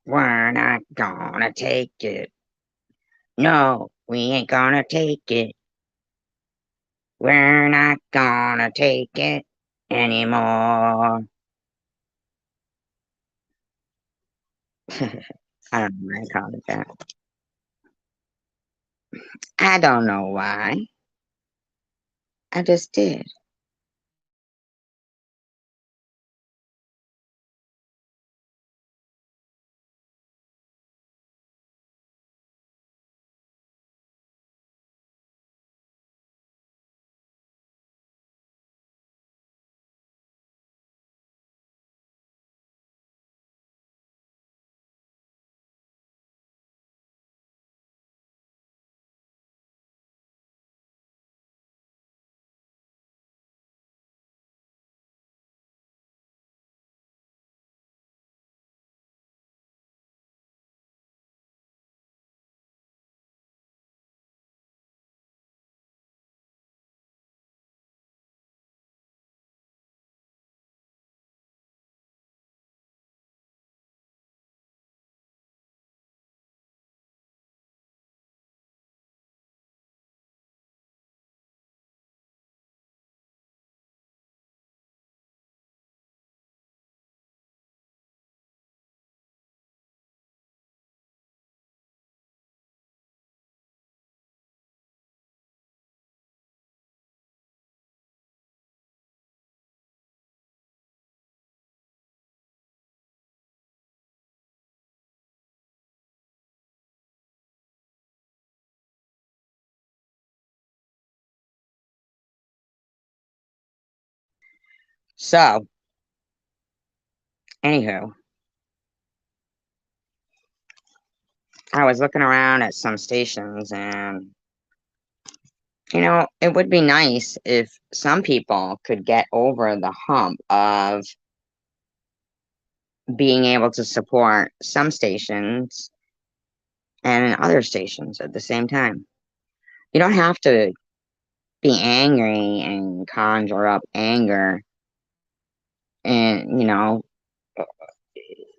We're not gonna take it. No, we ain't gonna take it. We're not gonna take it anymore. I don't know why I called it that. I don't know why. I just did. So, anywho, I was looking around at some stations and, it would be nice if some people could get over the hump of being able to support some stations and other stations at the same time. You don't have to be angry and conjure up anger and you know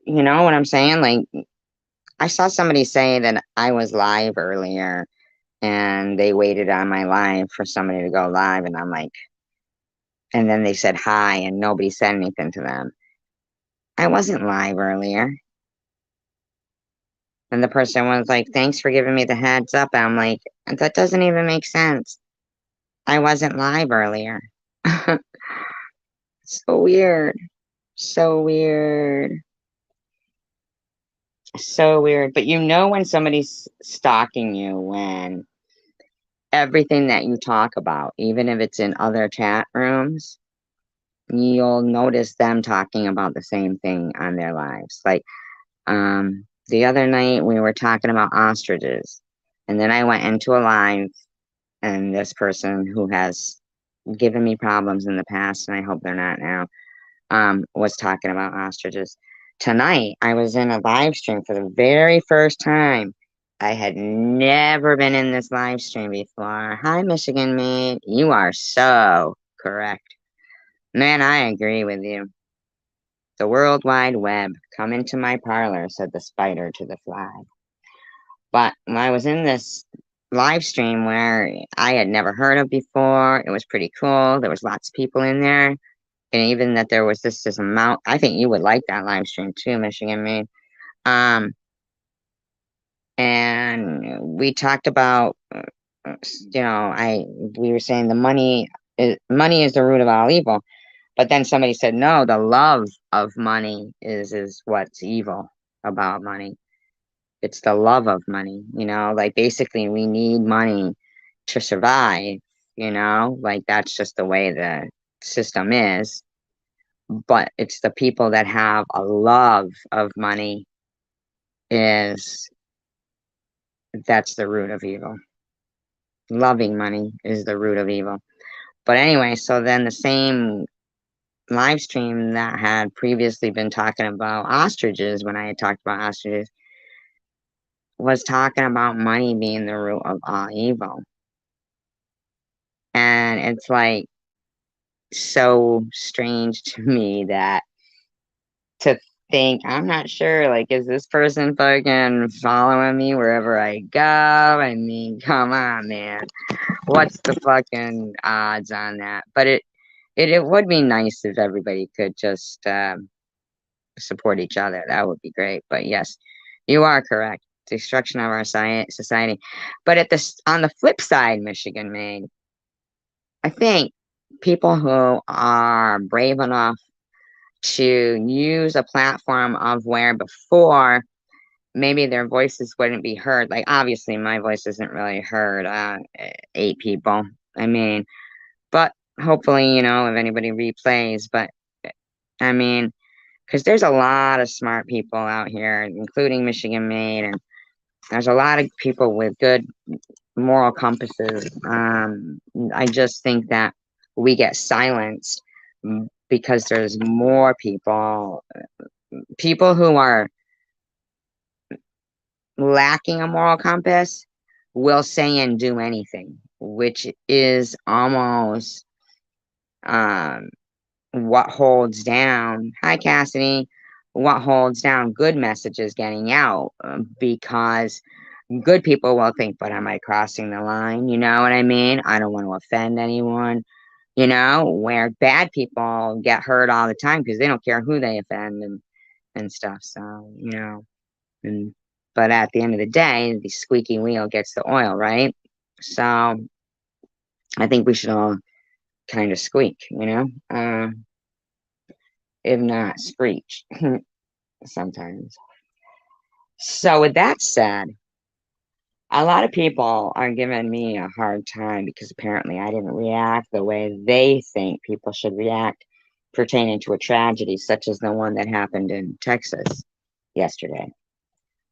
what I'm saying? Like I saw somebody say that I was live earlier and they waited on my live for somebody to go live and I'm like and then they said hi and nobody said anything to them. I wasn't live earlier. And the person was like, thanks for giving me the heads up. I'm like, that doesn't even make sense. I wasn't live earlier. So weird. So weird. So weird. But you know when somebody's stalking you when everything that you talk about, even if it's in other chat rooms, you'll notice them talking about the same thing on their lives. Like the other night we were talking about ostriches. And then I went into a live and this person who has given me problems in the past, and I hope they're not now, was talking about ostriches. Tonight, I was in a live stream for the very first time. I had never been in this live stream before. Hi, Michigan mate. You are so correct. Man, I agree with you. The World Wide Web. Come into my parlor, said the spider to the fly. But when I was in this live stream where I had never heard of before, it was pretty cool. There was lots of people in there. And even that there was this amount, I think you would like that live stream too, Michigan Made. Um, and we talked about, we were saying the money is the root of all evil. But then somebody said, no, the love of money is what's evil about money. It's the love of money, like basically we need money to survive, like that's just the way the system is. But it's the people that have a love of money is that's the root of evil. Loving money is the root of evil. But anyway, so then the same live stream that had previously been talking about ostriches when I had talked about ostriches was talking about money being the root of all evil. And it's like so strange to me that to think, I'm not sure, like, is this person fucking following me wherever I go? I mean, come on, man. What's the fucking odds on that? But it would be nice if everybody could just support each other. That would be great. But yes, you are correct. Destruction of our society. But on the flip side, Michigan made, I think people who are brave enough to use a platform of where before maybe their voices wouldn't be heard. Like obviously my voice isn't really heard. 8 people. I mean, but hopefully, if anybody replays, but I mean, because there's a lot of smart people out here, including Michigan Made, and there's a lot of people with good moral compasses. I just think that we get silenced because there's more people who are lacking a moral compass will say and do anything, which is almost um, what holds down, hi Cassidy, what holds down good messages getting out because good people will think, but am I crossing the line? You know what I mean? I don't want to offend anyone, where bad people get hurt all the time because they don't care who they offend and stuff. So, and but at the end of the day, the squeaky wheel gets the oil, right? So I think we should all kind of squeak, if not screech sometimes. So with that said, a lot of people are giving me a hard time because apparently I didn't react the way they think people should react pertaining to a tragedy such as the one that happened in Texas yesterday.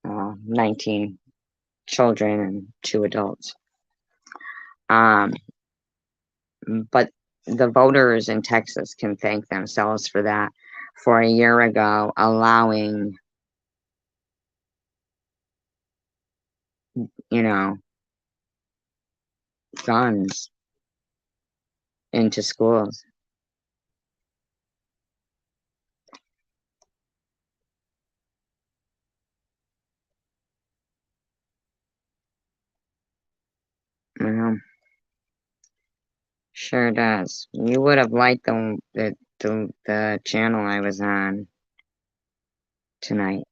19 children and 2 adults. Um, but the voters in Texas can thank themselves for that, for a year ago allowing, you know, guns into schools. Sure does. You would have liked the channel I was on tonight.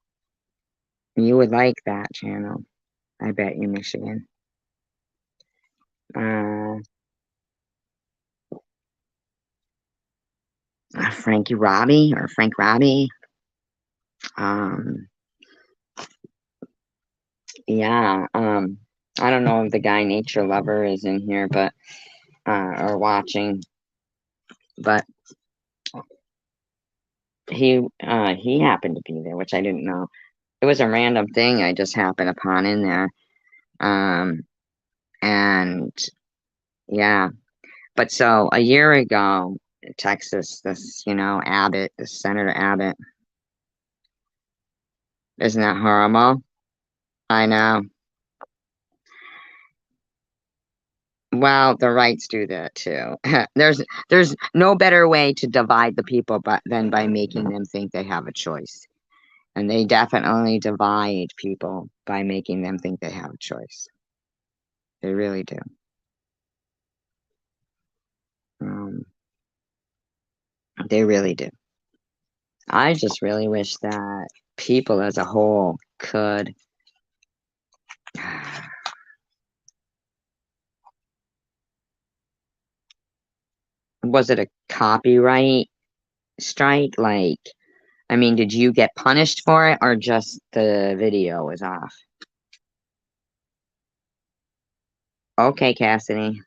You would like that channel. I bet you, Michigan. Uh, Frankie Robbie or Frank Robbie. Um, yeah. I don't know if the guy Nature Lover is in here, but or watching, but he happened to be there, which I didn't know. It was a random thing I just happened upon in there. And yeah, but so a year ago, Texas, this, Abbott, this Senator Abbott, isn't that horrible? I know. Well, the rights do that too. There's no better way to divide the people but than by making them think they have a choice. And they definitely divide people by making them think they have a choice. They really do. Um, they really do. I just really wish that people as a whole could was it a copyright strike? Like, I mean, did you get punished for it or just the video was off? Okay, Cassidy.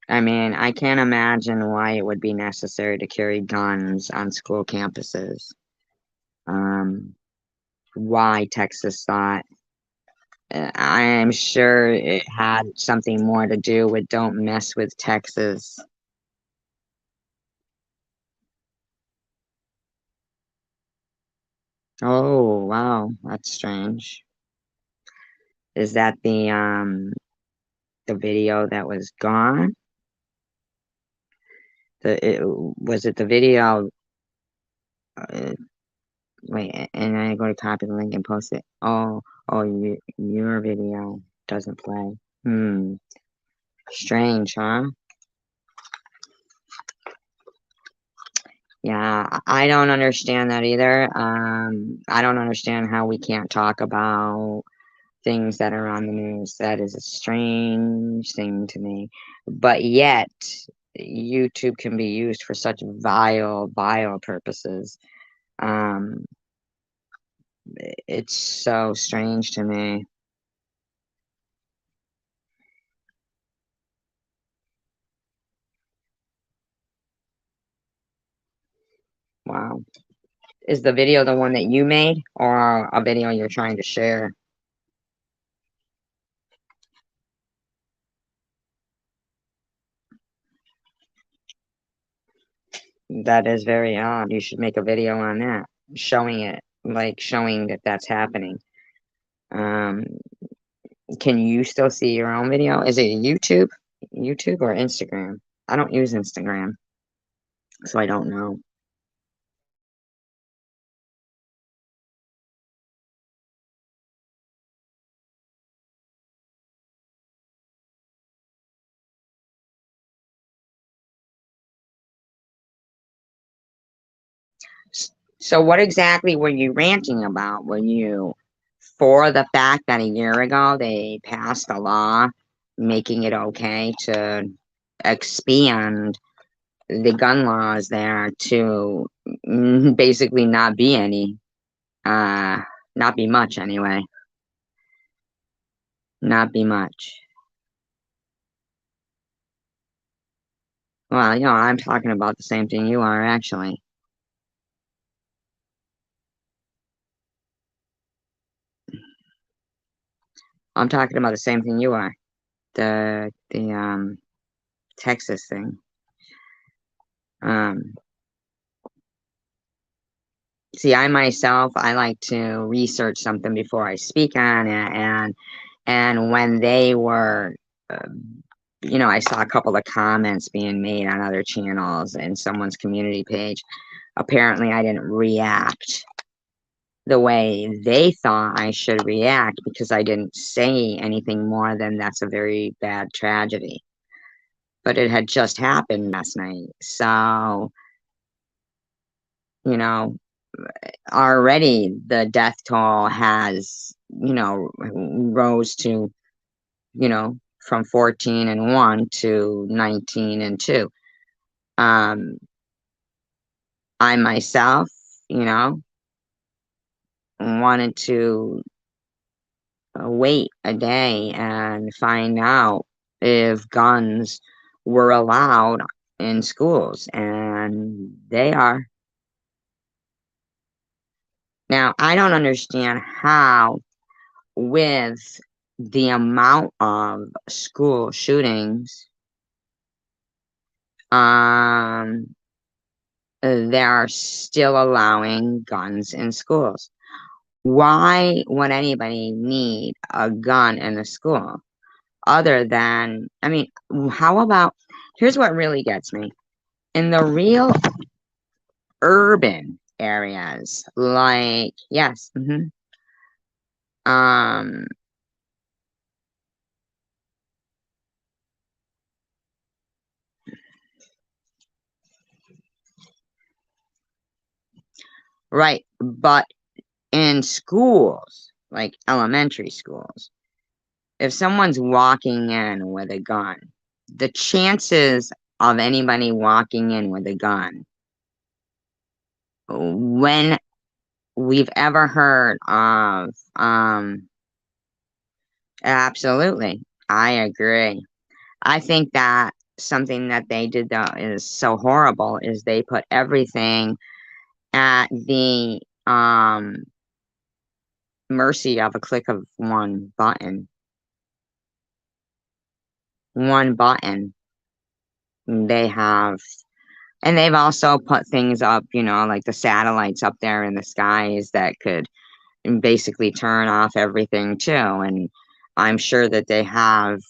I mean, I can't imagine why it would be necessary to carry guns on school campuses. Why Texas thought. I am sure it had something more to do with don't mess with Texas. Oh, wow, that's strange. Is that the video that was gone? Was it the video? Uh, Wait, and I go to copy the link and post it. Your video doesn't play. Strange, huh? Yeah, I don't understand that either. I don't understand how we can't talk about things that are on the news. That is a strange thing to me. But yet, YouTube can be used for such vile purposes. Um, it's so strange to me. Wow. Is the video the one that you made or a video you're trying to share? That is very odd. You should make a video on that, showing it, like showing that that's happening. Um, can you still see your own video? Is it YouTube or Instagram? I don't use Instagram, so I don't know. So what exactly were you ranting about? Were you for the fact that a year ago they passed a law making it okay to expand the gun laws there to basically not be any, uh, not be much anyway, not be much. Well, I'm talking about the same thing you are actually. I'm talking about the same thing you are. The Texas thing. Um, See, I myself, I like to research something before I speak on it, and when they were, uh, I saw a couple of comments being made on other channels and someone's community page. Apparently, I didn't react the way they thought I should react because I didn't say anything more than that's a very bad tragedy. But it had just happened last night, so you know already the death toll has, rose to, from 14 and 1 to 19 and 2. I myself, you know, wanted to wait a day and find out if guns were allowed in schools, and they are. Now, I don't understand how, with the amount of school shootings, um, they are still allowing guns in schools. Why would anybody need a gun in a school other than, I mean, how about, here's what really gets me. In the real urban areas, like, yes, um, right, but in schools, like elementary schools, if someone's walking in with a gun, the chances of anybody walking in with a gun, when we've ever heard of, absolutely, I agree. I think that something that they did though is so horrible is they put everything at the mercy of a click of one button. One button. They have, and they've also put things up, like the satellites up there in the skies that could basically turn off everything too. And I'm sure that they have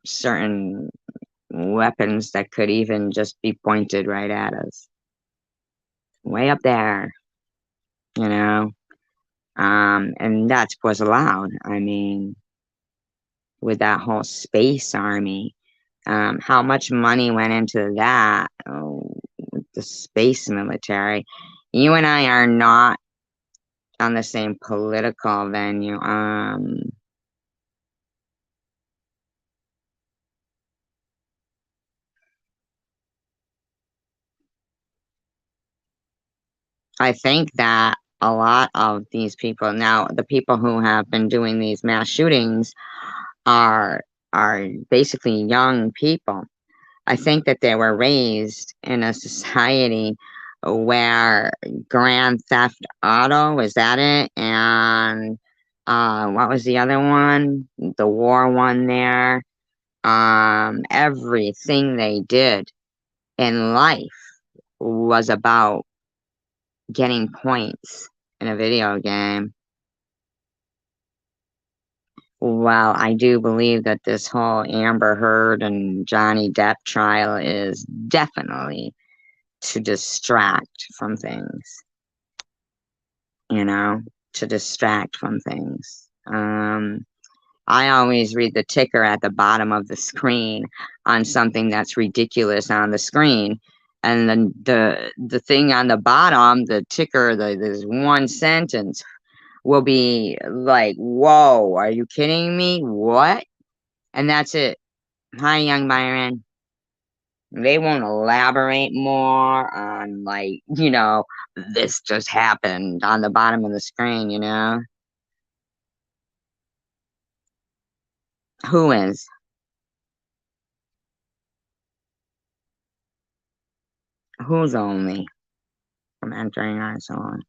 certain weapons that could even just be pointed right at us, way up there, you know. And that's what's allowed. I mean, with that whole space army, how much money went into that? Oh, the space military. You and I are not on the same political venue. I think that a lot of these people now, the people who have been doing these mass shootings are are basically young people. I think that they were raised in a society where Grand Theft Auto, is that it? And what was the other one? The war one there. Everything they did in life was about getting points in a video game. Well, I do believe that this whole Amber Heard and Johnny Depp trial is definitely to distract from things, you know, to distract from things. I always read the ticker at the bottom of the screen on something that's ridiculous on the screen. And then the thing on the bottom, the ticker, this one sentence will be like, whoa, are you kidding me? What? And that's it. Hi, young Byron. They won't elaborate more on, like, this just happened on the bottom of the screen, you know? Who is? Who's only from entering our zone?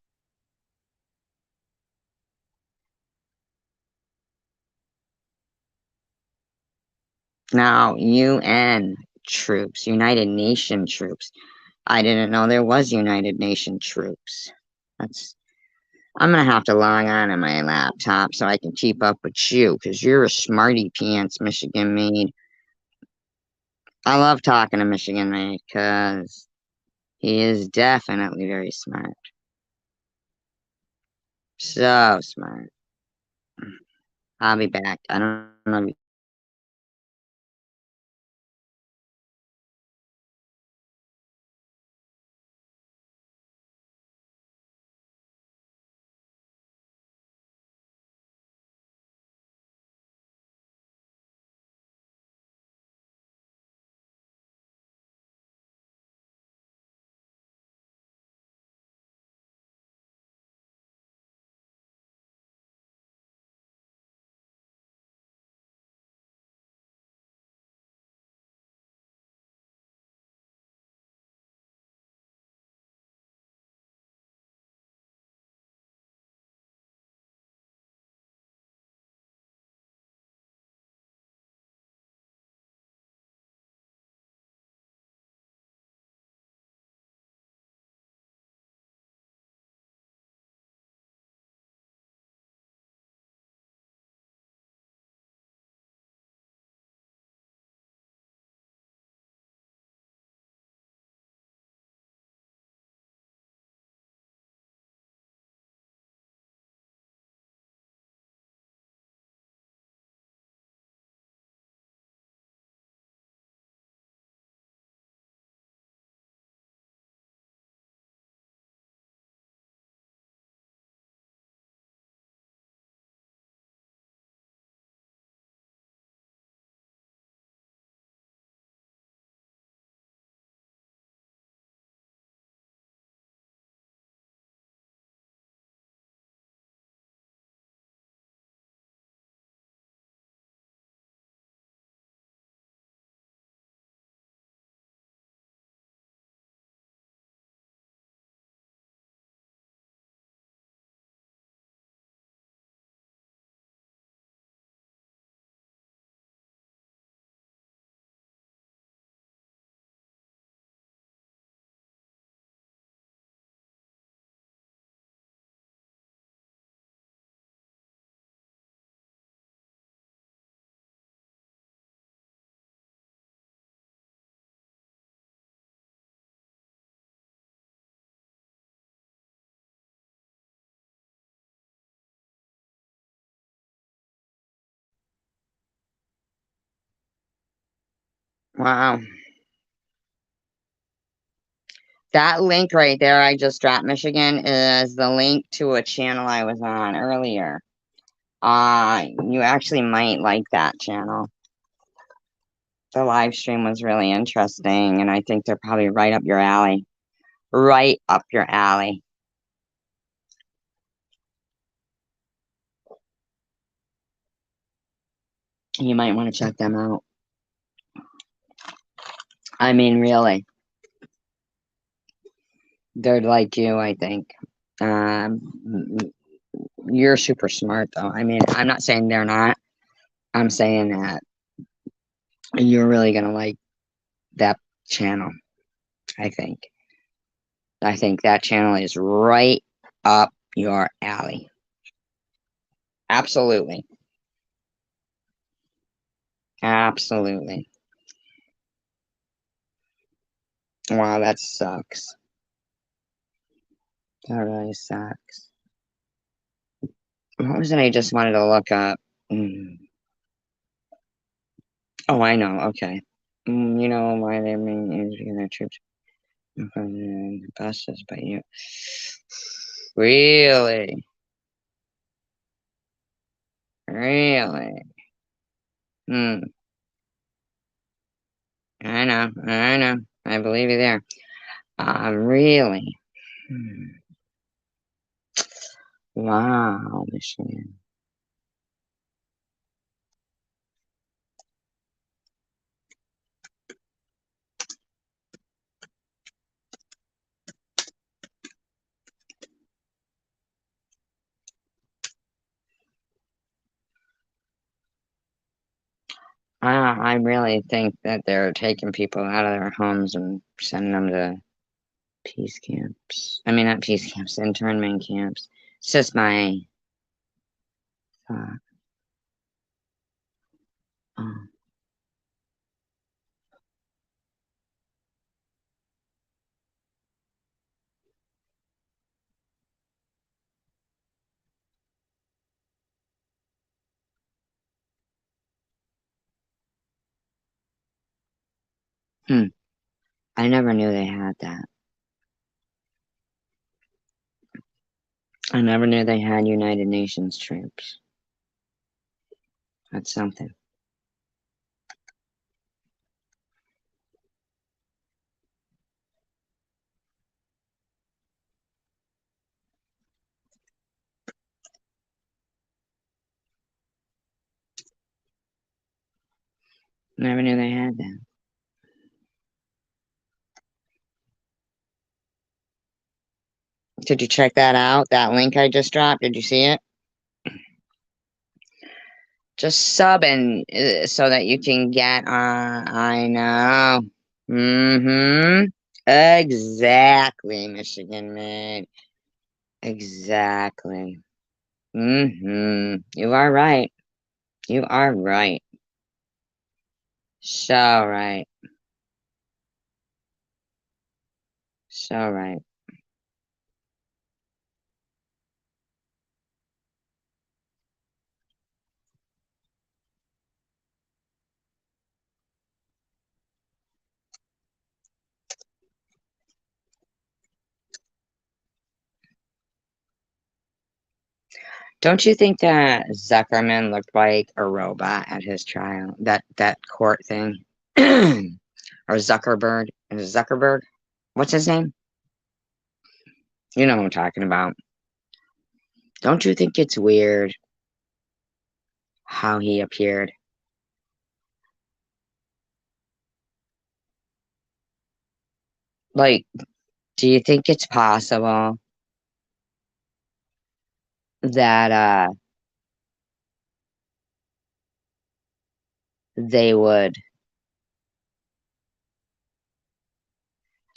Now, UN troops, United Nation troops. I didn't know there was United Nation troops. That's I'm gonna have to log on to my laptop so I can keep up with you, because you're a smarty pants, Michigan made. I love talking to Michigan made because he is definitely very smart. So smart. I'll be back. I don't know if Wow. That link right there I just dropped, Michigan, is the link to a channel I was on earlier. You actually might like that channel. The live stream was really interesting, and I think they're probably right up your alley. Right up your alley. You might want to check them out. I mean, really. They're like you, I think. You're super smart, though. I mean, I'm not saying they're not. I'm saying that you're really going to like that channel, I think. I think that channel is right up your alley. Absolutely. Absolutely. Wow, that sucks. That really sucks. What was it I just wanted to look up? Oh, I know. Okay. You know why they mean is because their troops buses by you. Really? Really? Hmm. I know. I know. I believe you there. Really? Hmm. Wow, Michigan. I really think that they're taking people out of their homes and sending them to peace camps. I mean, not peace camps, internment camps. It's just my thought. Oh. Hmm. I never knew they had that. I never knew they had United Nations troops. That's something. Never knew they had that. Did you check that out? That link I just dropped? Did you see it? Just sub and so that you can get I know. Mm-hmm. Exactly, Michigan man. Exactly. Mm-hmm. You are right. You are right. So right. So right. Don't you think that Zuckerman looked like a robot at his trial? That court thing? Or Zuckerberg? Is it Zuckerberg? What's his name? You know what I'm talking about. Don't you think it's weird how he appeared? Like, do you think it's possible that they would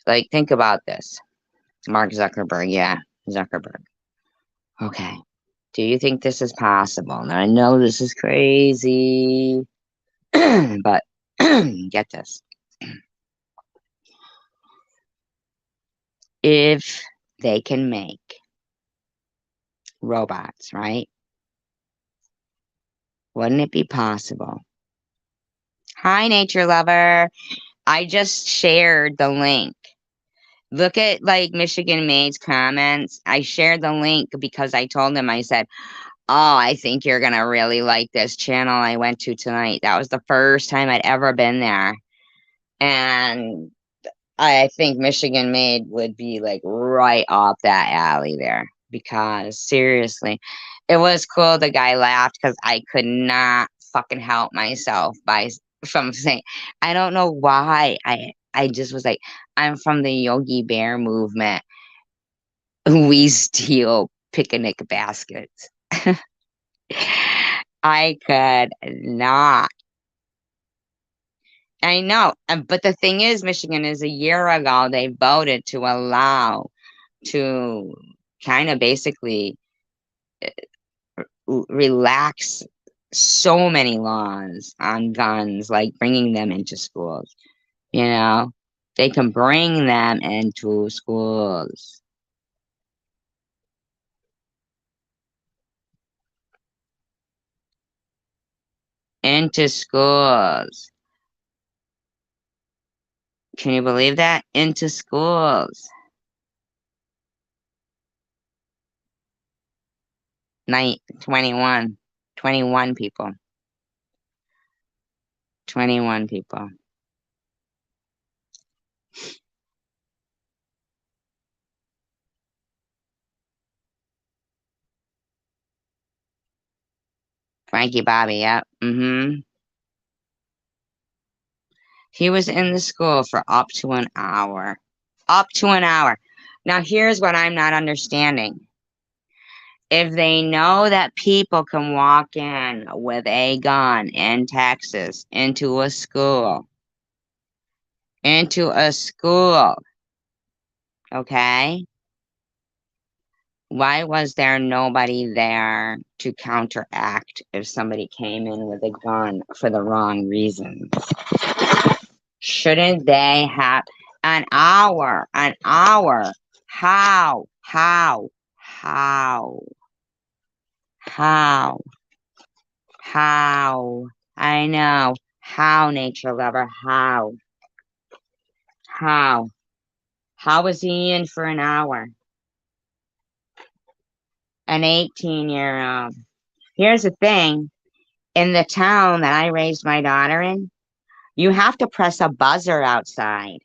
like think about this? Mark Zuckerberg, yeah, Zuckerberg. Okay. Do you think this is possible? Now I know this is crazy, but get this. If they can make robots, right? Wouldn't it be possible? Hi, nature lover. I just shared the link. Look at like Michigan Made's comments. I shared the link because I told him, I said, oh, I think you're going to really like this channel I went to tonight. That was the first time I'd ever been there. And I think Michigan Made would be like right up that alley there because seriously, it was cool. The guy laughed because I could not fucking help myself from saying, I don't know why I just was like, I'm from the Yogi Bear movement. We steal picnic baskets. I could not. I know. But the thing is, Michigan is a year ago, they voted to allow to kind of basically relax so many laws on guns, like bringing them into schools. You know, they can bring them into schools. Into schools. Can you believe that? Into schools. 21. 21 people. 21 people. Frankie Bobby, yep. He was in the school for up to an hour. Up to an hour. Now, here's what I'm not understanding. If they know that people can walk in with a gun in Texas into a school, okay? Why was there nobody there to counteract if somebody came in with a gun for the wrong reasons? Shouldn't they have an hour? An hour. How? How? How? How? How? I know. How, nature lover? How? How? How was he in for an hour? An 18-year-old. Here's the thing. In the town that I raised my daughter in, you have to press a buzzer outside.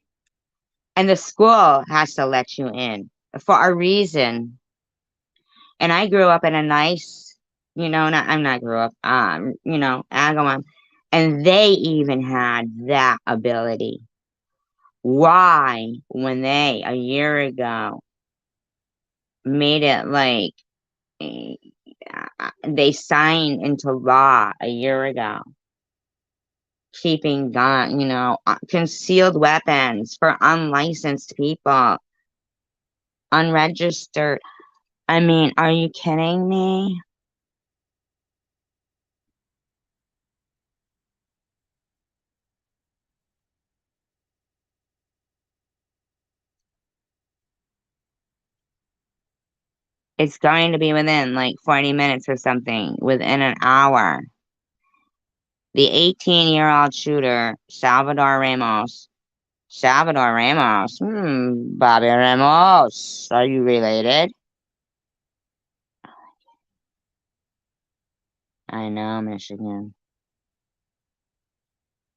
And the school has to let you in for a reason. And I grew up in a nice, I'm not grew up, Agawam. And they even had that ability. Why, when they, a year ago, made it like they signed into law a year ago, keeping concealed weapons for unlicensed people, unregistered. I mean, are you kidding me? It's going to be within like 40 minutes or something, within an hour. The 18-year-old shooter, Salvador Ramos. Salvador Ramos? Bobby Ramos. Are you related? I know, Michigan.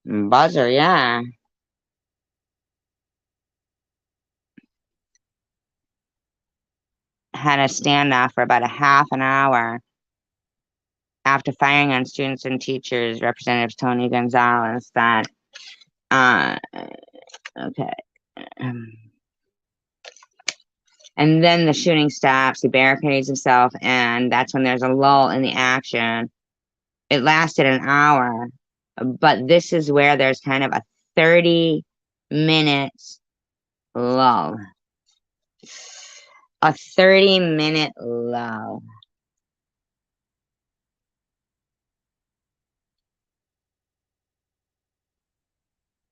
Buzzer, yeah. Had a standoff for about a half an hour after firing on students and teachers. Representative Tony Gonzalez said, okay. And then the shooting stops, he barricades himself, and that's when there's a lull in the action. It lasted an hour, but this is where there's kind of a 30 minutes lull. A 30-minute lull.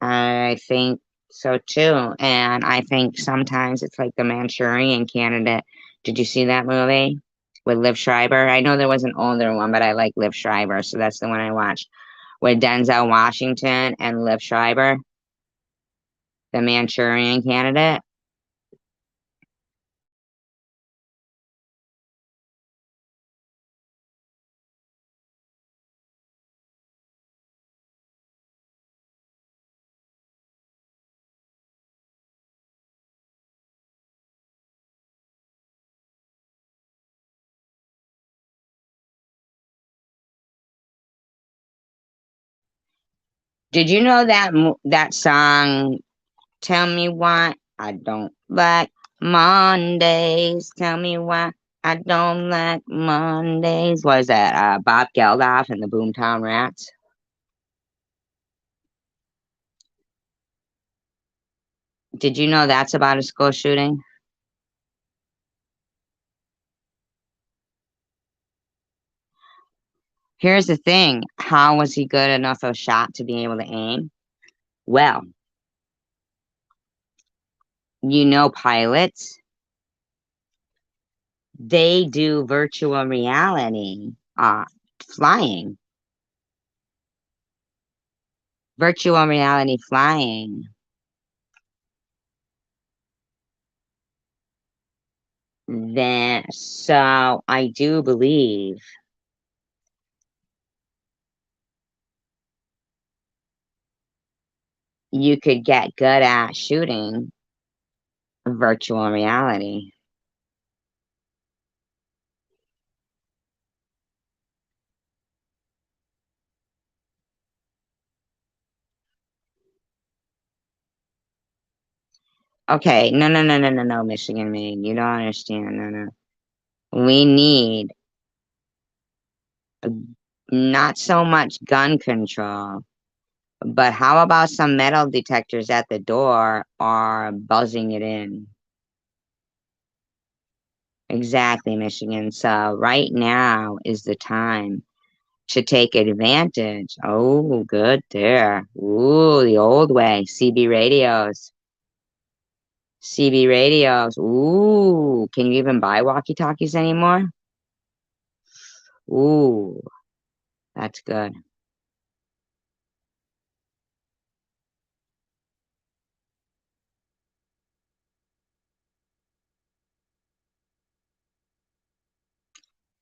I think so too. And I think sometimes it's like the Manchurian Candidate. Did you see that movie with Liv Schreiber? I know there was an older one, but I like Liv Schreiber, so that's the one I watched. with Denzel Washington and Liv Schreiber, the Manchurian Candidate. Did you know that that song? Tell me why I don't like Mondays. Tell me why I don't like Mondays. Was that Bob Geldof and the Boomtown Rats? Did you know that's about a school shooting? Here's the thing. How was he good enough a shot to be able to aim? Well, pilots, they do virtual reality flying. Virtual reality flying. Then, so I do believe you could get good at shooting virtual reality. Okay, no, no, no, no, no, no, Michigan Maine. You don't understand. No, no. We need not so much gun control, but how about some metal detectors at the door or buzzing it in? Exactly, Michigan. So right now is the time to take advantage. Oh, good there. Ooh, the old way. CB radios. CB radios. Ooh, can you even buy walkie-talkies anymore? Ooh, that's good.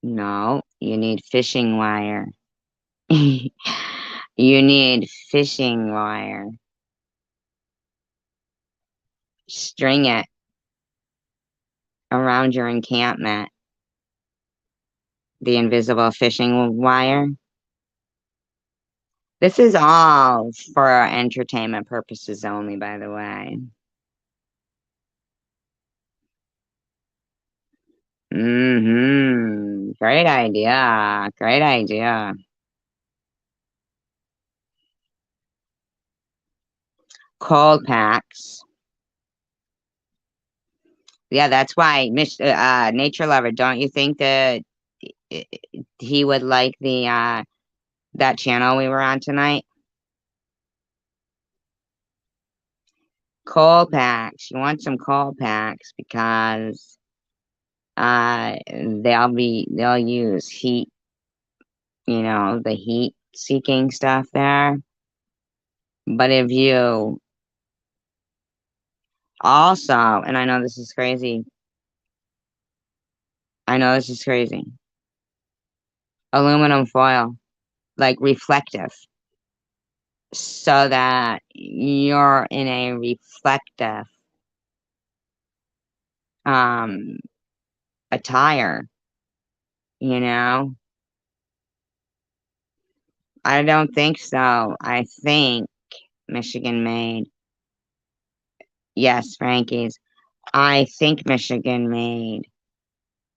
No, you need fishing wire. You need fishing wire. String it around your encampment. The invisible fishing wire. This is all for entertainment purposes only, by the way. Mm-hmm. Great idea. Great idea. Cold packs. Yeah, that's why, Nature Lover, don't you think that i- he would like the that channel we were on tonight? Cold packs. You want some cold packs because they'll use heat, the heat seeking stuff there. But if you also, and I know this is crazy, I know this is crazy, aluminum foil, like reflective, so that you're in a reflective um attire, you know? I don't think so. I think Michigan made, yes, Frankie's. I think Michigan made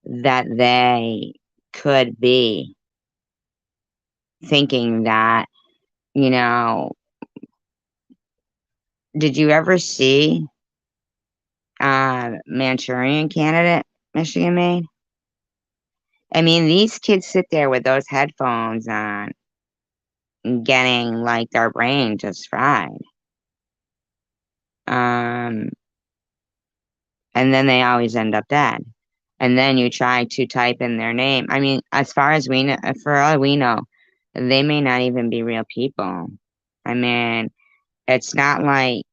that they could be thinking that, you know, did you ever see Manchurian Candidate Michigan made? I mean, these kids sit there with those headphones on, getting like their brain just fried. Um, and then they always end up dead. And then you try to type in their name. I mean, as far as we know, for all we know, they may not even be real people. I mean, it's not like,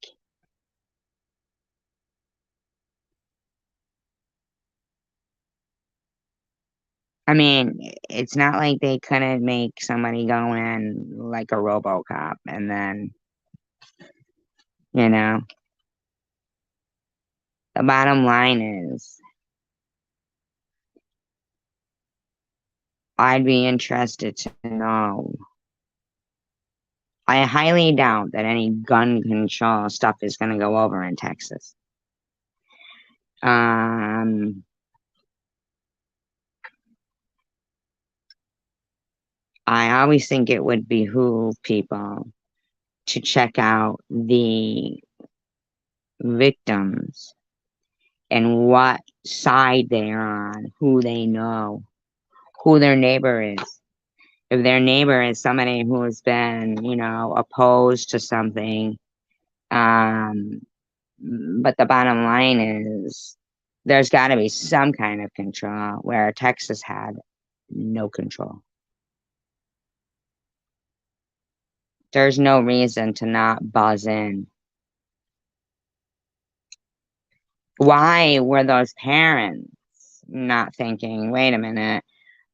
it's not like they couldn't make somebody go in like a RoboCop and then, you know, the bottom line is I'd be interested to know. I highly doubt that any gun control stuff is going to go over in Texas. I always think it would behoove people to check out the victims and what side they're on, who they know, who their neighbor is. If their neighbor is somebody who has been, opposed to something, but the bottom line is there's got to be some kind of control where Texas had no control. There's no reason to not buzz in. Why were those parents not thinking, wait a minute,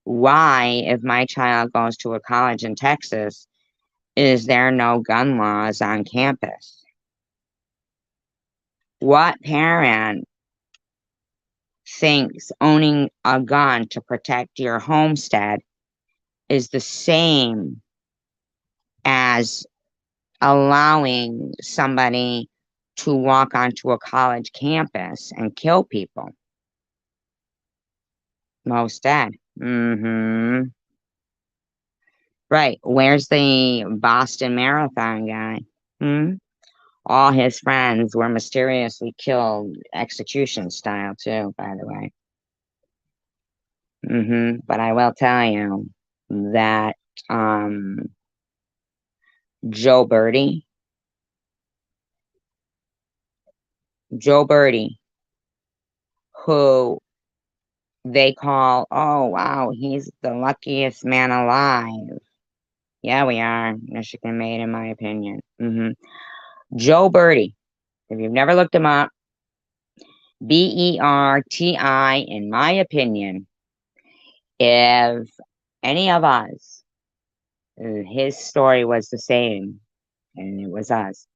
why, if my child goes to a college in Texas, is there no gun laws on campus? What parent thinks owning a gun to protect your homestead is the same as allowing somebody to walk onto a college campus and kill people? Most dead. Right. Where's the Boston Marathon guy? All his friends were mysteriously killed execution style too, by the way. But I will tell you that Joe Birdie, who they call, oh wow, he's the luckiest man alive. Yeah, we are. Michigan made, in my opinion. Joe Birdie, if you've never looked him up, Berti, in my opinion, if any of us, his story was the same, and it was us,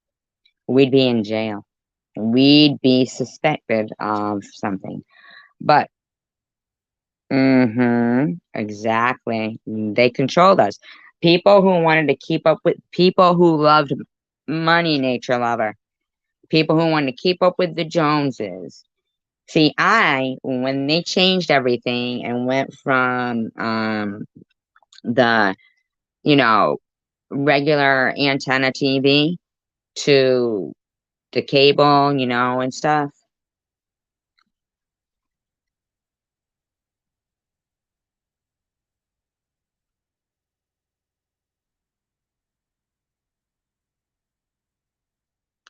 we'd be in jail. We'd be suspected of something. But, exactly. They controlled us. People who wanted to keep up with people who loved money, nature lover. People who wanted to keep up with the Joneses. See, when they changed everything and went from the, regular antenna TV to the cable, and stuff,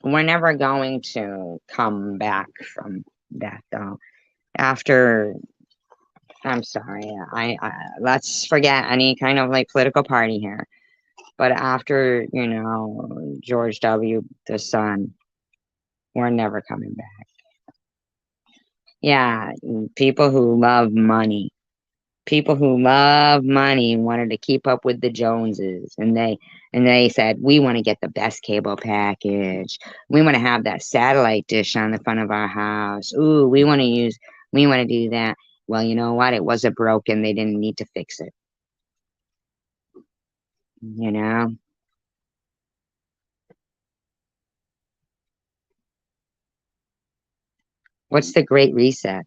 we're never going to come back from that, though. After, I'm sorry, let's forget any kind of like political party here. But after, George W., the son, we're never coming back. Yeah, people who love money. People who love money wanted to keep up with the Joneses, and they said, we want to get the best cable package. We want to have that satellite dish on the front of our house. Ooh, we want to do that. Well, you know what? It wasn't broken. They didn't need to fix it. You know? What's the Great Reset?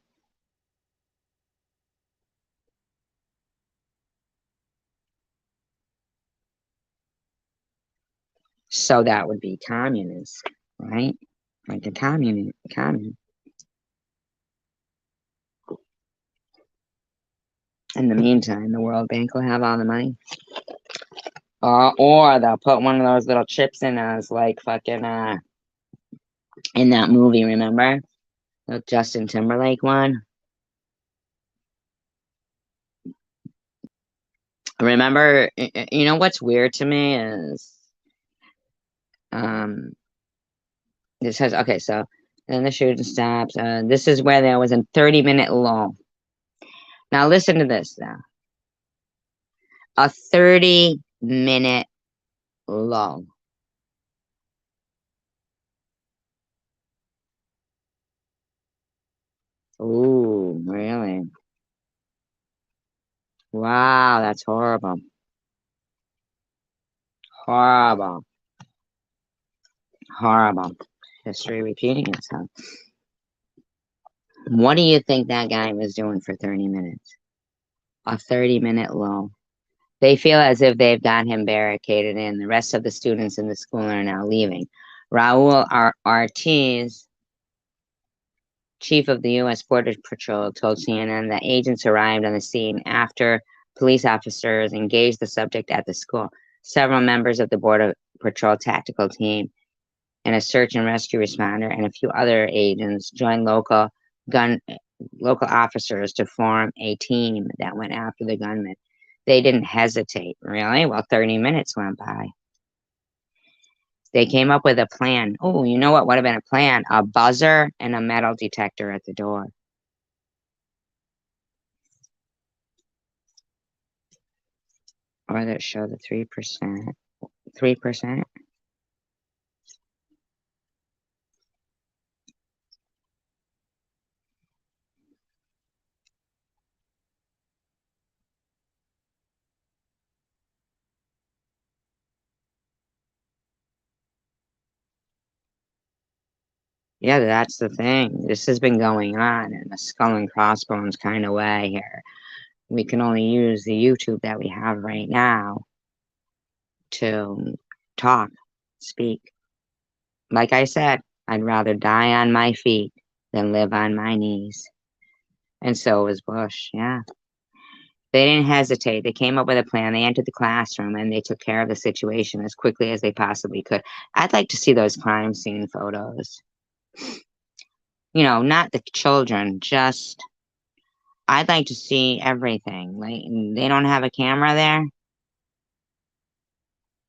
So that would be communist, right? Like a communist. In the meantime, the World Bank will have all the money. Or they'll put one of those little chips in us, like fucking in that movie, remember? The Justin Timberlake one. Remember, you know what's weird to me is, um, it says, okay, so then the shooting stops. This is where there was a 30-minute lull. Now listen to this now. A 30-minute lull. Ooh, really? Wow, that's horrible. Horrible. Horrible. History repeating itself. What do you think that guy was doing for 30 minutes? A 30-minute lull. They feel as if they've got him barricaded in. The rest of the students in the school are now leaving. Raul Ortiz, chief of the U.S. Border Patrol, told CNN that agents arrived on the scene after police officers engaged the subject at the school. Several members of the Border Patrol tactical team and a search and rescue responder and a few other agents joined local officers to form a team that went after the gunman. They didn't hesitate. Really? Well, 30 minutes went by. They came up with a plan. Oh, you know what would have been a plan? A buzzer and a metal detector at the door. Or that show the 3%. 3%? Yeah, that's the thing. This has been going on in a skull and crossbones kind of way here. We can only use the YouTube that we have right now to talk, speak. Like I said, I'd rather die on my feet than live on my knees. And so was Bush, yeah. They didn't hesitate. They came up with a plan. They entered the classroom and they took care of the situation as quickly as they possibly could. I'd like to see those crime scene photos. You know, not the children, just I'd like to see everything. Like they don't have a camera there.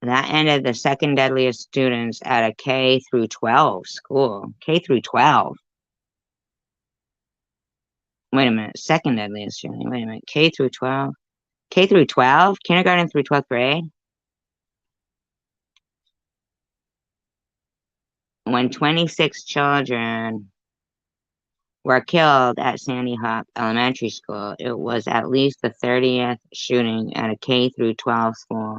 That ended the second deadliest students at a K through 12 school. K through 12. Wait a minute. Second deadliest shooting. Wait a minute. K through 12. K through 12? Kindergarten through 12th grade? When 26 children were killed at Sandy Hook Elementary School, it was at least the 30th shooting at a K through 12 school.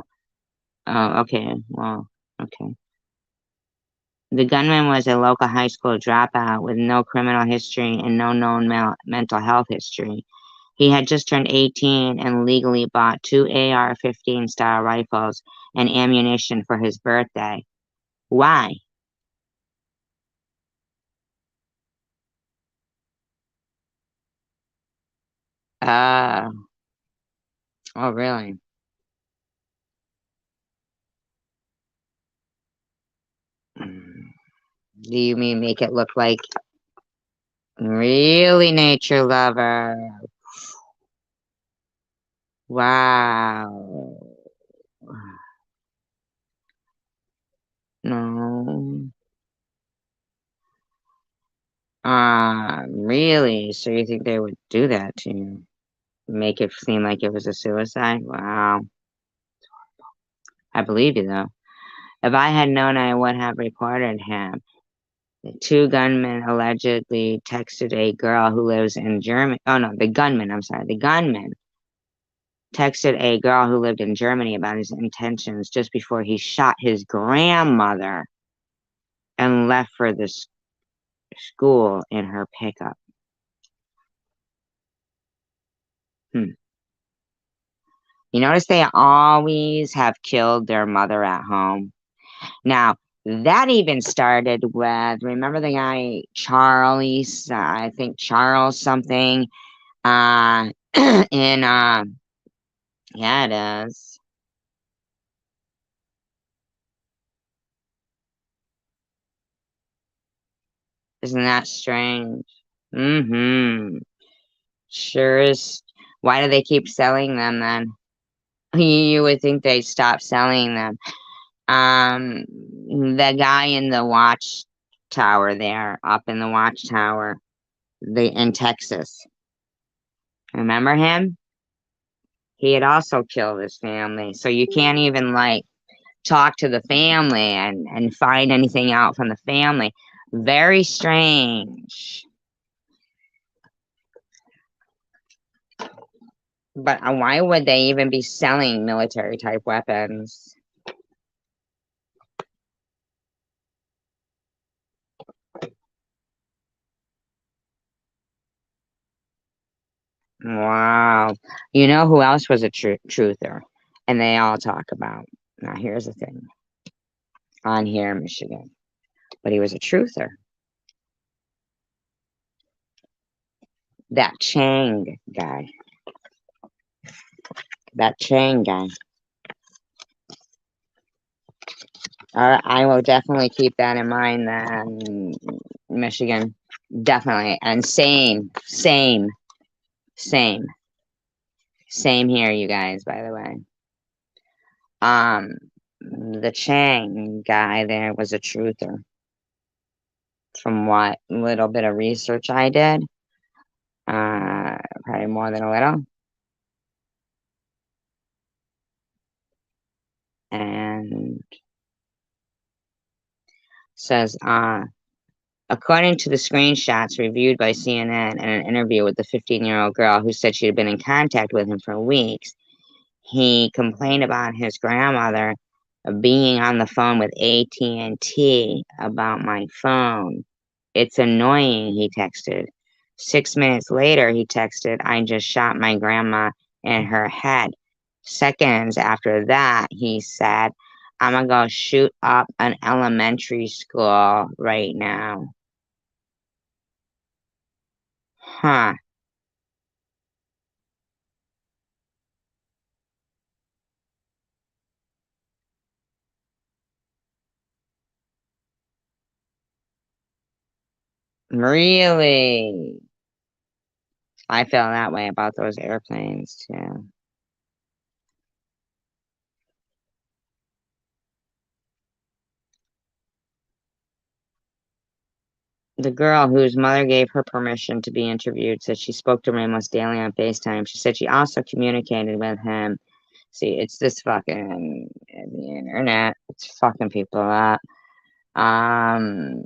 Oh, okay. Well, okay. The gunman was a local high school dropout with no criminal history and no known mental health history. He had just turned 18 and legally bought two AR-15 style rifles and ammunition for his birthday. Why? Uh, oh, really? Mm. Do you mean make it look like really nature lover? Wow. No. Really? So you think they would do that to you? Make it seem like it was a suicide? Wow. I believe you though. If I had known, I would have reported him. The two gunmen allegedly texted a girl who lives in Germany. Oh no, the gunman, I'm sorry. The gunman texted a girl who lived in Germany about his intentions just before he shot his grandmother and left for the school in her pickup. Hmm. You notice they always have killed their mother at home. Now, that even started with, remember the guy Charlie, I think Charles something, uh, in, yeah, it is. Isn't that strange? Mm-hmm. Sure is. Why do they keep selling them then? You would think they'd stop selling them. The guy in the watchtower there, up in the watchtower, in Texas. Remember him? He had also killed his family. So you can't even like talk to the family and find anything out from the family. Very strange. But why would they even be selling military type weapons? Wow. You know who else was a truther? And they all talk about. Now, here's the thing on here in Michigan, but he was a truther. That Chang guy. That Chang guy. I will definitely keep that in mind then, Michigan. Definitely. And same here, you guys, by the way. The Chang guy there was a truther. From what little bit of research I did. Probably more than a little. And says, according to the screenshots reviewed by CNN and an interview with the 15-year-old girl who said she had been in contact with him for weeks, he complained about his grandmother being on the phone with AT&T about my phone. It's annoying, he texted. 6 minutes later, he texted, I just shot my grandma in her head. Seconds after that, he said, I'm gonna go shoot up an elementary school right now. Huh. Really? I feel that way about those airplanes too. The girl whose mother gave her permission to be interviewed said she spoke to Ramos daily on FaceTime. She said she also communicated with him. See, it's this fucking the internet. It's fucking people up. Um,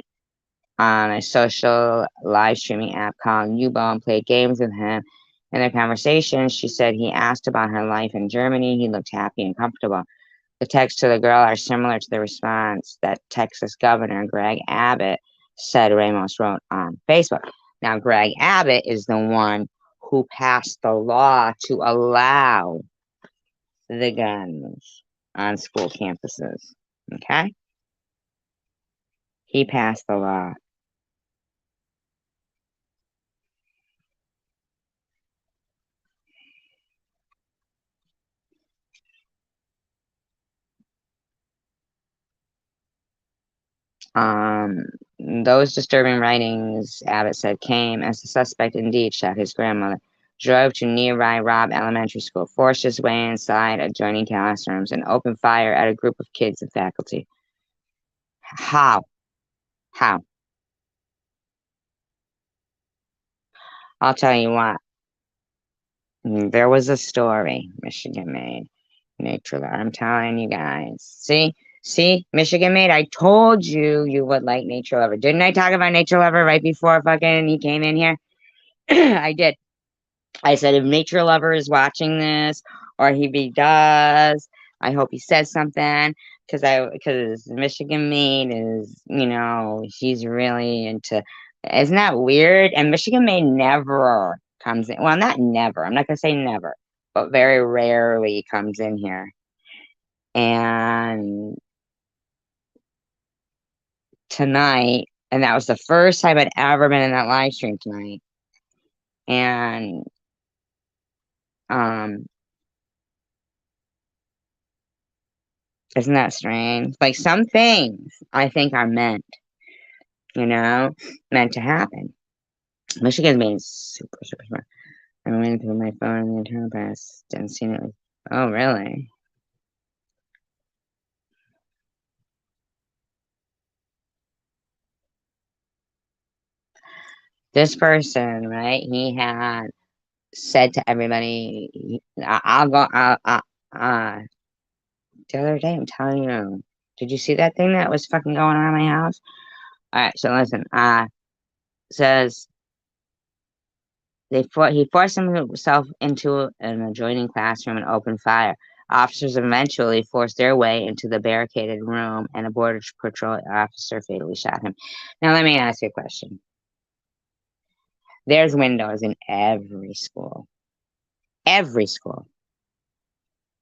on a social live streaming app called Yubo and played games with him. In their conversation, she said he asked about her life in Germany. He looked happy and comfortable. The texts to the girl are similar to the response that Texas Governor Greg Abbott said Ramos wrote on Facebook. Now, Greg Abbott is the one who passed the law to allow the guns on school campuses. Okay? He passed the law. Um, those disturbing writings, Abbott said, came as the suspect indeed shot his grandmother, drove to nearby Robb Elementary School, forced his way inside adjoining classrooms, and opened fire at a group of kids and faculty. How? How? I'll tell you what. There was a story Michigan made. Nature, I'm telling you guys. See, Michigan made. I told you you would like Nature Lover. Didn't I talk about Nature Lover right before fucking he came in here? I did. I said, if Nature Lover is watching this, or if he does, I hope he says something. Because Michigan Made is, she's really into. Isn't that weird? And Michigan Made never comes in. Well, not never. I'm not gonna say never, but very rarely comes in here. And tonight, and that was the first time I'd ever been in that live stream tonight. And isn't that strange? Like some things I think are meant to happen. Michigan's being super, super smart. I went through my phone in the internal past and seen it. Oh, really? This person, right? He had said to everybody, I'll go, uh, the other day, I'm telling you, did you see that thing that was fucking going on in my house? All right, so listen, says he forced himself into an adjoining classroom and opened fire. Officers eventually forced their way into the barricaded room, and a border patrol officer fatally shot him. Now, let me ask you a question. There's windows in every school. Every school.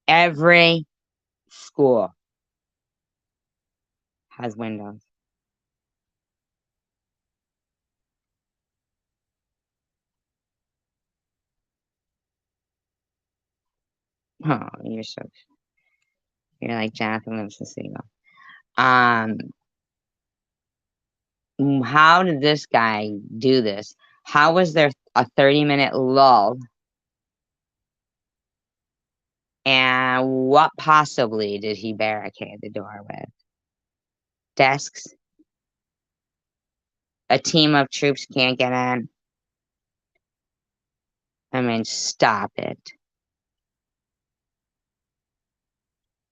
Every school has windows. Oh, you're like Jonathan Lives the Seagull. Um, how did this guy do this? How was there a 30-minute lull? And what possibly did he barricade the door with? Desks? A team of troops can't get in? I mean, stop it.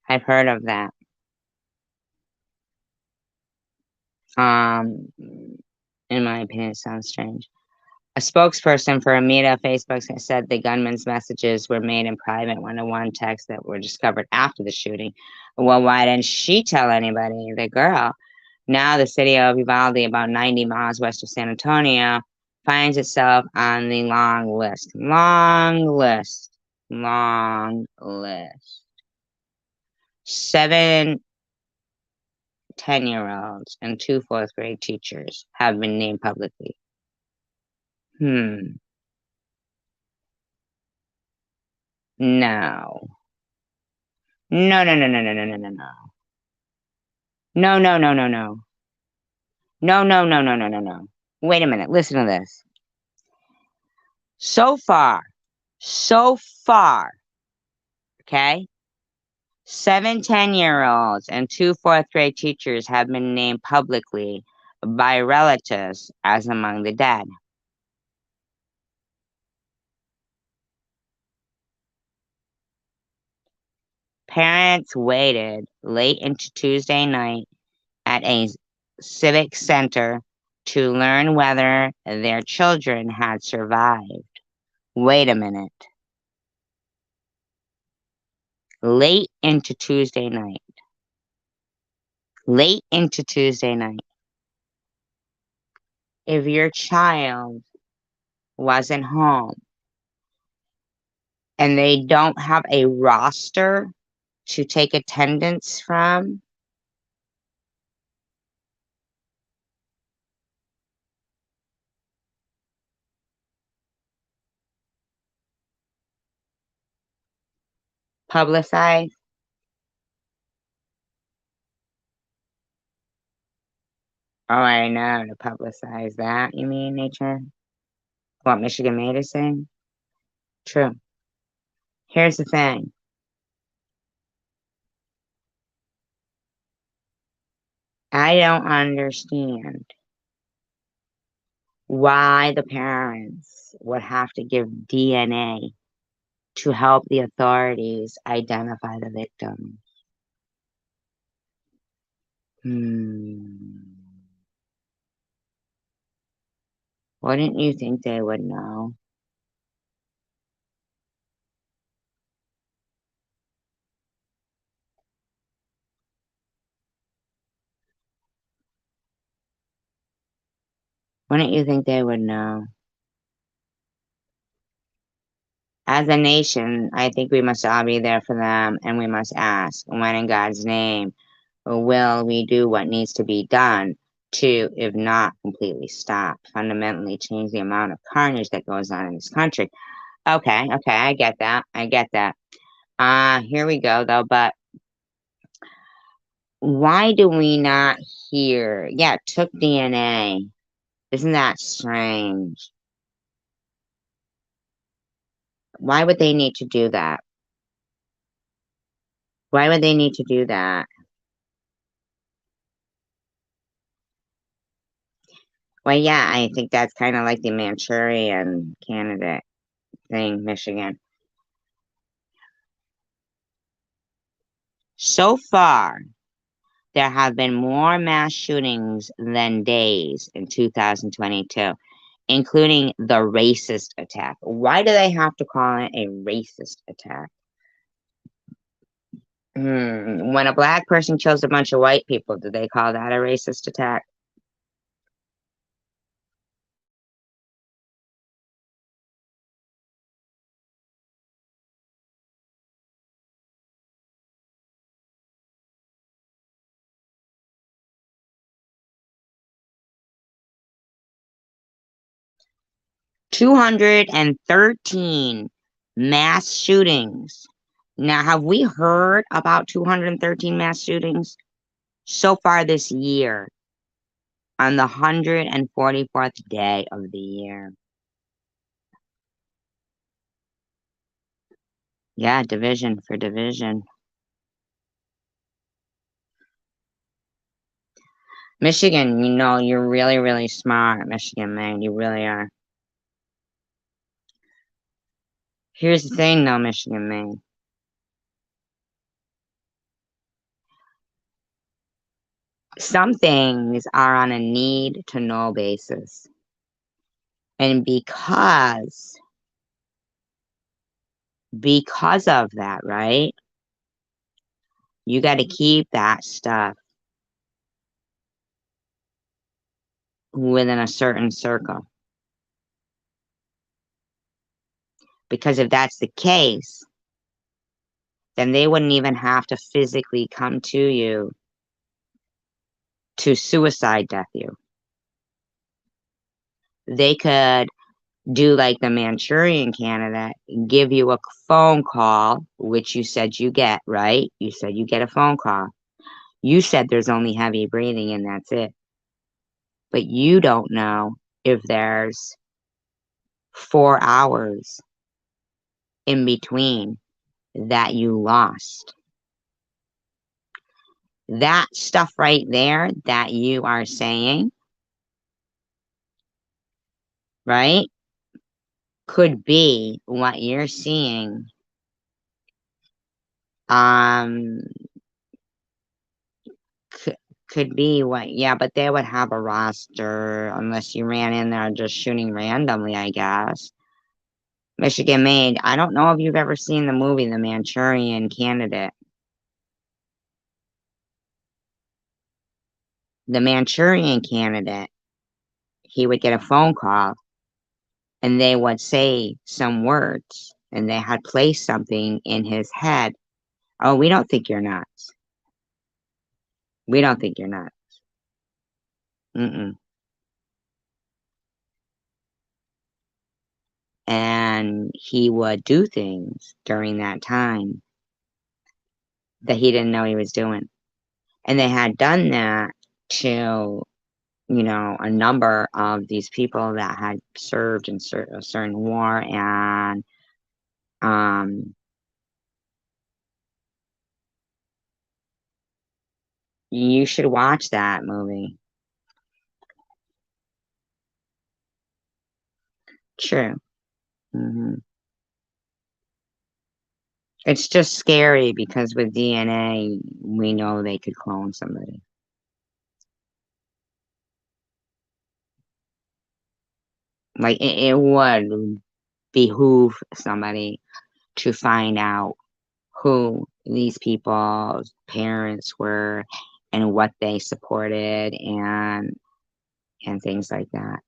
I've heard of that. In my opinion, it sounds strange. A spokesperson for Amita Facebook said the gunman's messages were made in private one-to-one texts that were discovered after the shooting. Well, why didn't she tell anybody? The girl. Now the city of Uvalde, about 90 miles west of San Antonio, finds itself on the long list. Long list. Long list. 7 10-year-olds and 2 fourth-grade teachers have been named publicly. No. No, no, no, no, no, no, no, no, no. No, no, no, no, no. No, no, no, no, no, no, no. Wait a minute. Listen to this. So far, okay? 7 10-year-olds and 2 fourth-grade teachers have been named publicly by relatives as among the dead. Parents waited late into Tuesday night at a civic center to learn whether their children had survived. Wait a minute. Late into Tuesday night. Late into Tuesday night. If your child wasn't home and they don't have a roster to take attendance from, publicize. Oh, I know, to publicize that, you mean, nature? What Michigan made us say? True. Here's the thing. I don't understand why the parents would have to give DNA to help the authorities identify the victim. Wouldn't you think they would know? Wouldn't you think they would know? As a nation, I think we must all be there for them, and we must ask, when in God's name, will we do what needs to be done to, if not completely stop, fundamentally change the amount of carnage that goes on in this country? Okay, I get that. Here we go, though, but why do we not hear? Yeah, it took DNA. Isn't that strange? Why would they need to do that? Why would they need to do that? Well, yeah, I think that's kind of like the Manchurian candidate thing, Michigan. So far, there have been more mass shootings than days in 2022, including the racist attack. Why do they have to call it a racist attack? When a black person kills a bunch of white people, do they call that a racist attack? 213 mass shootings. Now, have we heard about 213 mass shootings so far this year on the 144th day of the year? Yeah, division for division. Michigan, you're really, really smart, Michigan, man. You really are. Here's the thing, though, Michigan, man. Some things are on a need to know basis. And because of that, right? You got to keep that stuff within a certain circle. Because if that's the case, then they wouldn't even have to physically come to you to suicide death you. They could do like the Manchurian candidate, give you a phone call, which you said you get, right? You said you get a phone call. You said there's only heavy breathing and that's it. But you don't know if there's 4 hours in between that you lost. That stuff right there that you are saying, right, could be what you're seeing. Um, could be what, yeah, but they would have a roster unless you ran in there just shooting randomly, I guess. Michigan made, I don't know if you've ever seen the movie The Manchurian Candidate. The Manchurian Candidate, he would get a phone call and they would say some words and they had placed something in his head. Oh, we don't think you're nuts. We don't think you're nuts. Mm-mm. And he would do things during that time that he didn't know he was doing. And they had done that to, a number of these people that had served in a certain war. And you should watch that movie. True. hmm It's just scary because with DNA, we know they could clone somebody. Like, it would behoove somebody to find out who these people's parents were and what they supported and things like that.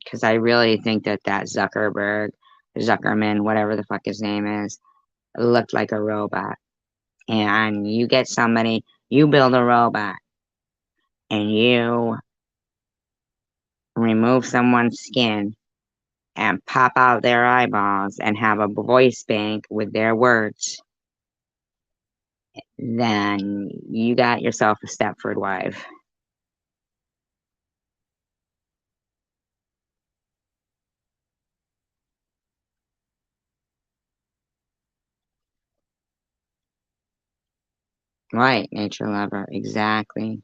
Because I really think that Zuckerman, whatever the fuck his name is, looked like a robot. And you get somebody, you build a robot, and you remove someone's skin and pop out their eyeballs and have a voice bank with their words, then you got yourself a Stepford wife. Right, nature lover, exactly.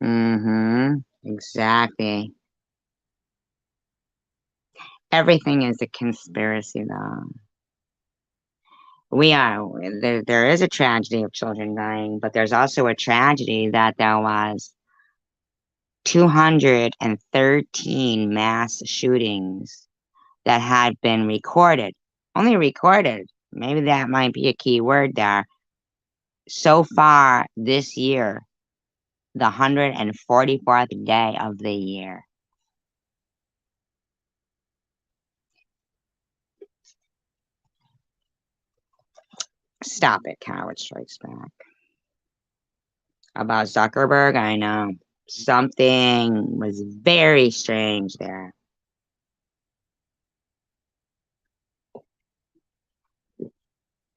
Mm-hmm. Exactly. Everything is a conspiracy, though. We are there is a tragedy of children dying, but there's also a tragedy that there was 213 mass shootings that had been recorded. Only recorded. Maybe that might be a key word there. So far this year, the 144th day of the year. Stop it, Coward Strikes Back. About Zuckerberg, I know. Something was very strange there.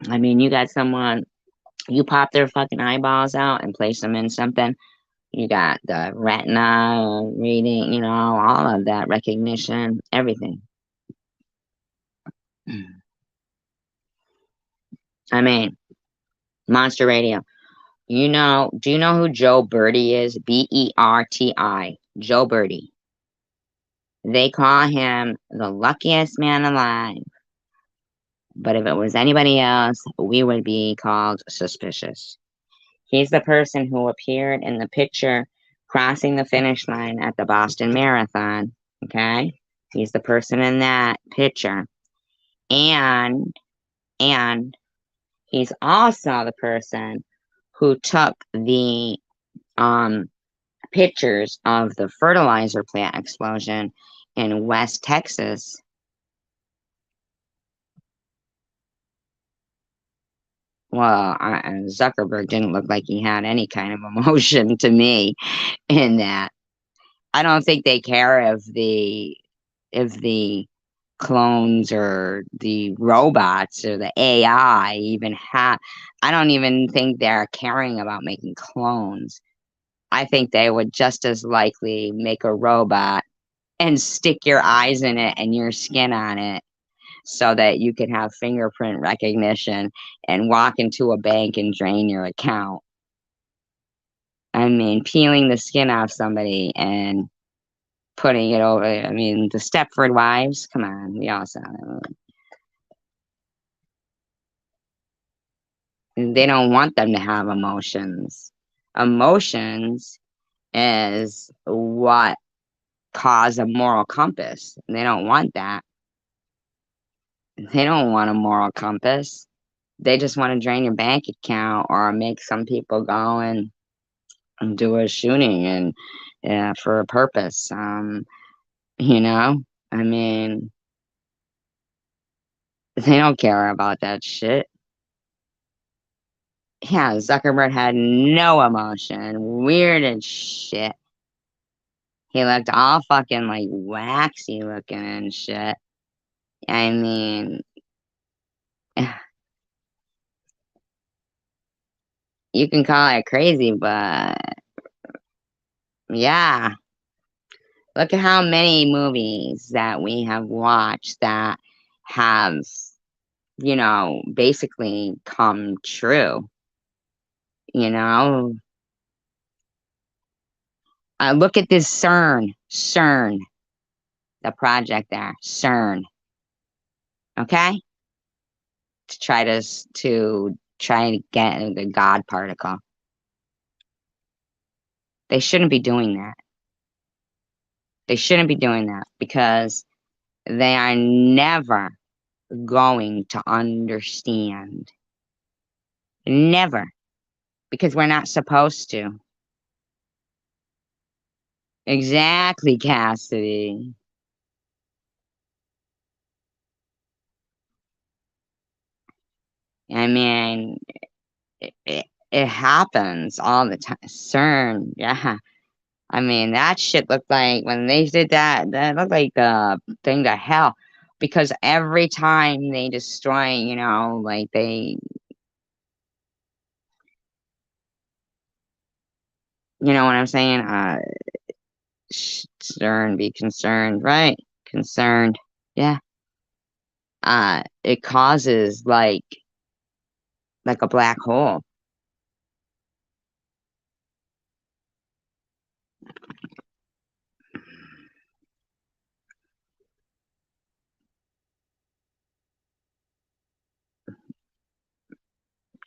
I mean, you got someone, you pop their fucking eyeballs out and place them in something. You got the retina reading, all of that recognition, everything. I mean, Monster Radio. Do you know who Joe Birdie is? Berti. Joe Birdie. They call him the luckiest man alive. But if it was anybody else, we would be called suspicious. He's the person who appeared in the picture crossing the finish line at the Boston Marathon. Okay? He's the person in that picture. And and he's also the person who took the pictures of the fertilizer plant explosion in West Texas. Well, Zuckerberg didn't look like he had any kind of emotion to me in that. I don't think they care if the clones or the robots or the AI even have. I don't even think they're caring about making clones. I think they would just as likely make a robot and stick your eyes in it and your skin on it so that you can have fingerprint recognition and walk into a bank and drain your account. I mean, peeling the skin off somebody and putting it over. I mean, the Stepford Wives. Come on, we all saw that. They don't want them to have emotions. Emotions is what cause a moral compass. They don't want that. They don't want a moral compass. They just want to drain your bank account or make some people go and do a shooting and yeah, for a purpose. You know, I mean, they don't care about that shit. Yeah, Zuckerberg had no emotion. Weird as shit. He looked all fucking like waxy looking and shit. I mean, you can call it crazy, but yeah. Look at how many movies that we have watched that have, basically come true. You know, look at this CERN, the project there, CERN. Okay, to try to get the God particle. They shouldn't be doing that. They shouldn't be doing that because they are never going to understand. Never, because we're not supposed to. Exactly, Cassidy. I mean, it happens all the time. CERN, yeah. I mean, that shit looked like when they did that looked like the thing to hell. Because every time they destroy, like you know what I'm saying? CERN, be concerned, right? Concerned, yeah. It causes like like a black hole.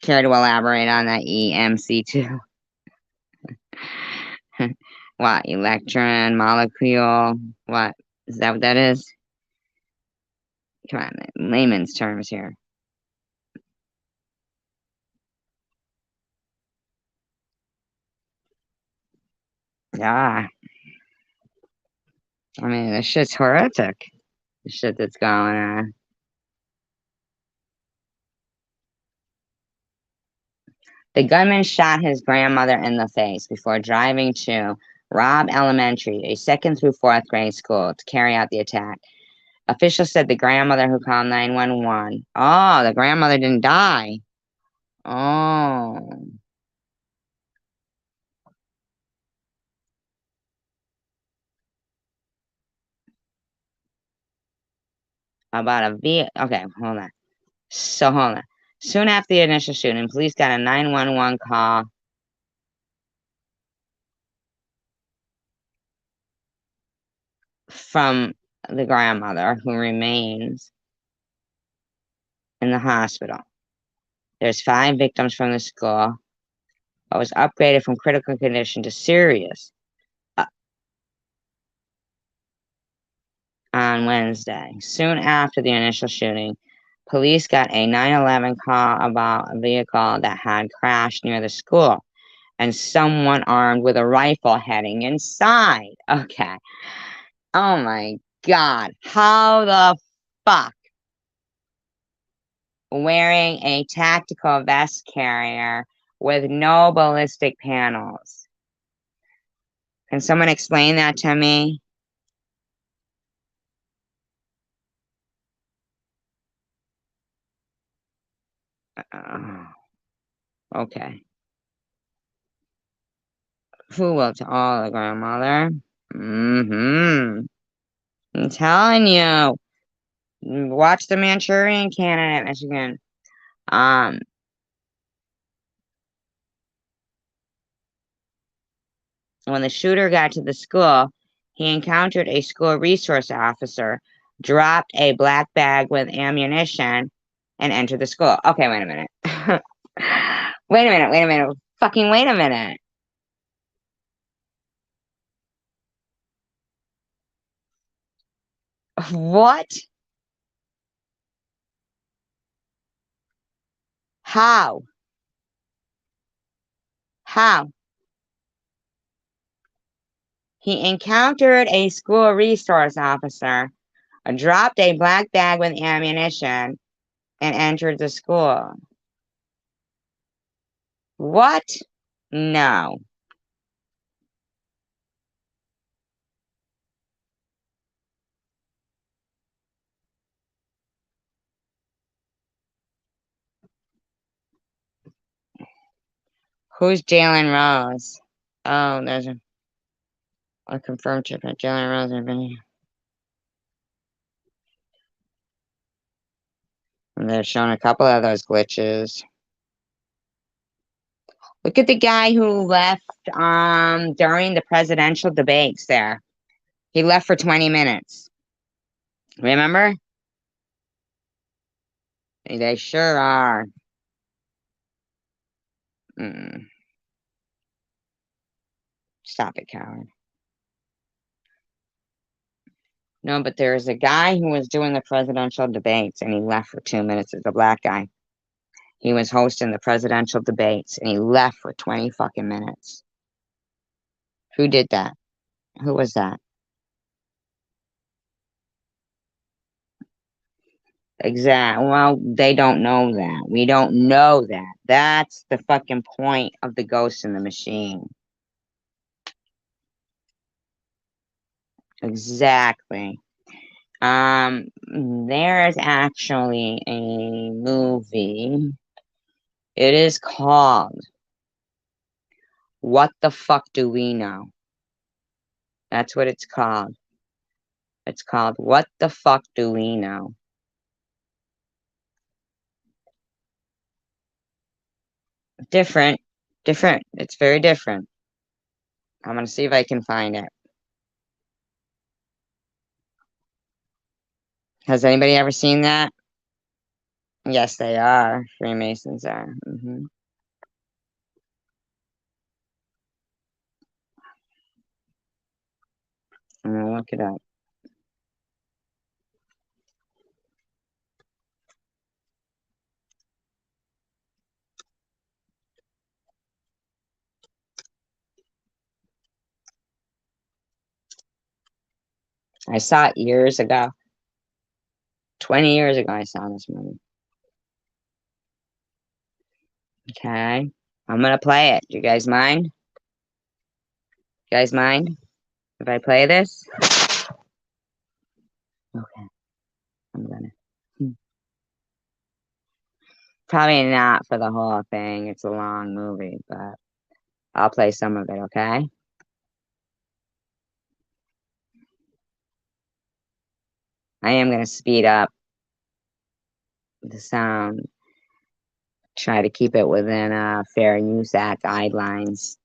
Care to elaborate on that EMC2? What, electron, molecule? What? Is that what that is? Come on, layman's terms here. Yeah. I mean, this shit's horrific. The shit that's going on. The gunman shot his grandmother in the face before driving to Robb Elementary, a second through fourth grade school, to carry out the attack. Officials said the grandmother who called 911. Oh, the grandmother didn't die. Oh. About a vehicle. Okay, hold on. Hold on. Soon after the initial shooting, police got a 911 call from the grandmother who remains in the hospital. There's 5 victims from the school. It was upgraded from critical condition to serious on Wednesday. Soon after the initial shooting, police got a 911 call about a vehicle that had crashed near the school and someone armed with a rifle heading inside. Okay. Oh my God. How the fuck? Wearing a tactical vest carrier with no ballistic panels. Can someone explain that to me? Okay. Who will tell? Oh, the grandmother? Mm-hmm. I'm telling you. Watch the Manchurian Candidate, Michigan. Um, when the shooter got to the school, he encountered a school resource officer, dropped a black bag with ammunition, and entered the school. Okay, wait a minute. Wait a minute, wait a minute. Fucking wait a minute. What? How? How? He encountered a school resource officer, dropped a black bag with ammunition, and entered the school. What? No. Who's Jalen Rose? Oh, there's a confirmed chip at Jalen Rose. And they're showing a couple of those glitches. Look at the guy who left during the presidential debates there. He left for 20 minutes. Remember? They sure are. Stop it, coward. No, but there's a guy who was doing the presidential debates and he left for 2 minutes. It's a black guy. He was hosting the presidential debates and he left for 20 fucking minutes. Who did that? Who was that? Exactly. Well, they don't know that. We don't know that. That's the fucking point of the ghost in the machine. Exactly. There's actually a movie. It is called What the Fuck Do We Know? That's what it's called. It's called What the Fuck Do We Know? Different. Different. It's very different. I'm going to see if I can find it. Has anybody ever seen that? Yes, they are. Freemasons are. I'm going to look it up. I saw it years ago. 20 years ago, I saw this movie. Okay. I'm going to play it. Do you guys mind? You guys mind if I play this? Okay. I'm going to. Probably not for the whole thing. It's a long movie, but I'll play some of it, okay? I am going to speed up the sound. Try to keep it within Fair Use Act guidelines.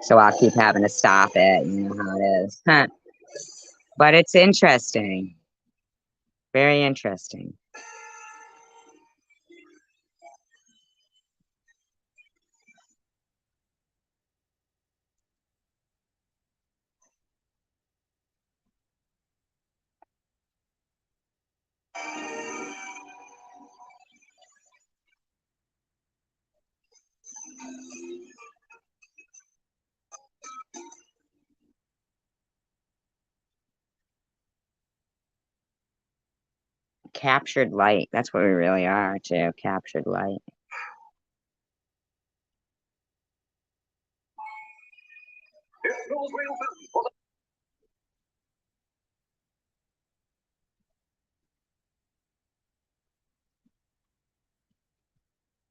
So I'll keep having to stop it. You know how it is. Huh. But it's interesting. Very interesting. Captured light. That's what we really are, too. Captured light.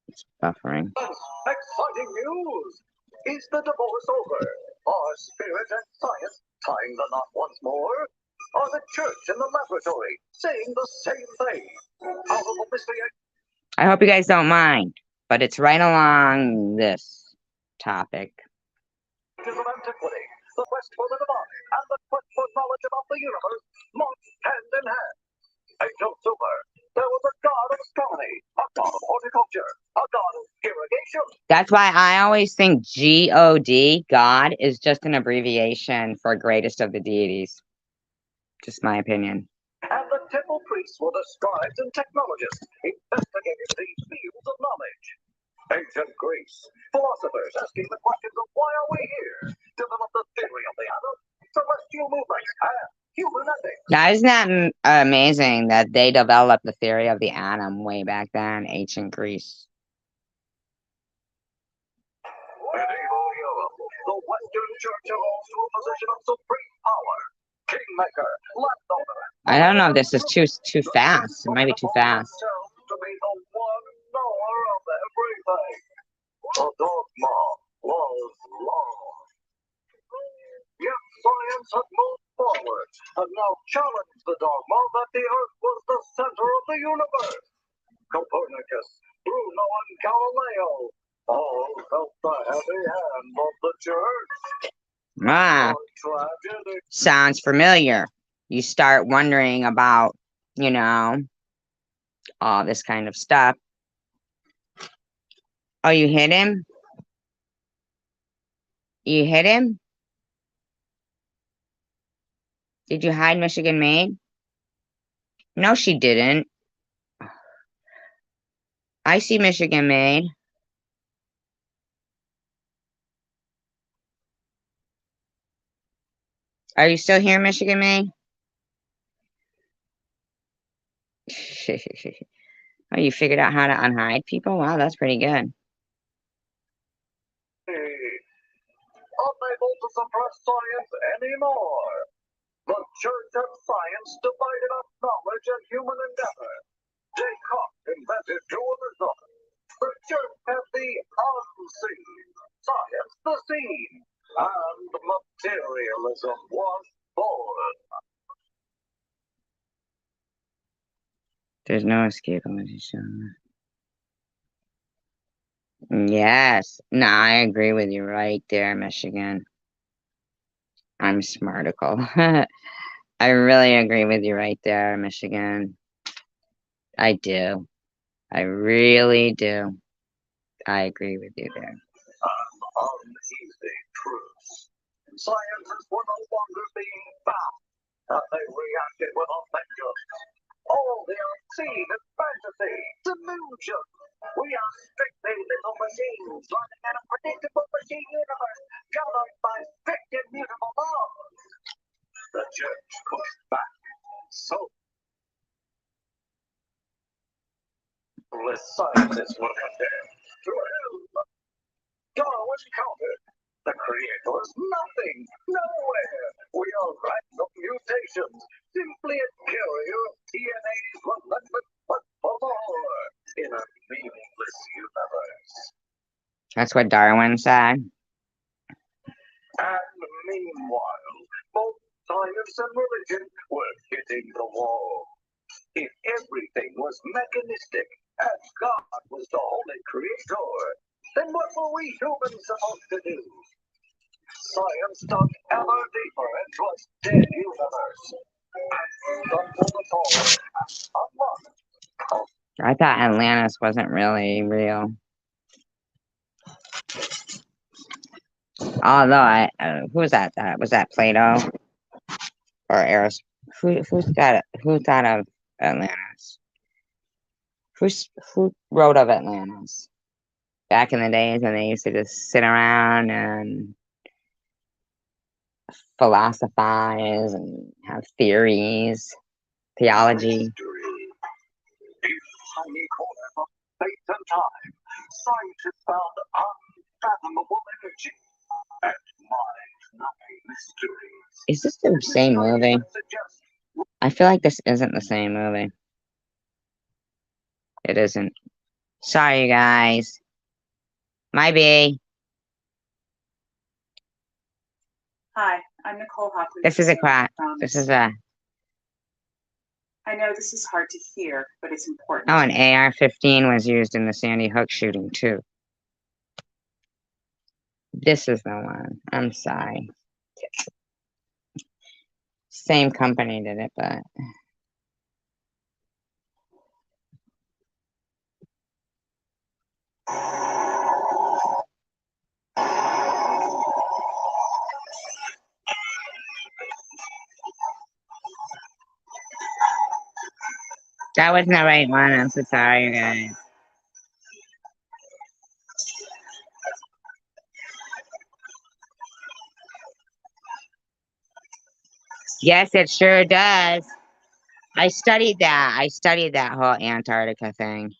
It's buffering. Exciting news! Is the divorce over? Are spirit and science tying the knot once more? Are the church and the laboratory saying the same thing? Out of the mystery I hope you guys don't mind, but it's right along this topic. of antiquity, the quest for the divine, and the quest for knowledge about the universe march hand in hand. Ancient Sumer, there was a god of astronomy, a god of horticulture, a god of irrigation. That's why I always think God, God, is just an abbreviation for greatest of the deities. Just my opinion. And the temple priests were the scribes and technologists investigating these fields of knowledge. Ancient Greece, philosophers asking the questions of why are we here, developed the theory of the atom, celestial movement, and human ethics. Now, isn't that amazing that they developed the theory of the atom way back then, ancient Greece? Medieval Europe, the Western Church arose to a position of supreme power. Kingmaker, landowner. I don't know if this is too fast. It might be too fast. To be the one knower of everything. The dogma was law. Yet science had moved forward and now challenged the dogma that the Earth was the center of the universe. Copernicus, Bruno, and Galileo all felt the heavy hand of the church. Ah, Tragedy. sounds familiar. You start wondering about, all this kind of stuff. Oh, you hit him? You hit him? Did you hide Michigan Maid? No, she didn't. I see Michigan Maid. Are you still here, Michigan Maid? Oh, you figured out how to unhide people? Wow, that's pretty good. Unable to suppress science anymore. The church and science divided up knowledge and human endeavor. Descartes invented dualism. The church had the unseen, science the seen, and materialism was born. There's no escape unless you show them. Yes. No, I agree with you right there, Michigan. I'm smarticle. I really agree with you right there, Michigan. I do. I really do. I agree with you there. Uneasy truths. Scientists were no longer being found. They reacted with a vengeance. All the unseen is fantasy, delusion. We are strictly little machines running in a predictable machine universe governed by strict immutable laws. The church pushed back. So, scientists were condemned to hell. Darwin countered. The creator is nothing, nowhere. We are random mutations, simply a carrier of DNA's relentless quest for more in a meaningless universe. That's what Darwin said. And meanwhile, both science and religion were hitting the wall. If everything was mechanistic and God was the holy creator, then what were we humans supposed to do? Science dug ever deeper into a dead universe and stumbled upon unlocked. I thought Atlantis wasn't really real. Although who was that? Was that Plato or Eros? Who thought of Atlantis? Who wrote of Atlantis? Back in the days when they used to just sit around and philosophize and have theories, theology. Tiny corner of space and time, scientists found unfathomable energy and mind-numbing mysteries. Is this the same movie? I feel like this isn't the same movie. It isn't. Sorry, you guys. Might be. Hi, I'm Nicole Hockley. This is a crap. This is a. I know this is hard to hear, but it's important. Oh, an AR-15 was used in the Sandy Hook shooting too. This is the one. I'm sorry. Same company did it, but. That wasn't the right one. I'm so sorry, you guys. Yes, it sure does. I studied that. I studied that whole Antarctica thing.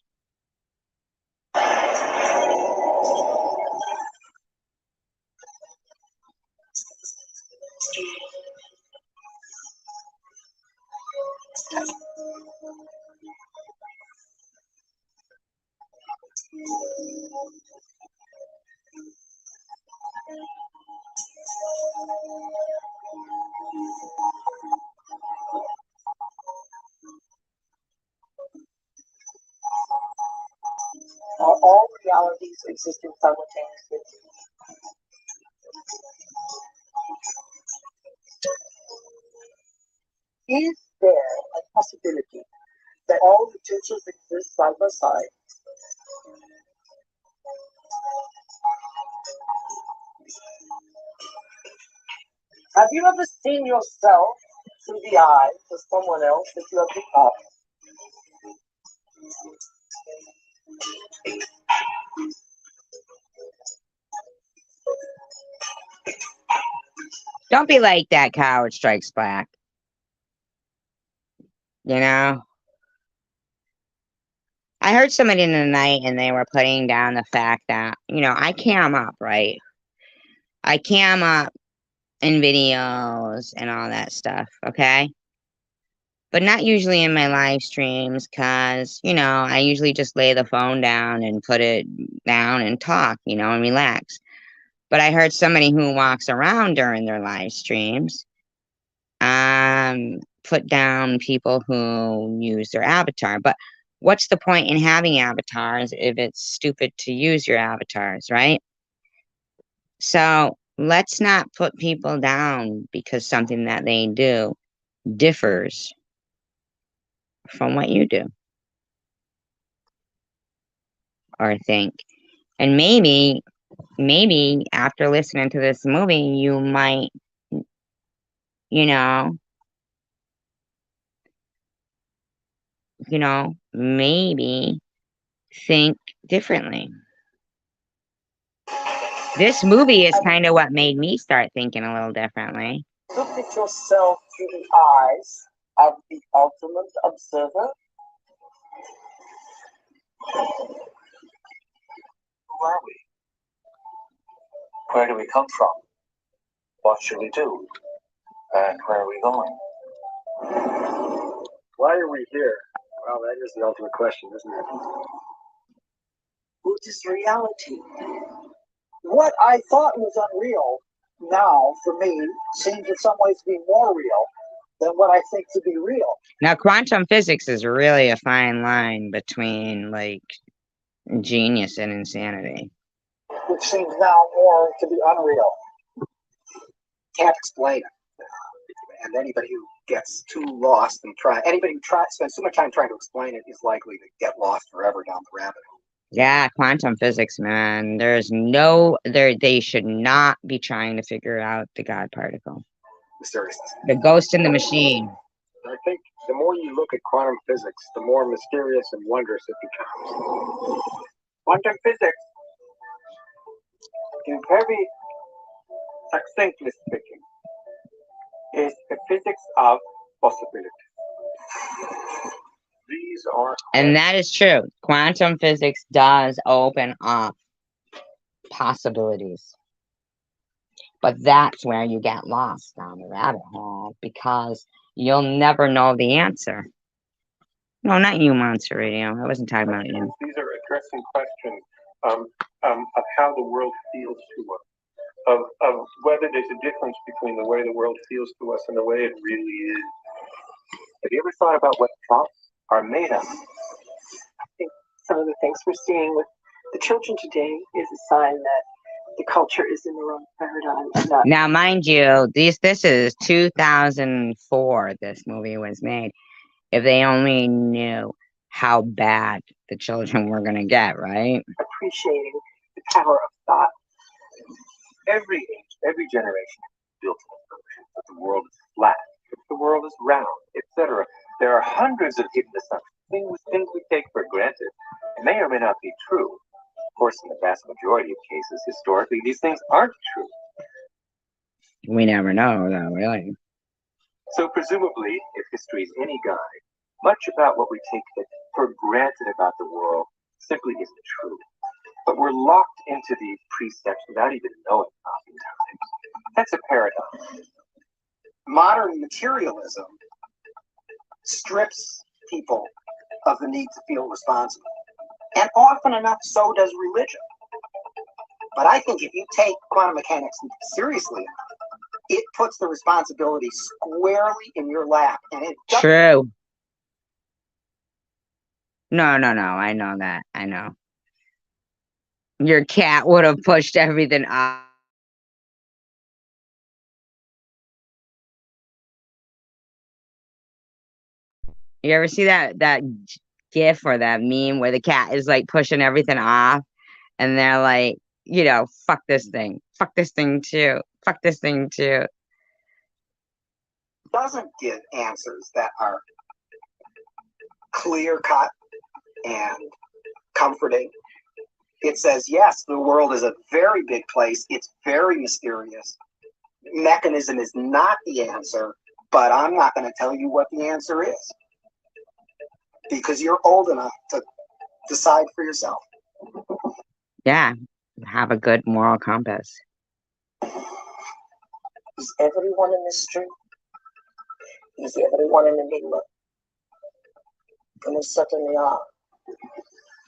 Are all realities existing simultaneously? Is there a possibility that all potentials exist side by side? Have you ever seen yourself through the eyes of someone else that you have become? Don't be like that, Coward Strikes Back. You know? I heard somebody in the night and they were putting down the fact that, I cam up, right? I cam up in videos and all that stuff, okay? But not usually in my live streams because, I usually just lay the phone down and put it down and talk, and relax. But I heard somebody who walks around during their live streams put down people who use their avatar. But what's the point in having avatars if it's stupid to use your avatars, right? So let's not put people down because something that they do differs from what you do or think. And maybe after listening to this movie, you might, you know, maybe think differently. This movie is kind of what made me start thinking a little differently. Look at yourself through the eyes of the ultimate observer. Who are we? Where do we come from? What should we do? And where are we going? Why are we here? Well, that is the ultimate question, isn't it? What is reality? What I thought was unreal now, for me, seems in some ways to be more real than what I think to be real. Now, quantum physics is really a fine line between like genius and insanity. Which seems now more to be unreal. Can't explain it. And anybody who gets too lost and anybody who spends too much time trying to explain it is likely to get lost forever down the rabbit hole. Yeah, quantum physics, man. They should not be trying to figure out the God particle. Mysteriousness. The ghost in the machine. I think the more you look at quantum physics, the more mysterious and wondrous it becomes. Quantum physics, in very succinctly speaking, is the physics of possibility. These are, And that is true. Quantum physics does open up possibilities. But that's where you get lost down the rabbit hole because you'll never know the answer. No, not you, Monster Radio. I wasn't talking about you. these are addressing questions of how the world feels to us, of whether there's a difference between the way the world feels to us and the way it really is. Have you ever thought about what thoughts are made of? I think some of the things we're seeing with the children today is a sign that the culture is in the wrong paradigm. And that Now, mind you, this is 2004. This movie was made. If they only knew how bad the children were gonna get, right? appreciating the power of thought. Every age, every generation built an assumption that the world is flat, that the world is round, etc. There are hundreds of hidden assumptions, things we take for granted, may or may not be true. Of course, in the vast majority of cases, historically, these things aren't true. We never know, though, really. So presumably, if history is any guide, much about what we take for granted about the world simply isn't true. But we're locked into these precepts without even knowing oftentimes. That's a paradox. Modern materialism strips people of the need to feel responsible. And often enough, so does religion. But I think if you take quantum mechanics seriously, it puts the responsibility squarely in your lap. And it doesn't. True. No. I know that. I know. Your cat would have pushed everything up. You ever see that GIF or that meme where the cat is like pushing everything off, and they're like, fuck this thing too, fuck this thing too. Doesn't give answers that are clear cut and comforting. It says, yes, the world is a very big place. It's very mysterious. Mechanism is not the answer, but I'm not going to tell you what the answer is because you're old enough to decide for yourself. Yeah, have a good moral compass. Is everyone a mystery? Is everyone an enigma? And they certainly are.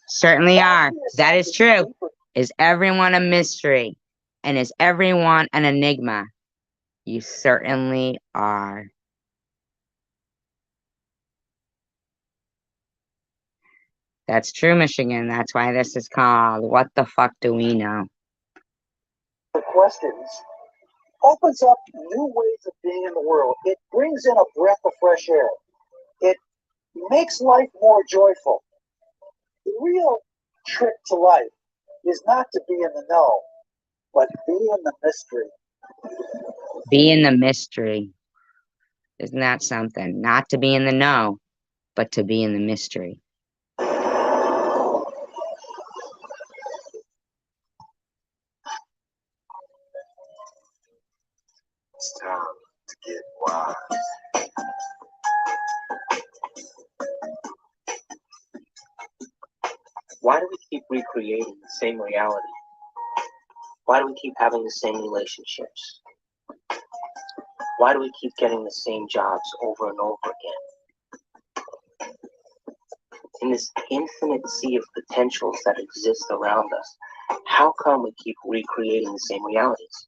Certainly are. That is true. Is everyone a mystery? And is everyone an enigma? You certainly are. That's true, Michigan. That's why this is called What the Fuck Do We Know? The questions opens up new ways of being in the world. It brings in a breath of fresh air. It makes life more joyful. The real trick to life is not to be in the know, but be in the mystery. Be in the mystery. Isn't that something? Not to be in the know, but to be in the mystery. It's time to get wise. Why do we keep recreating the same reality? Why do we keep having the same relationships? Why do we keep getting the same jobs over and over again? In this infinite sea of potentials that exist around us, how come we keep recreating the same realities?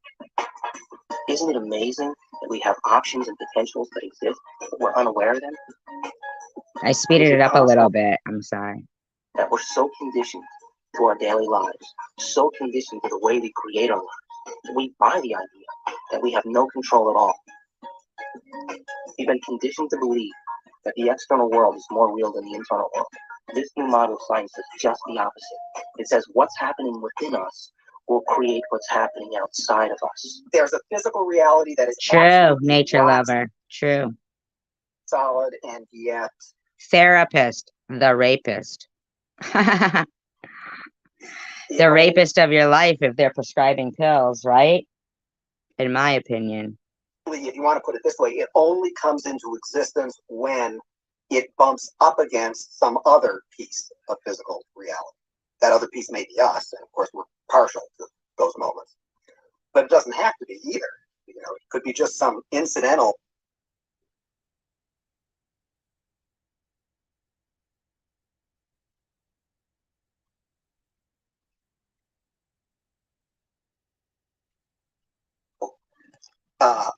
Isn't it amazing that we have options and potentials that exist, but we're unaware of them? I speeded it up a little bit. I'm sorry. That we're so conditioned to our daily lives, so conditioned to the way we create our lives, that we buy the idea that we have no control at all. We've been conditioned to believe that the external world is more real than the internal world. This new model of science is just the opposite. It says what's happening within us will create what's happening outside of us. There's a physical reality that is True, absolutely nature rock lover. True. solid, and yet Therapist, the rapist. The it rapist of your life if they're prescribing pills, right? In my opinion. only, if you want to put it this way, it only comes into existence when it bumps up against some other piece of physical reality. That other piece may be us, and of course we're partial to those moments. But it doesn't have to be either. You know, it could be just some incidental.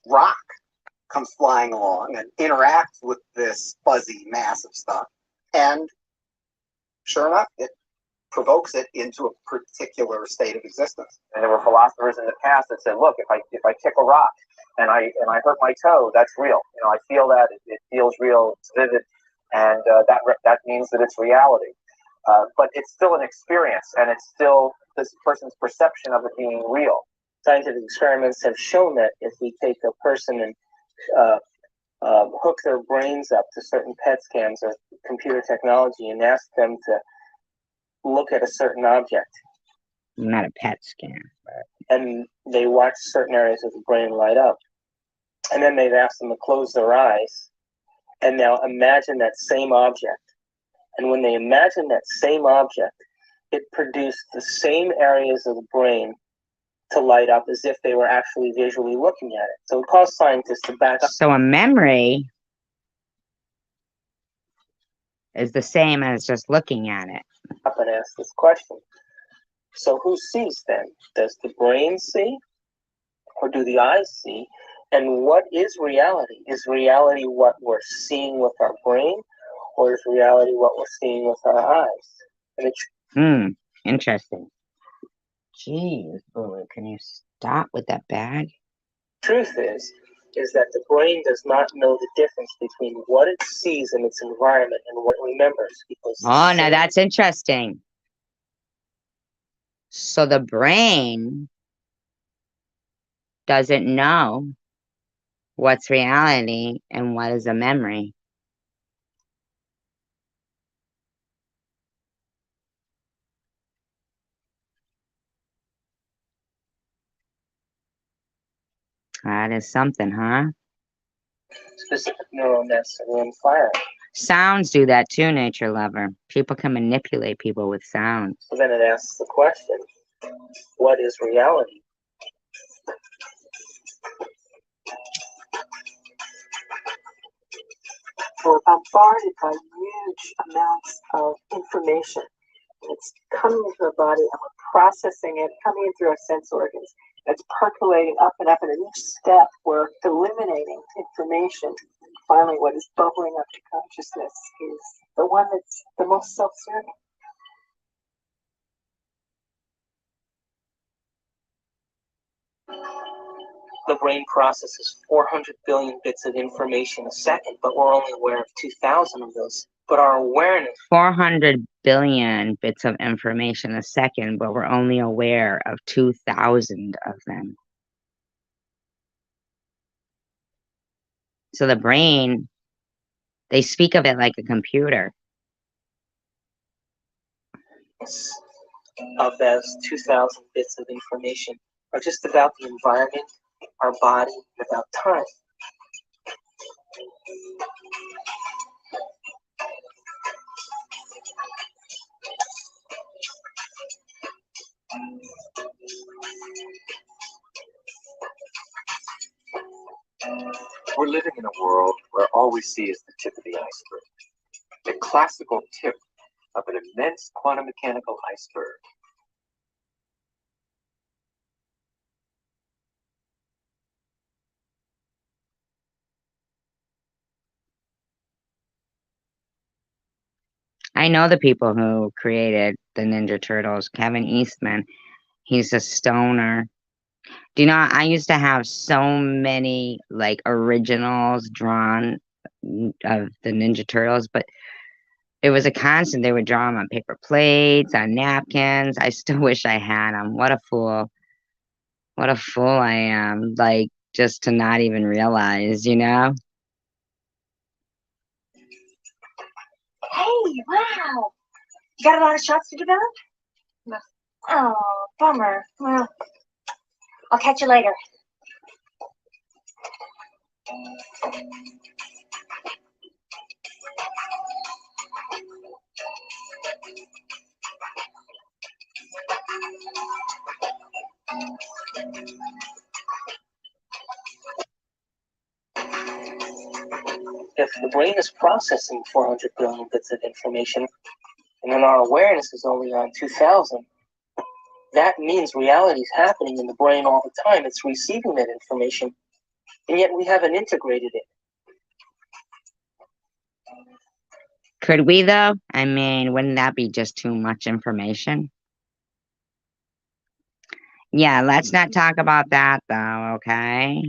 Rock comes flying along and interacts with this fuzzy mass of stuff, and sure enough, it provokes it into a particular state of existence. And there were philosophers in the past that said, look, if I kick a rock and I hurt my toe, that's real. You know, I feel that it feels real, it's vivid, and that means that it's reality. But it's still an experience, and it's still this person's perception of it being real. Scientific experiments have shown that if we take a person and hook their brains up to certain PET scans or computer technology and ask them to look at a certain object, Not a PET scan. and they watch certain areas of the brain light up, and then they've asked them to close their eyes and now imagine that same object. And when they imagine that same object, it produced the same areas of the brain to light up as if they were actually visually looking at it. So it caused scientists to back up. So a memory is the same as just looking at it. Up and ask this question. So who sees then? Does the brain see? Or do the eyes see? And what is reality? Is reality what we're seeing with our brain? Or is reality what we're seeing with our eyes? And the Interesting. Jeez, Boo, can you stop with that bag? truth is that the brain does not know the difference between what it sees in its environment and what it remembers. Because Oh, now that's interesting. So the brain doesn't know what's reality and what is a memory. That is something, huh? specific neural nets are on fire. Sounds do that too, nature lover. People can manipulate people with sounds. So then it asks the question, what is reality? We're bombarded by huge amounts of information. It's coming into our body and we're processing it, coming in through our sense organs. It's percolating up and up, and at each step we're eliminating information. Finally, what is bubbling up to consciousness is the one that's the most self-serving. The brain processes 400 billion bits of information a second, but we're only aware of 2,000 of those. But our awareness, 400 billion bits of information a second, but we're only aware of 2,000 of them. So the brain, they speak of it like a computer. of those 2,000 bits of information are just about the environment, our body, and about time. We're living in a world where all we see is the tip of the iceberg. The classical tip of an immense quantum mechanical iceberg. I know the people who created the Ninja Turtles. Kevin Eastman, he's a stoner. Do you know, I used to have so many like originals drawn of the Ninja Turtles, but it was a constant. They would draw them on paper plates, on napkins. I still wish I had them. What a fool. What a fool I am. Like, just to not even realize, you know? Hey, wow. You got a lot of shots to develop? No. Oh, bummer. Well, I'll catch you later. If the brain is processing 400 billion bits of information, and then our awareness is only on 2,000, that means reality is happening in the brain all the time. It's receiving that information, and yet we haven't integrated it. Could we, though? I mean, wouldn't that be just too much information? Yeah, let's not talk about that, though, okay?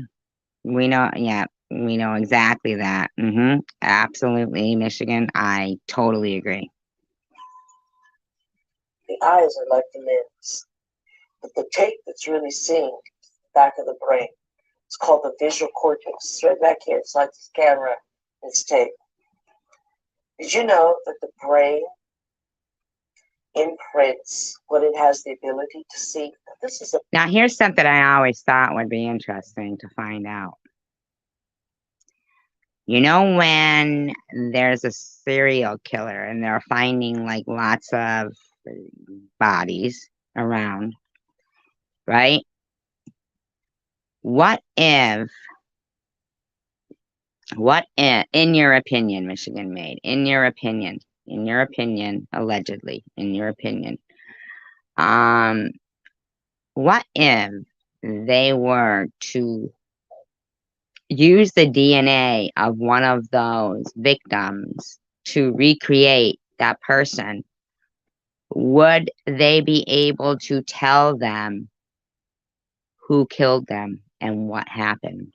We know, yeah, we know exactly that. Absolutely, Michigan. I totally agree. The eyes are like the lens, but the tape that's really seeing back of the brain, it's called the visual cortex. It's right back here. It's like this camera. It's tape. Did you know that the brain imprints what it has the ability to see? This is a Now, here's something I always thought would be interesting to find out. You know, when there's a serial killer and they're finding like lots of bodies around, right? What if, in your opinion, Michigan Made, in your opinion, allegedly, in your opinion, what if they were to use the DNA of one of those victims to recreate that person? Would they be able to tell them who killed them and what happened?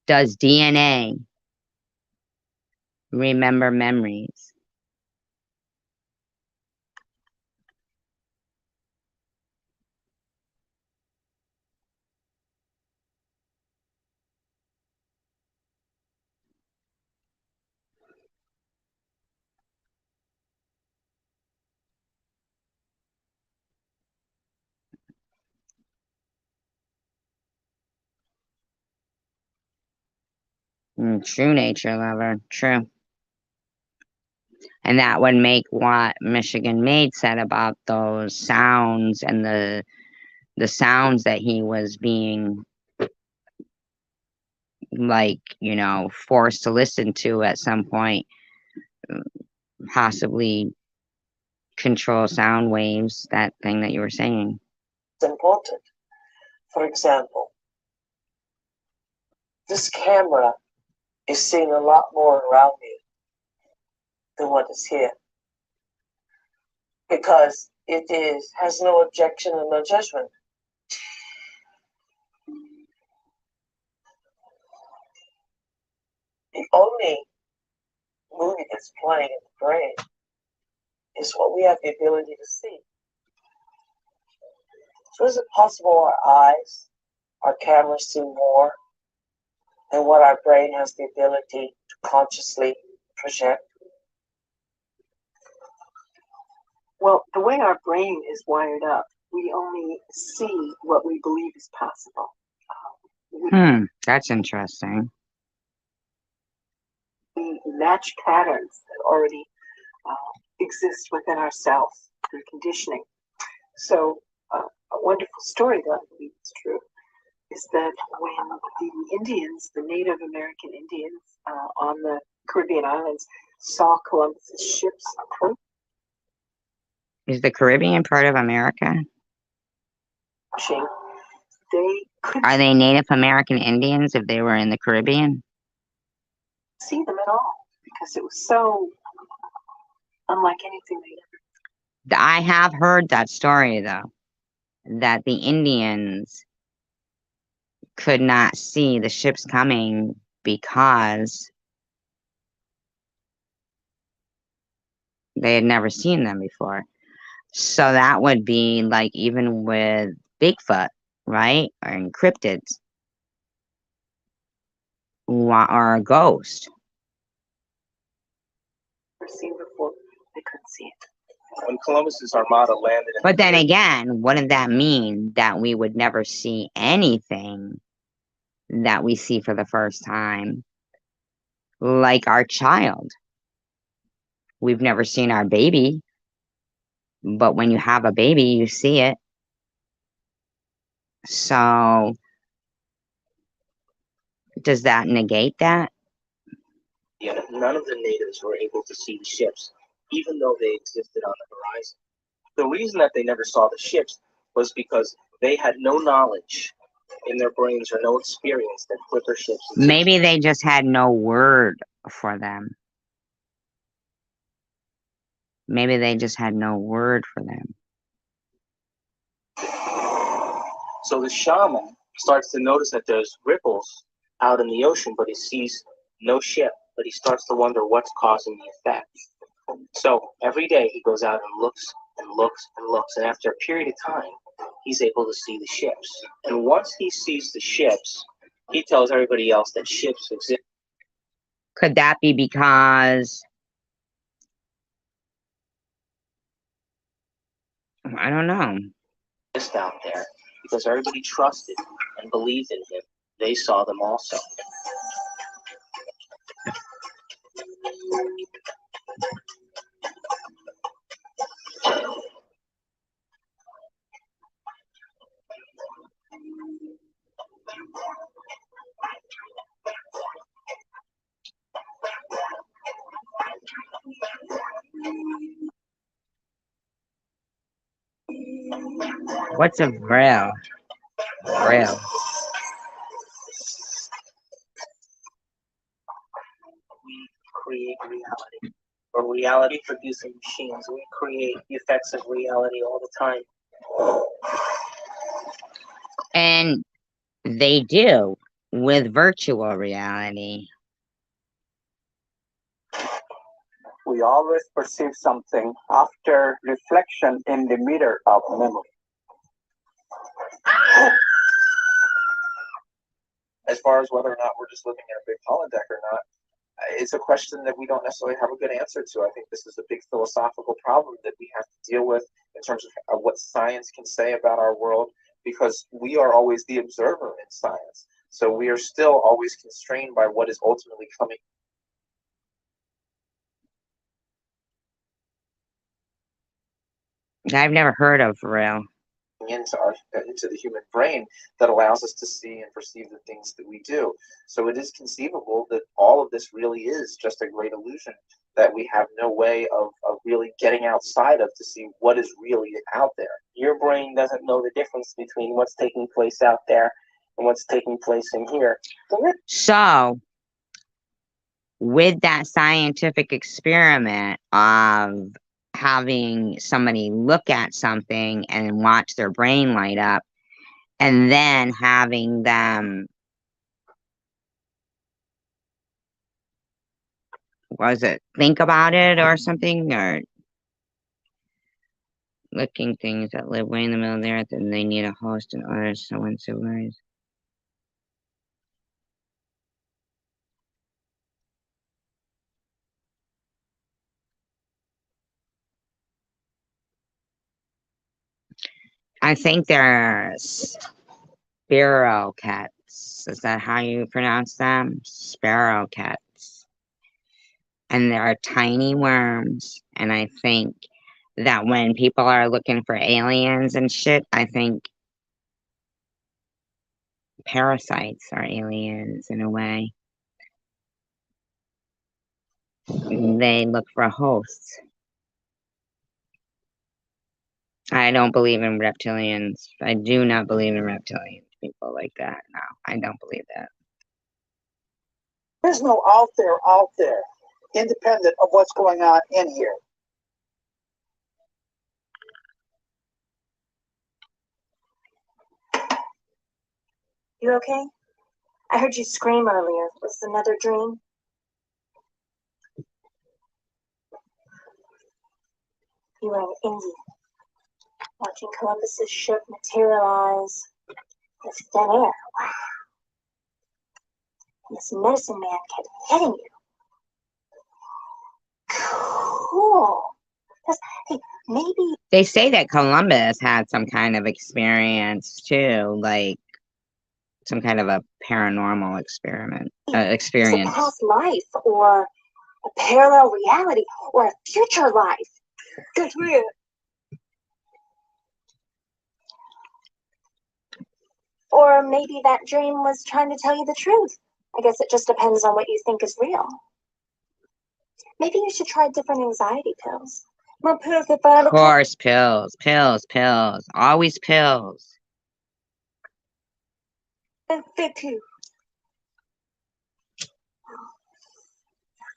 Does DNA remember memories? True, nature lover. True. And that would make what Michigan Made said about those sounds and the sounds that he was being, like, you know, forced to listen to at some point, possibly control sound waves, that thing that you were saying. It's important. For example, this camera is seeing a lot more around me than what is here. Because It has no objection and no judgment. The only movie that's playing in the brain is what we have the ability to see. So is it possible our eyes, our cameras see more than what our brain has the ability to consciously project? Well, the way our brain is wired up, we only see what we believe is possible. That's interesting. We match patterns that already exist within ourselves through conditioning. So a wonderful story that I believe is true is that when the Indians, the Native American Indians on the Caribbean islands, saw Columbus's ships approaching, Is the Caribbean part of America? they couldn't Are they Native American Indians if they were in the Caribbean? see them at all because it was so unlike anything they'd ever. I have heard that story, though, that the Indians could not see the ships coming because they had never seen them before. So that would be like even with Bigfoot, right? Or cryptids. Or a ghost. Seen before, they couldn't see it. When Columbus's armada landed in But then again, wouldn't that mean that we would never see anything that we see for the first time? Like our child. We've never seen our baby, but when you have a baby, you see it. So, does that negate that? Yeah, none of the natives were able to see the ships, even though they existed on the horizon. The reason that they never saw the ships was because they had no knowledge in their brains or no experience that clipper ships existed. Maybe they just had no word for them. Maybe they just had no word for them. So the shaman starts to notice that there's ripples out in the ocean, but he sees no ship, but he starts to wonder what's causing the effect. So every day he goes out and looks and looks and looks, and after a period of time, he's able to see the ships. And once he sees the ships, he tells everybody else that ships exist. Could that be because, I don't know, Out there, because everybody trusted and believed in him. They saw them also. what's a vril? Vril. We create reality, or reality producing machines. We create the effects of reality all the time. And they do with virtual reality. We always perceive something after reflection in the mirror of memory. As far as whether or not we're just living in a big holodeck or not, it's a question that we don't necessarily have a good answer to. I think this is a big philosophical problem that we have to deal with in terms of what science can say about our world, because we are always the observer in science. So we are still always constrained by what is ultimately coming I've never heard of vril. into the human brain that allows us to see and perceive the things that we do. So it is conceivable that all of this really is just a great illusion that we have no way of really getting outside of to see what is really out there. Your brain doesn't know the difference between what's taking place out there and what's taking place in here. So, with that scientific experiment of having somebody look at something and watch their brain light up, and then having them, think about it or something, or looking things that live way in the middle of the earth and they need a host and others so uncivilized. I think they're sparrowcats. Is that how you pronounce them? Sparrowcats. And they're tiny worms. And I think that when people are looking for aliens and shit, I think parasites are aliens in a way. They look for hosts. I don't believe in reptilians. I do not believe in reptilians. People like that. No, I don't believe that. There's no out there, independent of what's going on in here. You okay? I heard you scream earlier. Was it another dream? You were in India, watching Columbus's ship materialize with thin air. Wow. And this medicine man kept hitting you. Cool. Hey, maybe They say that Columbus had some kind of experience too, like some kind of a paranormal experience. it's a past life, or a parallel reality, or a future life. That's weird. Or maybe that dream was trying to tell you the truth. I guess it just depends on what you think is real. Maybe you should try different anxiety pills. More pills that find Of course, pills. Always pills. Fit too.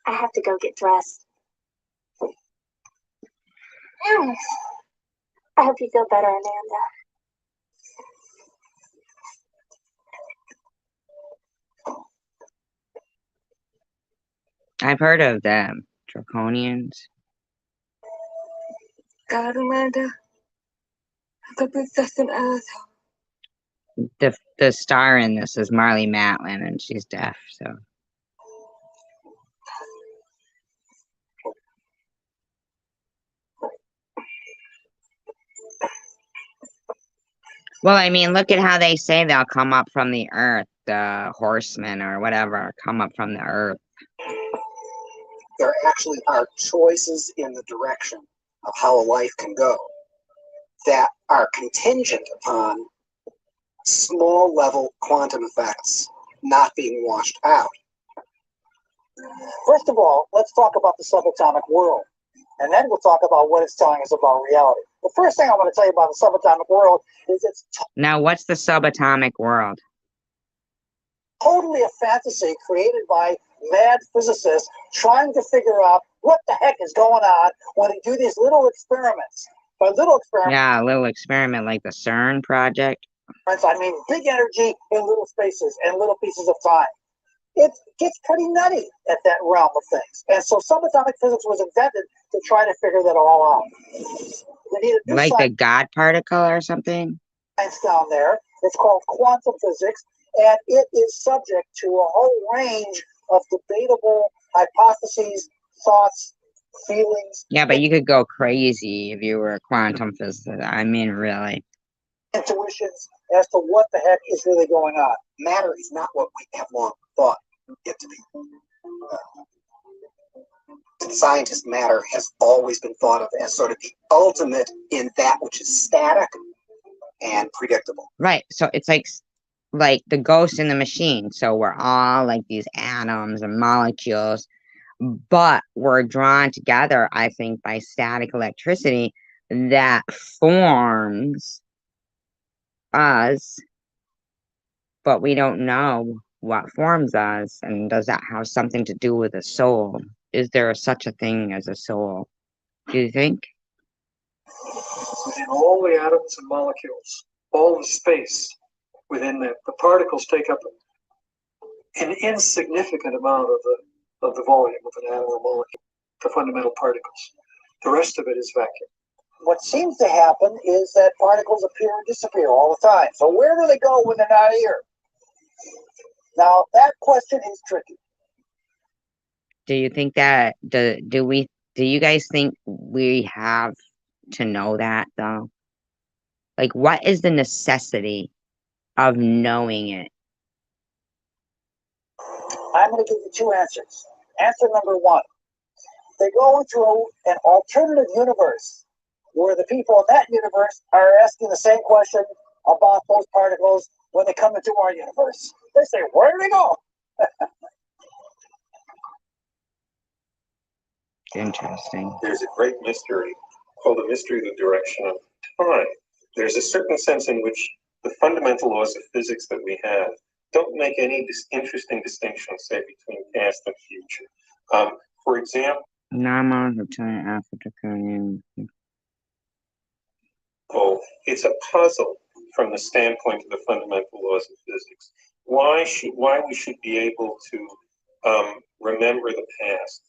I have to go get dressed. I hope you feel better, Amanda. I've heard of them. Draconians. God, Amanda. I could be just an asshole. The star in this is Marley Matlin, and she's deaf, so. Well, I mean, look at how they say they'll come up from the earth, the horsemen or whatever, come up from the earth. There actually are choices in the direction of how a life can go that are contingent upon small level quantum effects not being washed out. First of all, let's talk about the subatomic world, and then we'll talk about what it's telling us about reality. The first thing I want to tell you about the subatomic world is it's Now, what's the subatomic world? totally a fantasy created by mad physicists trying to figure out what the heck is going on when they do these little experiments. By little experiments, Yeah, a little experiment like the CERN project. I mean big energy in little spaces and little pieces of time. It gets pretty nutty at that realm of things. And so subatomic physics was invented to try to figure that all out. They need a new Like the God particle or something? science down there. It's called quantum physics, and it is subject to a whole range of debatable hypotheses, thoughts, feelings, Yeah, but you could go crazy if you were a quantum physicist. I mean, really. intuitions as to what the heck is really going on. Matter is not what we have long thought it to be. To the scientist, matter has always been thought of as sort of the ultimate in that which is static and predictable. Right. So it's like the ghost in the machine. So we're all like these atoms and molecules, but we're drawn together, I think, by static electricity that forms us, but we don't know what forms us. And does that have something to do with a soul? Is there such a thing as a soul? Do you think? within all the atoms and molecules, all the space within that. The particles take up an insignificant amount of the volume of an atom or molecule, the fundamental particles. The rest of it is vacuum. What seems to happen is that particles appear and disappear all the time. So where do they go when they're not here? Now, that question is tricky. Do you think that do you guys think we have to know that though? Like, what is the necessity of knowing it? I'm going to give you two answers. Answer number one, they go into an alternative universe where the people in that universe are asking the same question about those particles when they come into our universe. They say, where do they go? Interesting. There's a great mystery called the mystery of the direction of time. There's a certain sense in which the fundamental laws of physics that we have don't make any interesting distinctions, say, between past and future. For example, it's a puzzle from the standpoint of the fundamental laws of physics. Why we should be able to remember the past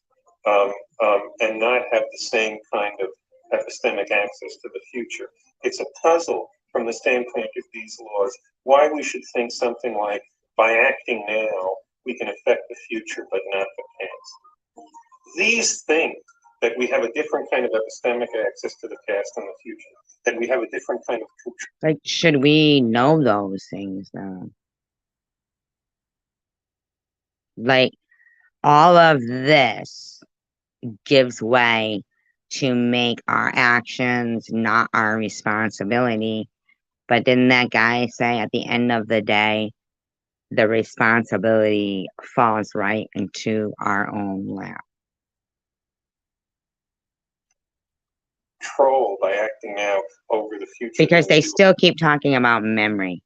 and not have the same kind of epistemic access to the future. It's a puzzle from the standpoint of these laws. Why we should think something like, by acting now, we can affect the future, but not the past. These things, that we have a different kind of epistemic access to the past and the future, that we have a different kind of culture. Like, should we know those things though? Like, all of this gives way to make our actions not our responsibility. But didn't that guy say at the end of the day, the responsibility falls right into our own lap? Control by acting out over the future. Because they still keep talking about memory.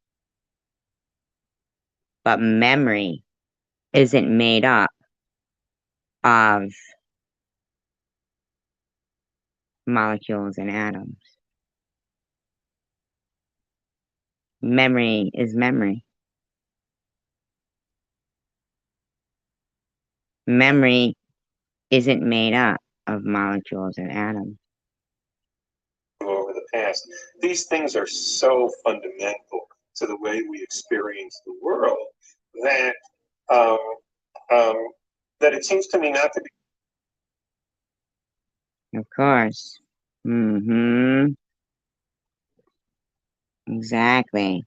But memory isn't made up of molecules and atoms. Memory is memory. Memory isn't made up of molecules and atoms. Over the past. These things are so fundamental to the way we experience the world that that it seems to me not to be. Of course. Exactly.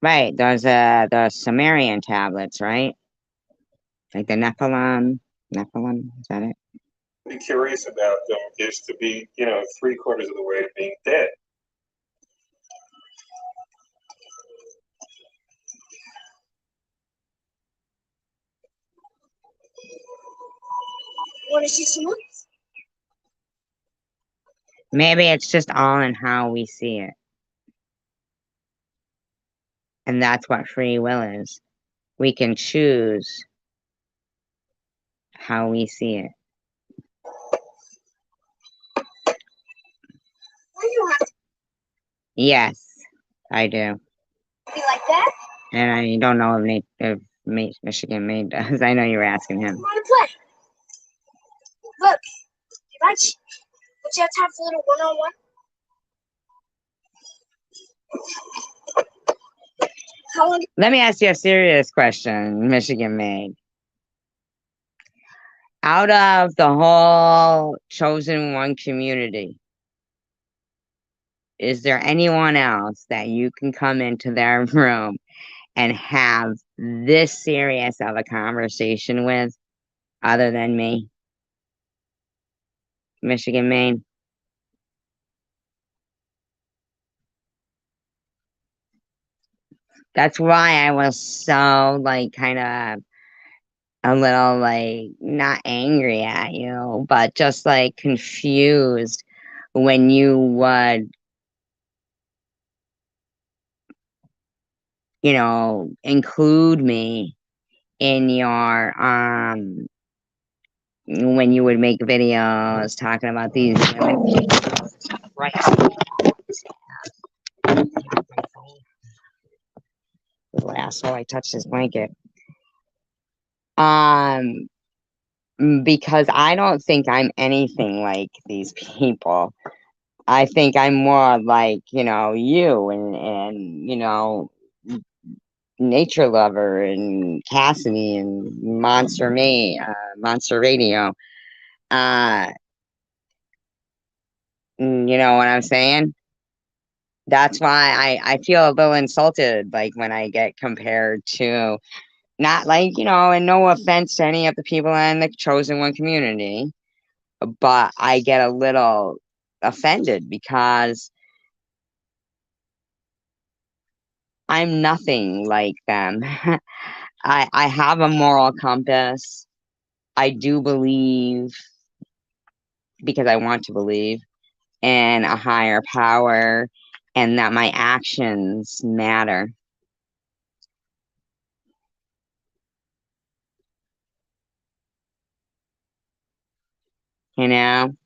Right. Those the Sumerian tablets, right? Like the Nephilim, is that it? Be curious about them is to be, 3/4 of the way to being dead. Want to see some more? Maybe it's just all in how we see it. And that's what free will is. We can choose how we see it. Yes, I do. You like that? And I don't know if Michigan Made does. I know you were asking him. I want to play. Look, would you have time for a little one-on-one? How long? Let me ask you a serious question, Michigan Made. Out of the whole chosen one community, is there anyone else that you can come into their room and have this serious of a conversation with other than me? Michigan, Maine? That's why I was so, like, kind of a little, like, not angry at you, but just, like, confused when you would, include me in your, when you would make videos talking about these women. right. Little asshole, I touched his blanket. Because I don't think I'm anything like these people. I think I'm more like, you and Nature Lover and Cassidy and Monster Radio. You know what I'm saying? That's why I feel a little insulted, like when I get compared to, not like, and no offense to any of the people in the Chosen One community, but I get a little offended because I'm nothing like them. I have a moral compass. I do believe, because I want to believe, in a higher power and that my actions matter. You know?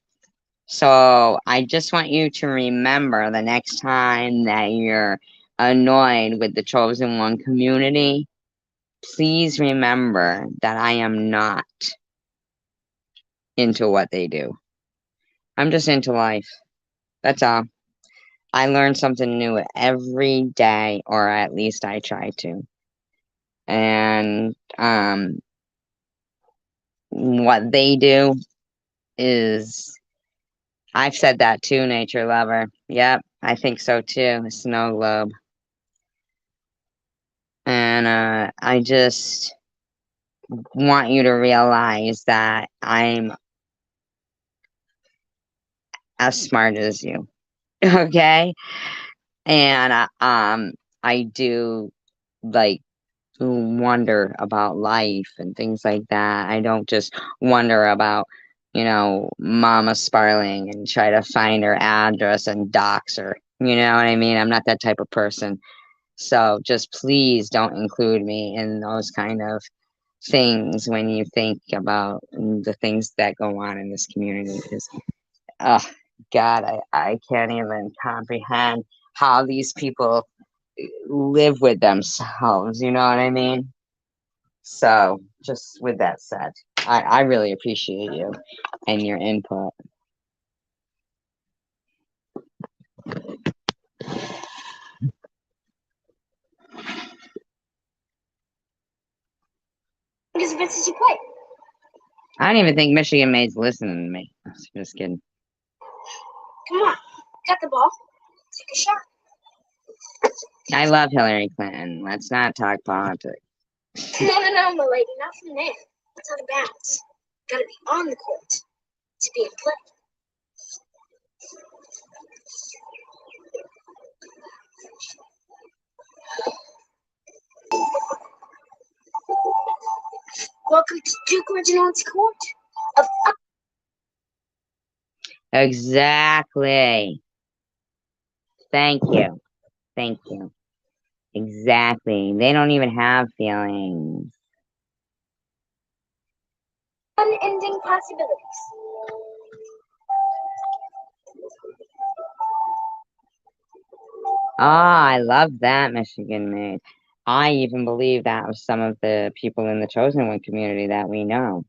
So I just want you to remember the next time that you're annoyed with the Chosen One community, please remember that I am not into what they do. I'm just into life. That's all. I learn something new every day, or at least I try to. And what they do is, I've said that too, Nature Lover. Yep, I think so too. Snow globe. And I just want you to realize that I'm as smart as you. Okay? And I do like wonder about life and things like that. I don't just wonder about, Mama Sparling and try to find her address and dox her. You know what I mean? I'm not that type of person. So just please don't include me in those kind of things when you think about the things that go on in this community. Because, oh, God, I can't even comprehend how these people live with themselves. You know what I mean? So, just with that said, I really appreciate you and your input. Grievances you play. I don't even think Michigan Made's listening to me. Just kidding. Come on, got the ball. Take a shot. I love Hillary Clinton. Let's not talk politics. No, my lady, not from there. It's out of bounds. Gotta be on the court to be in play. Welcome to Duke Reginald's court of. Exactly. Thank you. Thank you. Exactly. They don't even have feelings. Unending possibilities. Ah, I love that, Michigan Made. I even believe that was some of the people in the Chosen One community that we know.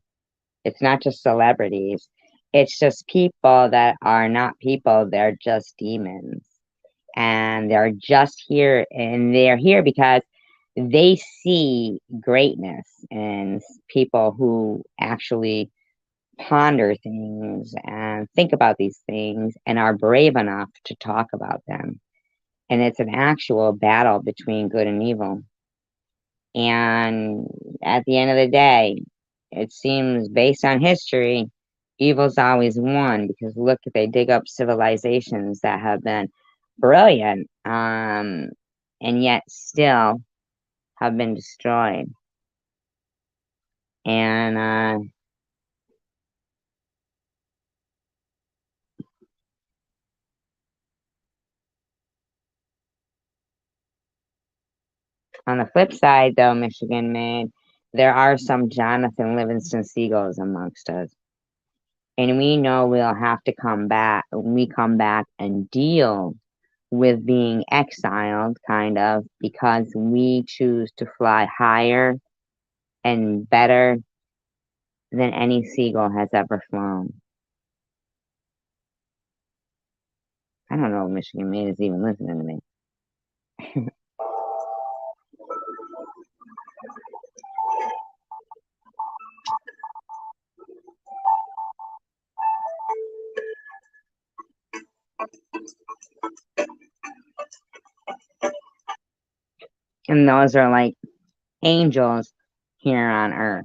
It's not just celebrities. It's just people that are not people. They're just demons. And they're just here, and they're here because they see greatness in people who actually ponder things and think about these things and are brave enough to talk about them. And it's an actual battle between good and evil. And at the end of the day, it seems based on history, evil's always won, because look, if they dig up civilizations that have been brilliant, and yet still have been destroyed. And on the flip side, though, Michigan Made, there are some Jonathan Livingston Seagulls amongst us. And we know we'll have to come back, we come back and deal with being exiled, kind of, because we choose to fly higher and better than any seagull has ever flown. I don't know if Michigan Made is even listening to me. And those are like angels here on earth.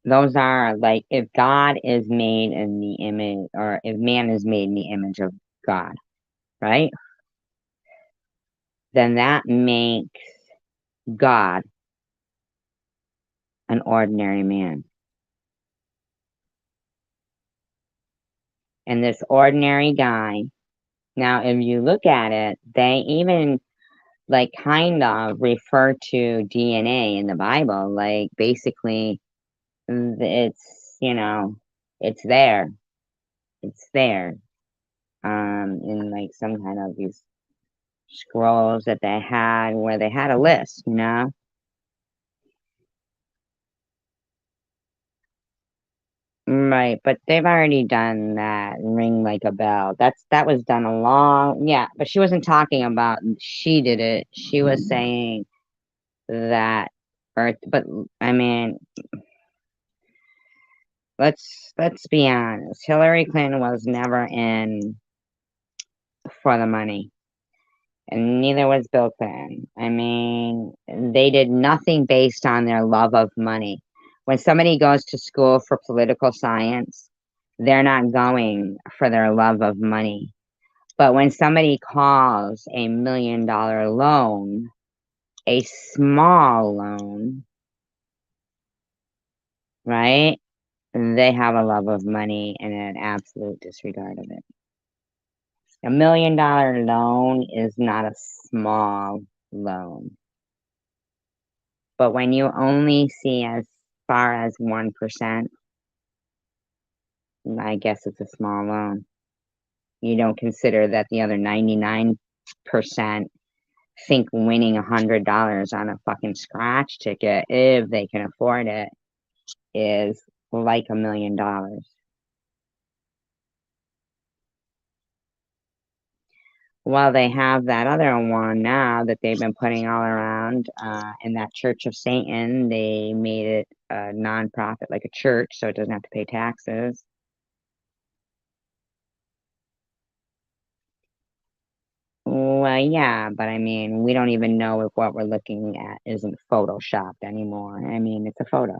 Those are like, if God is made in the image, or if man is made in the image of God, right? Then that makes God an ordinary man. And this ordinary guy, now if you look at it, they even like kind of refer to DNA in the Bible, like basically it's, you know, it's there. It's there. In like some kind of these scrolls that they had where they had a list, you know? Right, but they've already done that ring like a bell. That was done a long, yeah, but she wasn't talking about she did it. She was saying that Earth, but I mean, let's be honest. Hillary Clinton was never in for the money, and neither was Bill Clinton. I mean, they did nothing based on their love of money. When somebody goes to school for political science, they're not going for their love of money. But when somebody calls $1 million loan a small loan, right? They have a love of money and an absolute disregard of it. $1 million loan is not a small loan. But when you only see as far as 1%, I guess it's a small loan. You don't consider that the other 99% think winning $100 on a fucking scratch ticket, if they can afford it, is like $1 million. Well, they have that other one now that they've been putting all around in that Church of Satan. They made it a non-profit, like a church, so it doesn't have to pay taxes. Well, yeah, but I mean, we don't even know if what we're looking at isn't photoshopped anymore. I mean, it's a photo.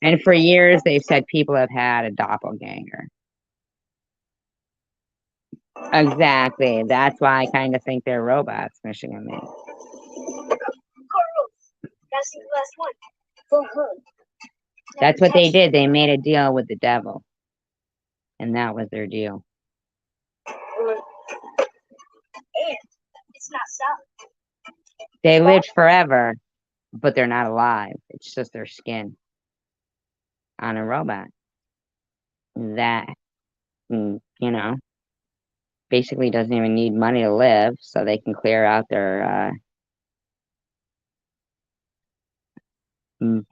And for years, they've said people have had a doppelganger. Exactly. That's why I kind of think they're robots, Michigan Man. That's the last one. For her. That's what they did. They made a deal with the devil. And that was their deal. And it's not solid. They lived forever, but they're not alive. It's just their skin on a robot. That, you know, basically doesn't even need money to live, so they can clear out their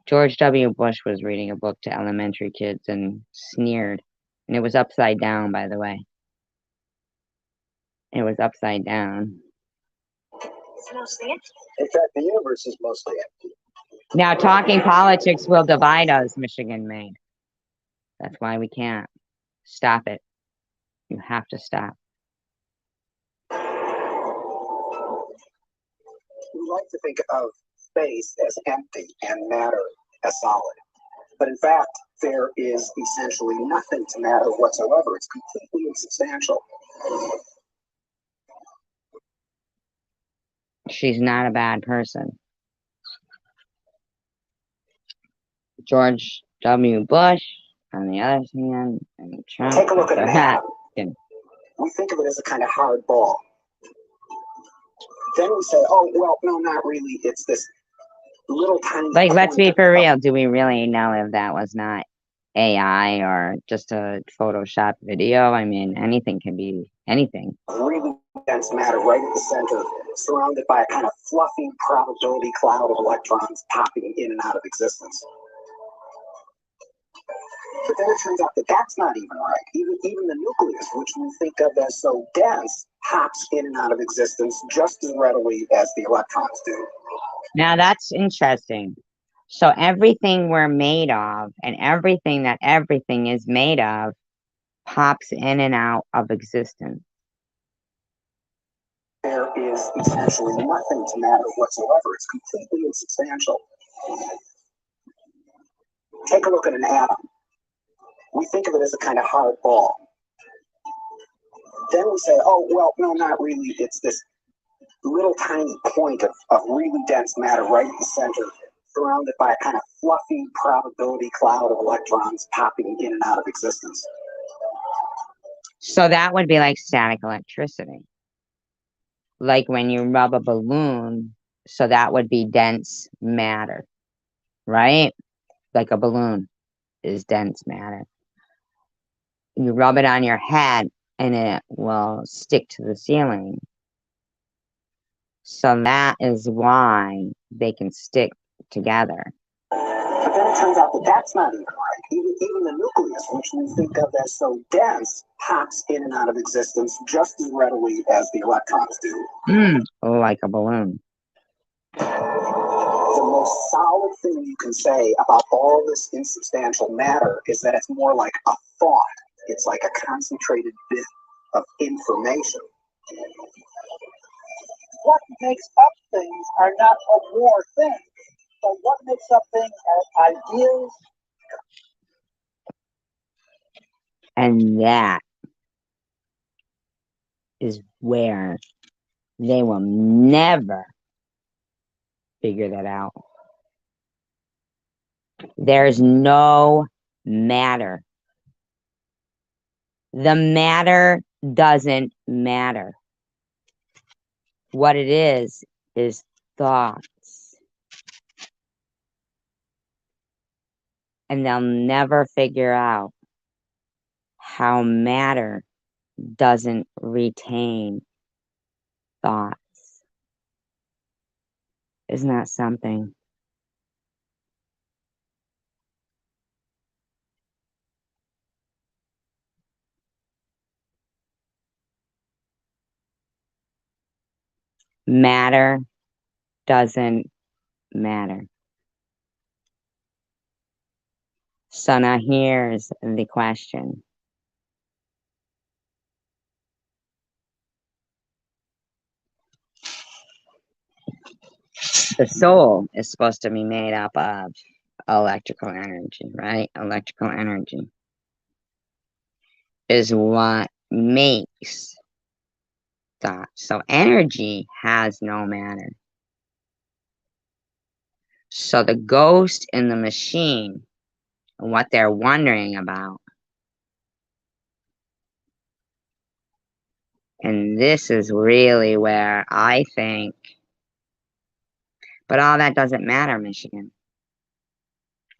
George W. Bush was reading a book to elementary kids and sneered. And it was upside down, by the way. It was upside down. It's mostly empty. In fact, the universe is mostly empty. Now, talking politics will divide us, Michigan Maine. That's why we can't. Stop it. You have to stop. We like to think of space as empty and matter as solid. But in fact, there is essentially nothing to matter whatsoever. It's completely insubstantial. She's not a bad person. George W. Bush, on the other hand, and Trump. Take a look at a map. And We think of it as a kind of hard ball. Then we say, oh, well, no, not really. It's this little tiny. Like, let's be point for of- real. Do we really know if that was not AI or just a Photoshop video? I mean, anything can be anything. Really dense matter right at the center, surrounded by a kind of fluffy probability cloud of electrons popping in and out of existence. But then it turns out that that's not even right. Even the nucleus, which we think of as so dense, hops in and out of existence just as readily as the electrons do. Now that's interesting. So everything we're made of and everything that everything is made of pops in and out of existence. There is essentially nothing to matter whatsoever. It's completely insubstantial. Take a look at an atom. We think of it as a kind of hard ball. Then we say, oh, well, no, not really. It's this little tiny point of really dense matter right at the center, surrounded by a kind of fluffy probability cloud of electrons popping in and out of existence. So that would be like static electricity. Like when you rub a balloon, so that would be dense matter, right? Like a balloon is dense matter. You rub it on your head and it will stick to the ceiling. So that is why they can stick together. But then it turns out that that's not even right. Even the nucleus, which we think of as so dense, hops in and out of existence just as readily as the electrons do. Like a balloon. The most solid thing you can say about all this insubstantial matter is that it's more like a thought. It's like a concentrated bit of information. What makes up things are not a more things, but what makes up things are ideas. And that is where they will never figure that out. There's no matter. The matter doesn't matter. What it is thoughts. And they'll never figure out how matter doesn't retain thoughts. Isn't that something? Matter doesn't matter. So now here's the question. The soul is supposed to be made up of electrical energy, right? Electrical energy is what makes thought. So energy has no matter. So the ghost in the machine, what they're wondering about, and this is really where I think, but all that doesn't matter, Michigan.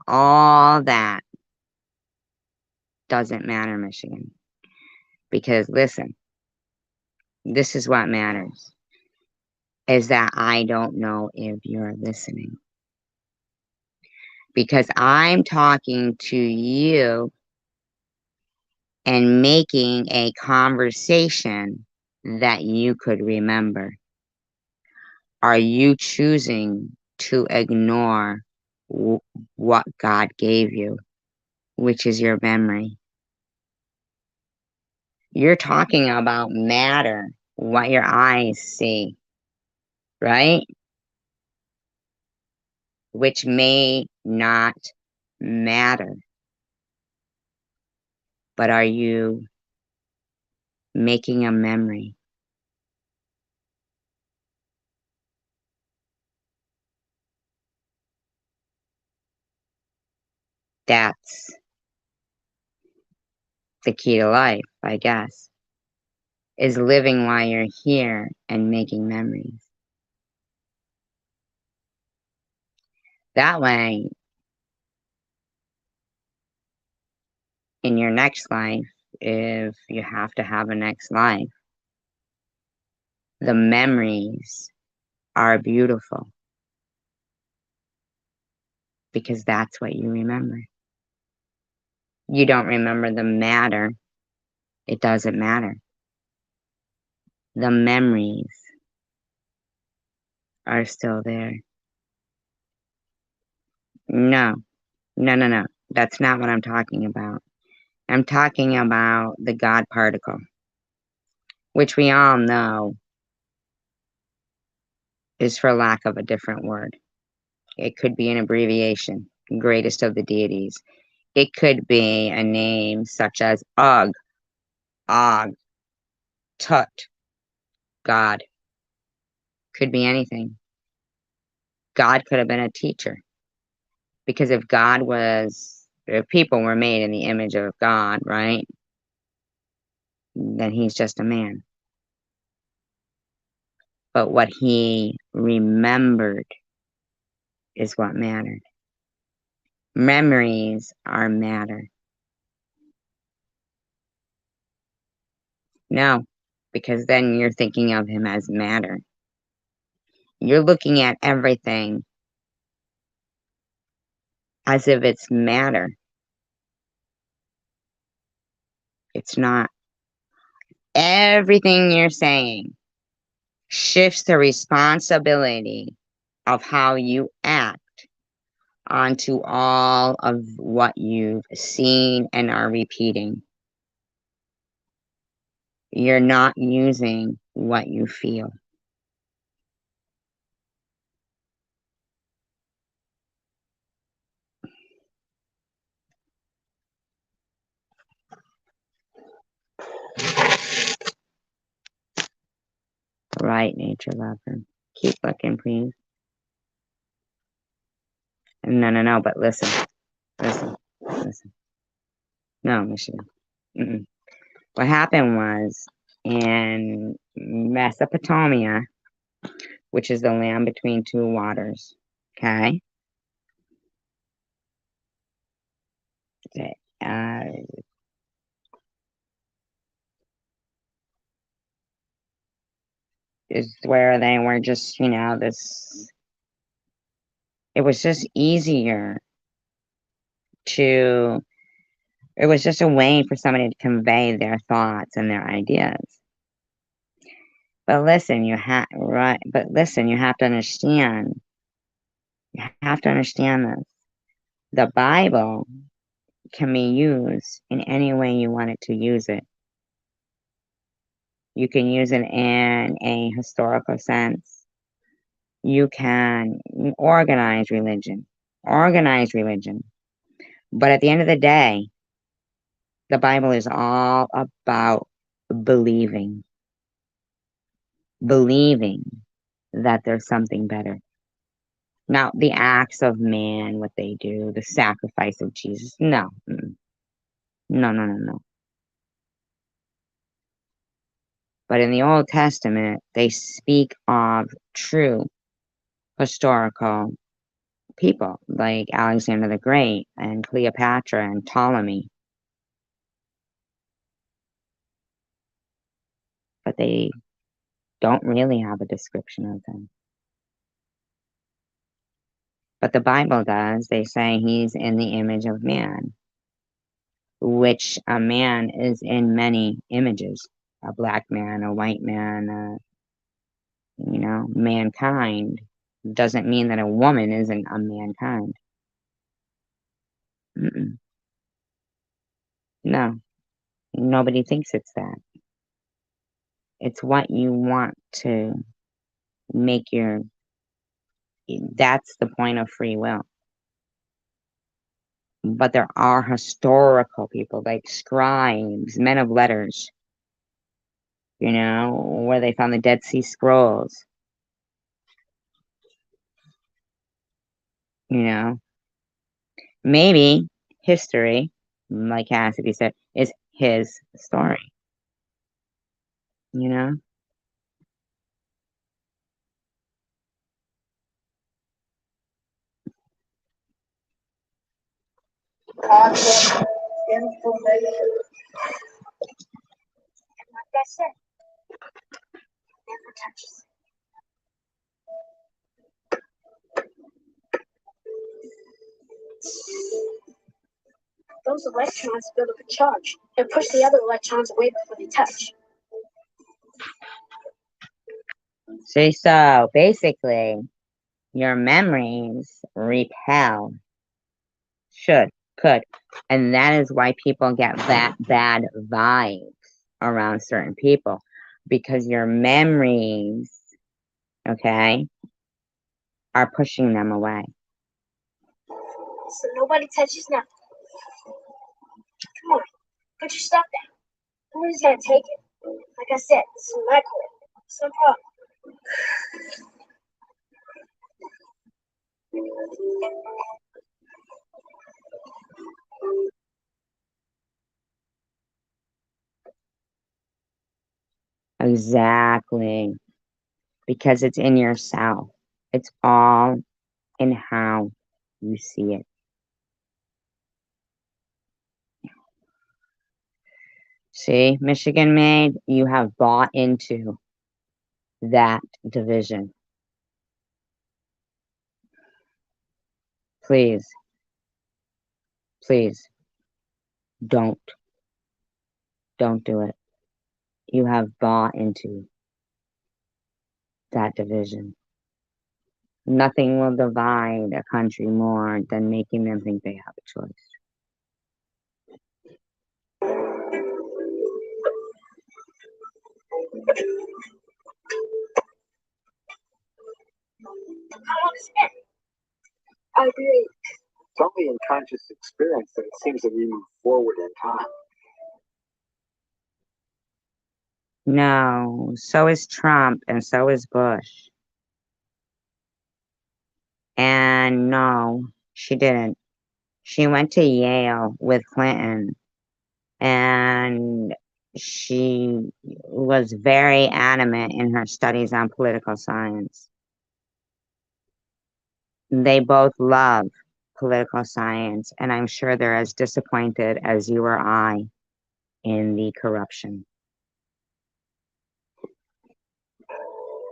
All that doesn't matter, Michigan. Because listen, this is what matters, is that I don't know if you're listening. Because I'm talking to you and making a conversation that you could remember. Are you choosing to ignore what God gave you, which is your memory? You're talking about matter, what your eyes see, right? Which may not matter. But are you making a memory? That's the key to life, I guess, is living while you're here and making memories. That way, in your next life, if you have to have a next life, the memories are beautiful because that's what you remember. You don't remember the matter. It doesn't matter. The memories are still there. No, no. That's not what I'm talking about. I'm talking about the God particle, which we all know is for lack of a different word. It could be an abbreviation, greatest of the deities. It could be a name such as Og, Tut, God. Could be anything. God could have been a teacher. Because if people were made in the image of God, right? Then he's just a man. But what he remembered is what mattered. Memories are matter. No, because then you're thinking of him as matter. You're looking at everything as if it's matter. It's not. Everything you're saying shifts the responsibility of how you act onto all of what you've seen and are repeating. You're not using what you feel. Right, nature lover. Keep looking, please. No, but listen. No, Michigan. Mm-mm. What happened was in Mesopotamia, which is the land between two waters, okay? Uh, is where they were just, it was just easier it was just a way for somebody to convey their thoughts and their ideas. But listen, you have to understand. You have to understand this. The Bible can be used in any way you want it to use it. You can use it in a historical sense. You can organize religion. But at the end of the day, the Bible is all about believing that there's something better. Now, the acts of man, what they do, the sacrifice of Jesus, no. No. But in the Old Testament, they speak of true historical people like Alexander the Great and Cleopatra and Ptolemy. But they don't really have a description of them. But the Bible does. They say he's in the image of man, which a man is in many images. A black man, a white man, mankind. Doesn't mean that a woman isn't a mankind. Mm-mm. No, nobody thinks it's that. It's what you want to make that's the point of free will. But there are historical people like scribes, men of letters, where they found the Dead Sea Scrolls, maybe history, like Cassidy said, is his story, concept, information. Like I said, never touches. Those electrons build up a charge and push the other electrons away before they touch. See, so basically, your memories repel, could, and that is why people get bad vibes around certain people, because your memories, okay, are pushing them away. So nobody touches nothing. Come on, put your stuff down. Nobody's gonna take it. Like I said, this is my court. It's no problem. Exactly. Because it's in yourself. It's all in how you see it. See, Michigan Made, you have bought into that division. Please, please, don't do it. You have bought into that division. Nothing will divide a country more than making them think they have a choice. How long has it been? I agree. It's only in conscious experience that it seems that we move forward in time. No, so is Trump and so is Bush. And no, she didn't. She went to Yale with Clinton, and she was very adamant in her studies on political science. They both love political science, and I'm sure they're as disappointed as you or I in the corruption.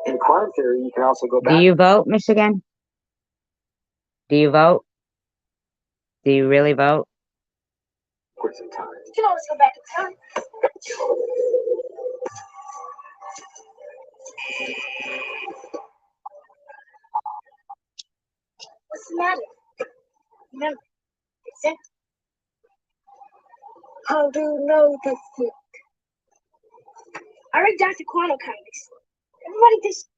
In quantum theory, you can also go back. Do you vote, Michigan? Do you vote? Do you really vote? backwards in time. You can always go back in time. What's the matter? Remember, it's empty. How do you know this thing? I read Dr. Quantum comics. Everybody just...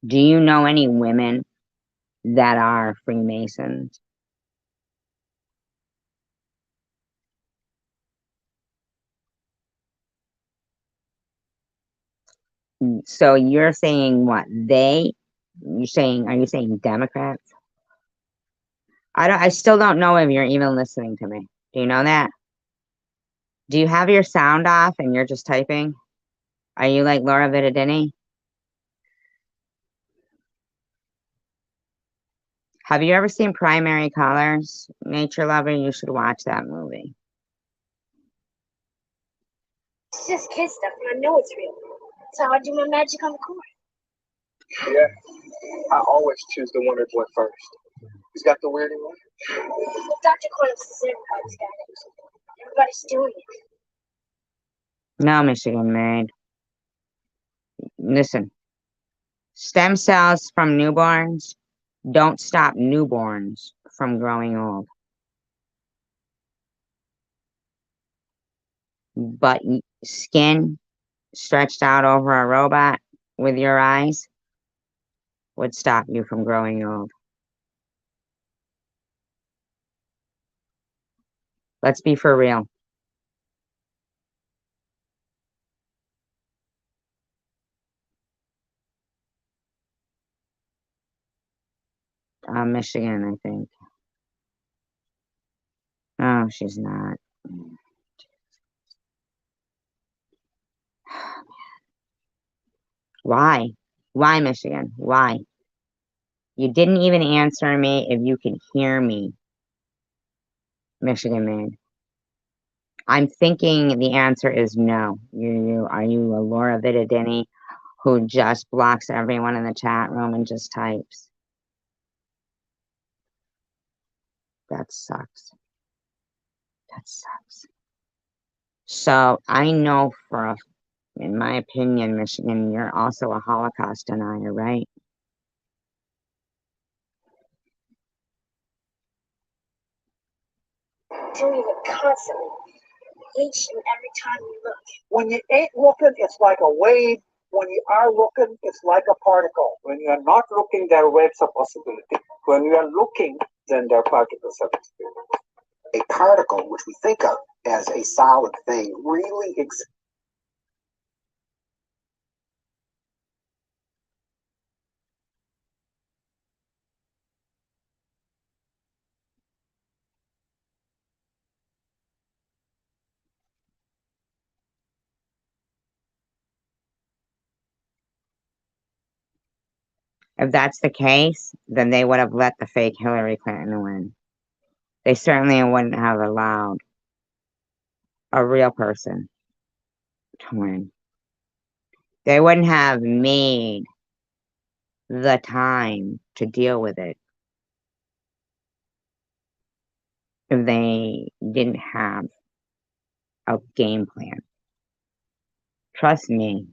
Do you know any women that are Freemasons? So you're saying what? Are you saying Democrats? I still don't know if you're even listening to me. Do you know that? Do you have your sound off and you're just typing? Are you like Laura Vitadini? Have you ever seen Primary Colors? Nature Lover, you should watch that movie. It's just kid stuff, and I know it's real. That's how I do my magic on the court. Yeah, I always choose the one that went first. He's got the weird one. Dr. Quantum says everybody's got it. Everybody's doing it. No, Michigan Made. Listen, stem cells from newborns don't stop newborns from growing old. But skin stretched out over a robot with your eyes would stop you from growing old. Let's be for real. Michigan, I think. Oh, she's not. Why? Why, Michigan? Why? You didn't even answer me if you can hear me, Michigan man. I'm thinking the answer is no. Are you a Laura Vitadini who just blocks everyone in the chat room and just types? That sucks. That sucks. So I know in my opinion, Michigan, you're also a Holocaust denier, right? Doing it constantly, each and every time you look. When you ain't looking, it's like a wave. When you are looking, it's like a particle. When you are not looking, there are waves of possibility. When you are looking, then there are particles of experience. A particle, which we think of as a solid thing, really exists. If that's the case, then they would have let the fake Hillary Clinton win. They certainly wouldn't have allowed a real person to win. They wouldn't have made the time to deal with it if they didn't have a game plan. Trust me,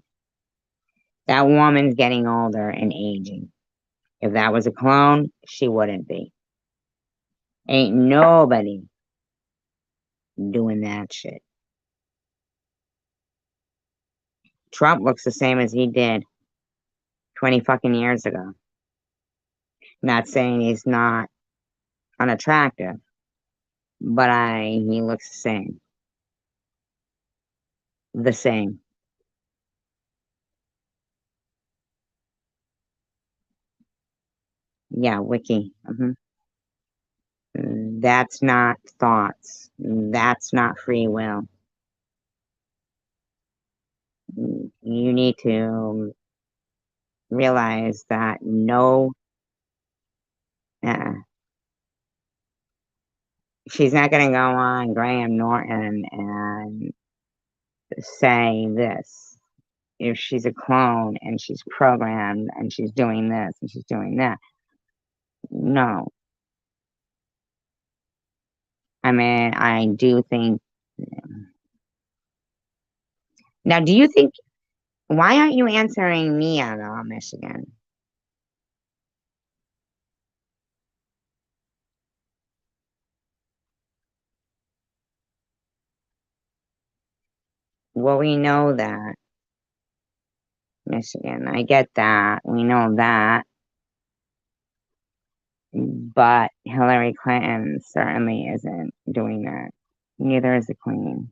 that woman's getting older and aging. If that was a clone, she wouldn't be. Ain't nobody doing that shit. Trump looks the same as he did 20 fucking years ago. Not saying he's not unattractive, but he looks the same. The same. Yeah, wiki. That's not thoughts. That's not free will. You need to realize that she's not going to go on Graham Norton and say this. If she's a clone and she's programmed and she's doing this and she's doing that. No. I mean, I do think. Now, do you think, why aren't you answering me at all, Michigan? Well, we know that, Michigan. I get that. We know that. But Hillary Clinton certainly isn't doing that. Neither is the Queen.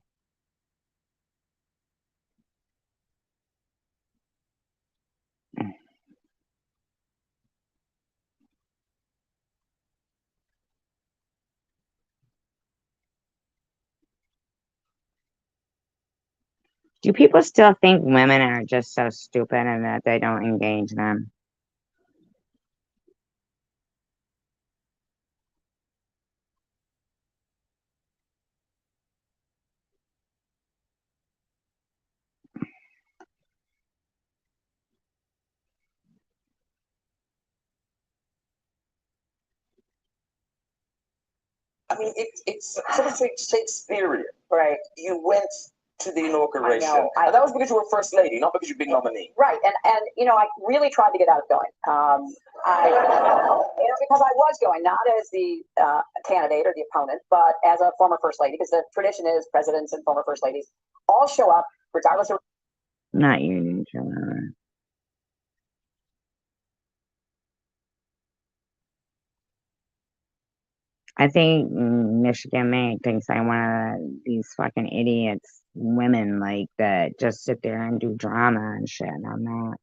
Do people still think women are just so stupid and that they don't engage them? I mean, it's sort of Shakespearean, right? You went to the inauguration. And that was because you were first lady, not because you're big nominee. Right, and I really tried to get out of going. Because I was going not as the candidate or the opponent, but as a former first lady. Because the tradition is presidents and former first ladies all show up regardless of. Not you, Ninja. I think Michigan May thinks I'm one of these fucking idiots, women like that just sit there and do drama and shit. And I'm not.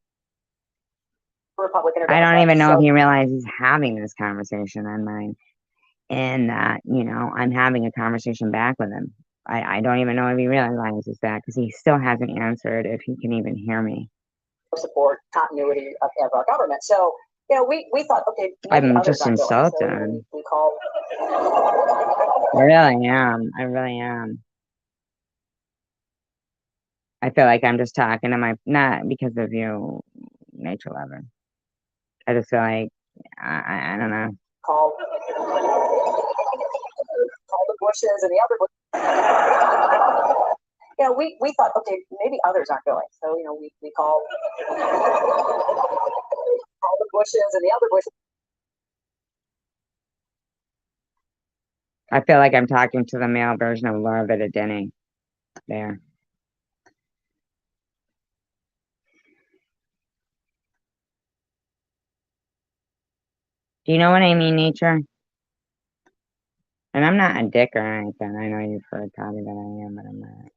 Republican or I don't Democrat, even know so- if he realizes he's having this conversation on mine, and that I'm having a conversation back with him. I don't even know if he realizes that because he still hasn't answered if he can even hear me. Support continuity of our government. So we thought, okay, maybe I'm others just aren't going. So, insulted. we called. I really am. I really am. I feel like I'm just talking to my, not because of you, nature lover. I just feel like, I don't know. Called the bushes and the other bushes. We thought, okay, maybe others aren't going. So, we called the bushes and the other bushes. I feel like I'm talking to the male version of Laura Vittadini there. Do you know what I mean, nature? And I'm not a dick or anything. I know you've heard probably that I am, but I'm not.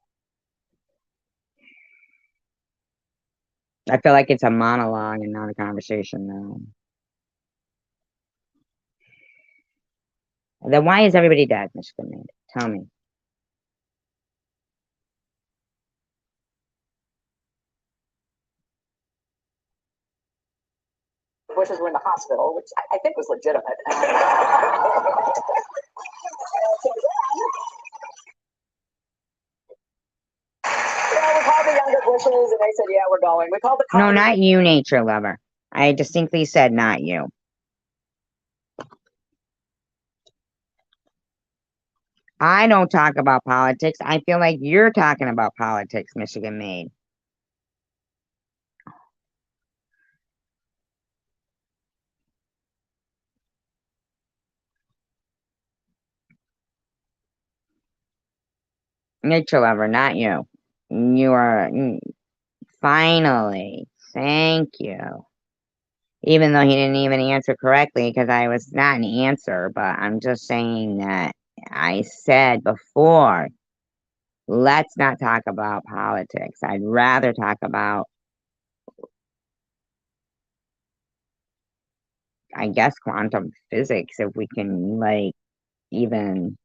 I feel like it's a monologue and not a conversation, though. Then why is everybody dead, Michigan Made? Tell me. Bushes were in the hospital, which I think was legitimate. We called the younger bushes, and they said, "Yeah, we're going." We called the No, not you, nature lover. I distinctly said not you. I don't talk about politics. I feel like you're talking about politics, Michigan Made. Nature lover, not you. You are finally. Thank you. Even though he didn't even answer correctly, because I was not an answer, but I'm just saying that I said before, let's not talk about politics. I'd rather talk about, I guess, quantum physics if we can, like, even,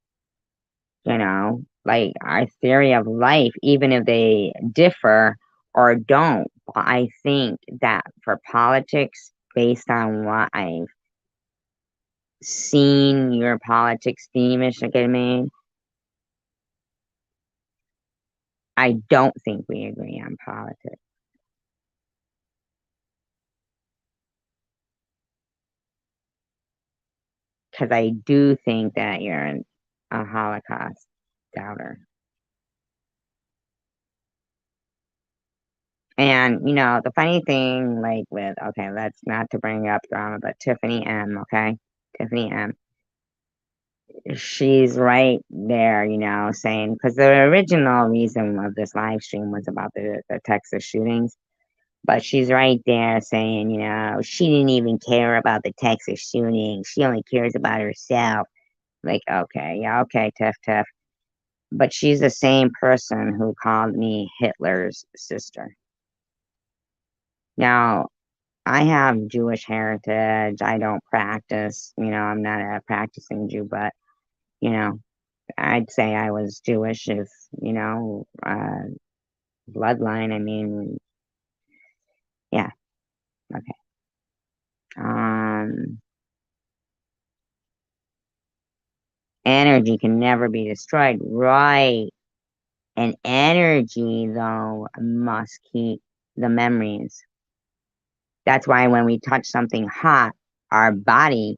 like our theory of life, even if they differ or don't. But I think that for politics, based on what I've seen your politics theme, Michigan Made, I don't think we agree on politics. Because I do think that you're a Holocaust doubter. And, the funny thing, like with, okay, let's not to bring up drama, but Tiffany M, okay? Tiffany M. She's right there, saying, because the original reason of this live stream was about the Texas shootings. But she's right there saying, she didn't even care about the Texas shooting. She only cares about herself. Like, okay, yeah, okay, Tiff. But she's the same person who called me Hitler's sister. Now, I have Jewish heritage. I don't practice, I'm not a practicing Jew, but, I'd say I was Jewish if, bloodline. I mean, yeah, okay. Energy can never be destroyed, right? And energy, though, must keep the memories. That's why when we touch something hot, our body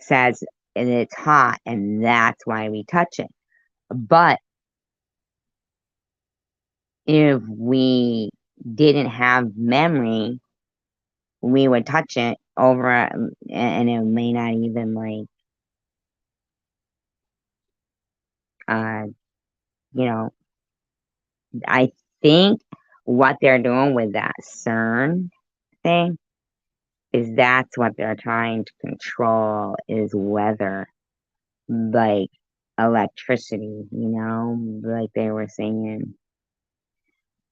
says it's hot, and that's why we touch it. But if we didn't have memory, we would touch it over, and it may not even I think what they're doing with that CERN thing is that's what they're trying to control, is weather, like electricity, like they were saying.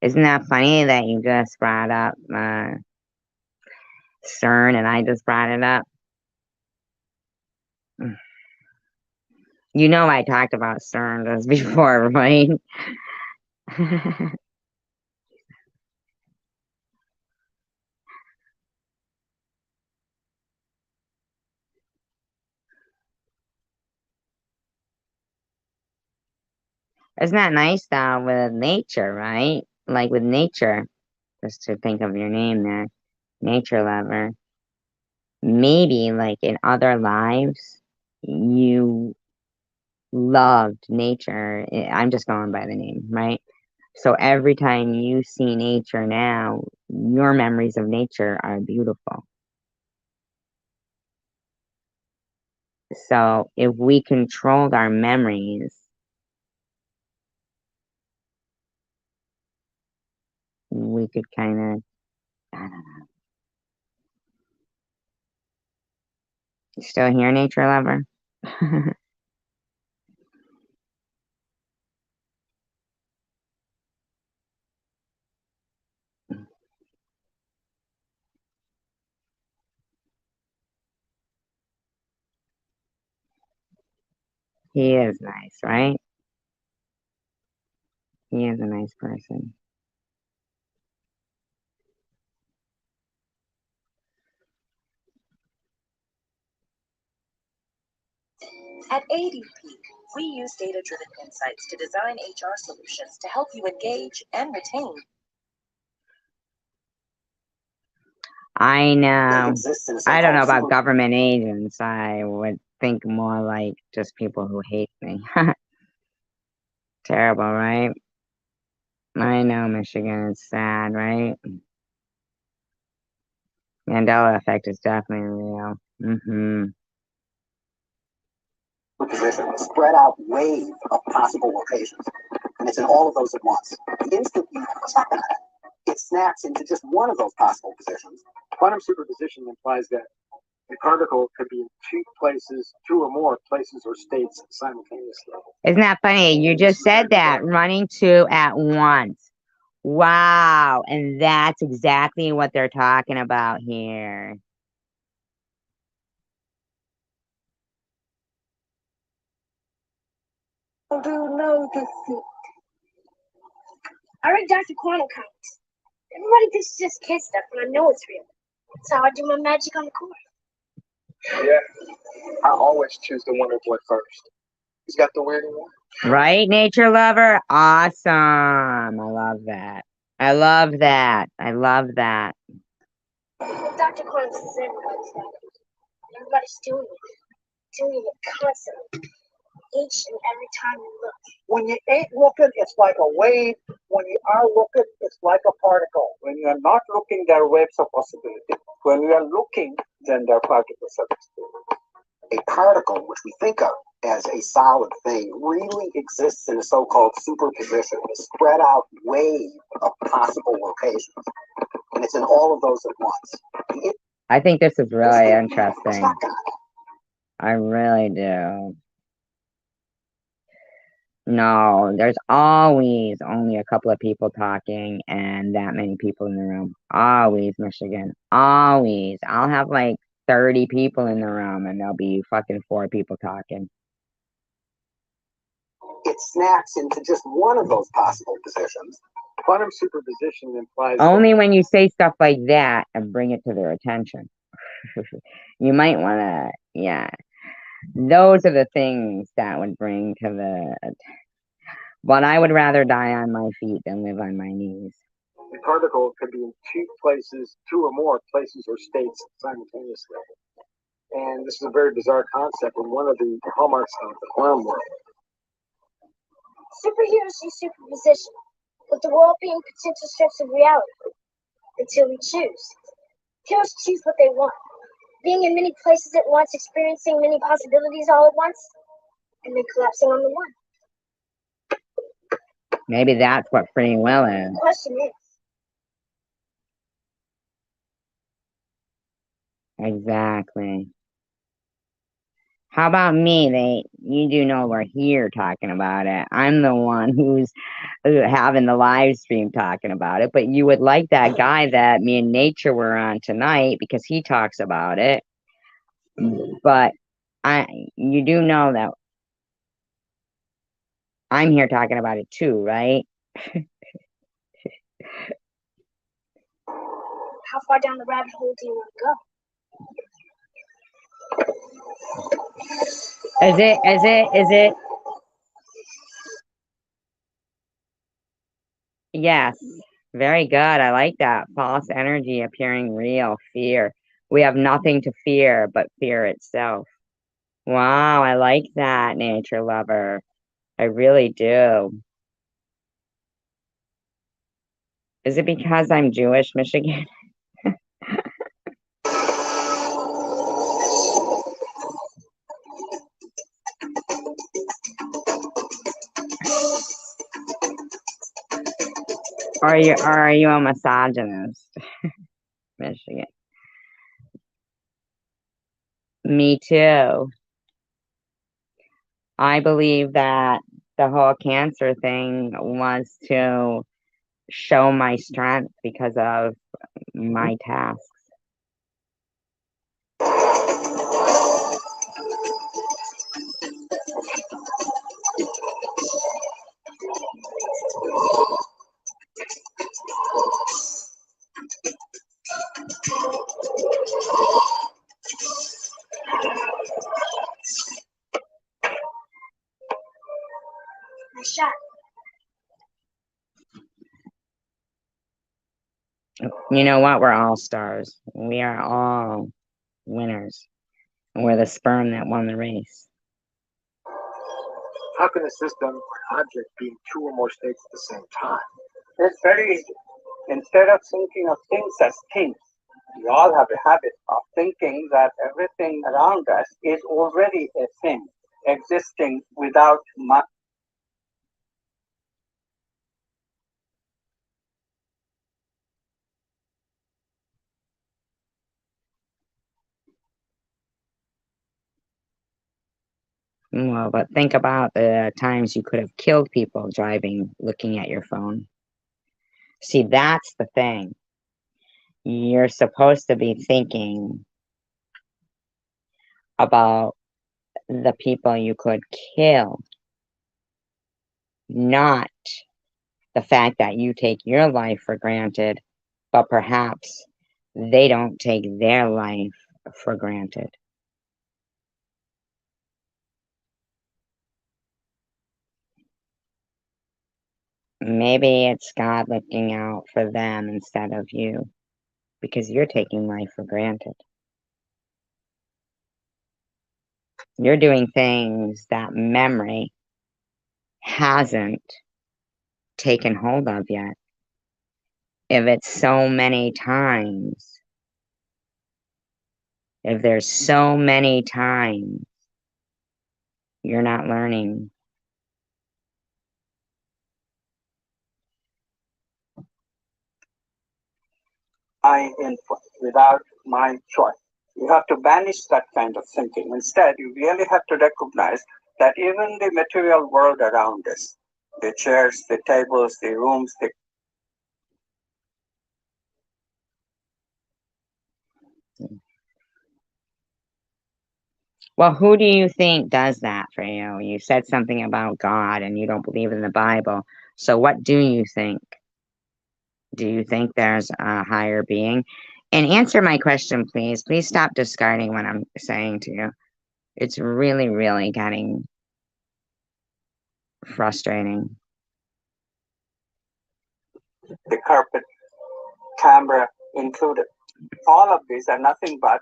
Isn't that funny that you just brought up CERN and I just brought it up? I talked about CERN just before, right? Isn't that nice though with nature, right? Like with nature, just to think of your name there, nature lover. Maybe like in other lives, you loved nature. I'm just going by the name, right? So every time you see nature now, your memories of nature are beautiful. So if we controlled our memories, we could kind of, I don't know. You still here, nature lover? He is nice, right? He is a nice person. At ADP, we use data-driven insights to design HR solutions to help you engage and retain. I know. Exists in I don't know so-called about super- government agents. I would think more like just people who hate me. Terrible, right? I know Michigan is sad, right? Mandela effect is definitely real. position, a spread out wave of possible locations. And it's in all of those at once. Instantly, it snaps into just one of those possible positions. Quantum superposition implies that a particle could be in two places, two or more places or states simultaneously. Isn't that funny? You just said that, running two at once. Wow. And that's exactly what they're talking about here. No defeat. I read Dr. Quantum comics. Everybody thinks it's just kid stuff, but I know it's real. That's how I do my magic on the course. Yeah, I always choose the Wonder Boy first. He's got the weird one. Right, nature lover? Awesome. I love that. I love that. I love that. Dr. Quantum says everybody's got it. Everybody's doing it constantly. Each and every time you look. When you ain't looking, it's like a wave. When you are looking, it's like a particle. When you are not looking, there are waves of possibility. When you are looking, then there are particles of possibility. A particle, which we think of as a solid thing, really exists in a so-called superposition, a spread out wave of possible locations. And it's in all of those at once. I think this is really interesting. I really do. No, there's always only a couple of people talking and that many people in the room. Always, Michigan. Always. I'll have like 30 people in the room and there'll be fucking 4 people talking. It snaps into just one of those possible positions. Quantum superposition implies only when you say stuff like that and bring it to their attention. You might want to, yeah. Those are the things that would bring to the. But I would rather die on my feet than live on my knees. A particle could be in two places, two or more places or states simultaneously. And this is a very bizarre concept and one of the hallmarks of the quantum world. Superheroes use superposition, with the world being potential strips of reality, until we choose. Heroes choose what they want, being in many places at once, experiencing many possibilities all at once, and then collapsing on the one. Maybe that's what free will is. The question is, exactly. How about me? You do know we're here talking about it. I'm the one who's having the live stream talking about it, but you would like that guy that me and Nature were on tonight because he talks about it. But you do know that I'm here talking about it too, right? how far down the rabbit hole do you want to go? Is it Yes, very good. I like that. False energy appearing real, fear. We have nothing to fear but fear itself. Wow, I like that, nature lover. I really do. Is it because I'm Jewish, Michigan? Or are you a misogynist, Michigan? Me too. I believe that the whole cancer thing was to show my strength because of my tasks. You know what? We're all stars. We are all winners. And we're the sperm that won the race. How can a system or an object be in two or more states at the same time? It's very easy. Instead of thinking of things as things, we all have a habit of thinking that everything around us is already a thing, existing without much. Well, but think about the times you could have killed people driving, looking at your phone. See, that's the thing. You're supposed to be thinking about the people you could kill, not the fact that you take your life for granted, but perhaps they don't take their life for granted. Maybe it's God looking out for them instead of you, because you're taking life for granted. You're doing things that memory hasn't taken hold of yet. If it's so many times, if there's so many times, you're not learning. My input, without my choice. You have to banish that kind of thinking. Instead, you really have to recognize that even the material world around us, the chairs, the tables, the rooms, the Well, who do you think does that for you? You said something about God and you don't believe in the Bible. So what do you think? Do you think there's a higher being? And answer my question, please. Please stop discarding what I'm saying to you. It's really, really getting frustrating. the carpet, camera included. All of these are nothing but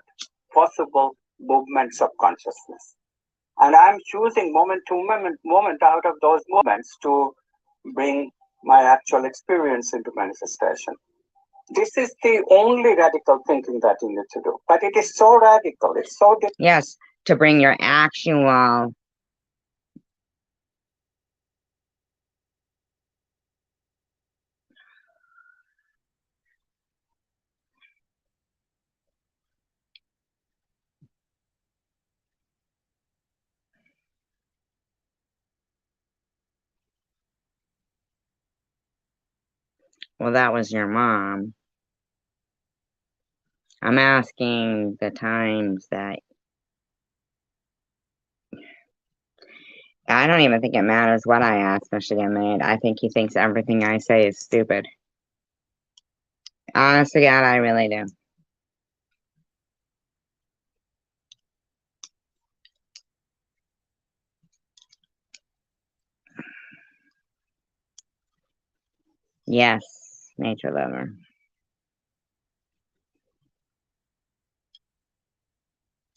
possible movements of consciousness. And I'm choosing moment to moment out of those moments to bring my actual experience into manifestation. This is the only radical thinking that you need to do. But it is so radical, it's so difficult. Yes, to bring your actual well, that was your mom. I'm asking the times that I don't even think it matters what I ask Michigan Made. I think he thinks everything I say is stupid. Honest to God, I really do. Yes, nature lover.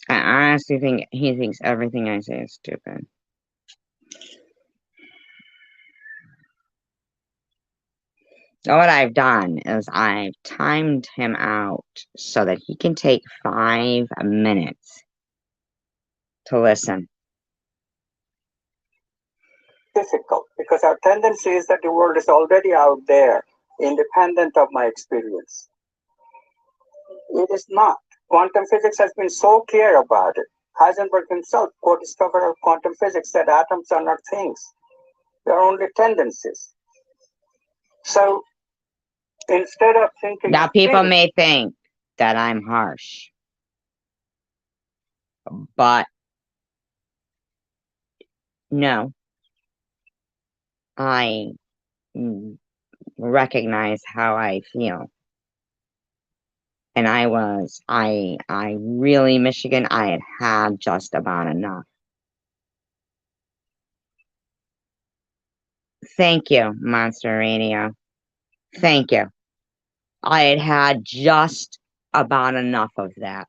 I honestly think he thinks everything I say is stupid. So what I've done is I've timed him out so that he can take 5 minutes to listen. Difficult because our tendency is that the world is already out there, independent of my experience. It is not. Quantum physics has been so clear about it. Heisenberg himself, co-discoverer of quantum physics, said atoms are not things. They're only tendencies. So instead of thinking Now of people things, may think that I'm harsh, but no, I recognize how I feel. And I really, Michigan, I had had just about enough. Thank you, Monster Radio. Thank you. I had had just about enough of that.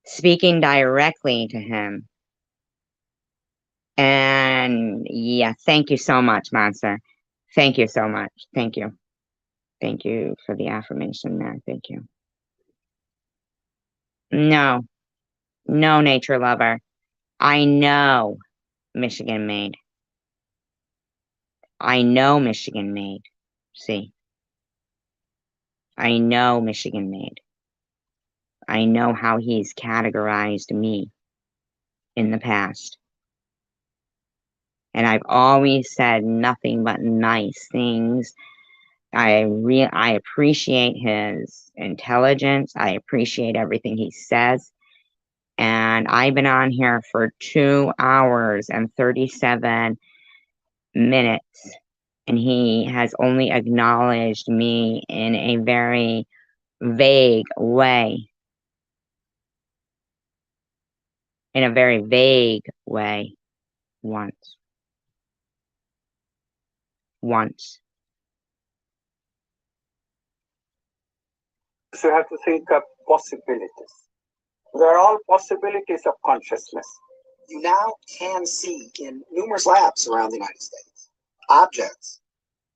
Speaking directly to him. And yeah, thank you so much, Monster. Thank you so much. Thank you. Thank you for the affirmation there. Thank you. No, no, nature lover. I know Michigan made. I know Michigan made. See, I know Michigan made. I know how he's categorized me in the past. And I've always said nothing but nice things. I appreciate his intelligence. I appreciate everything he says. And I've been on here for 2 hours and 37 minutes. And he has only acknowledged me in a very vague way. In a very vague way. Once. you have to think of possibilities. There are all possibilities of consciousness. You now can see in numerous labs around the United States objects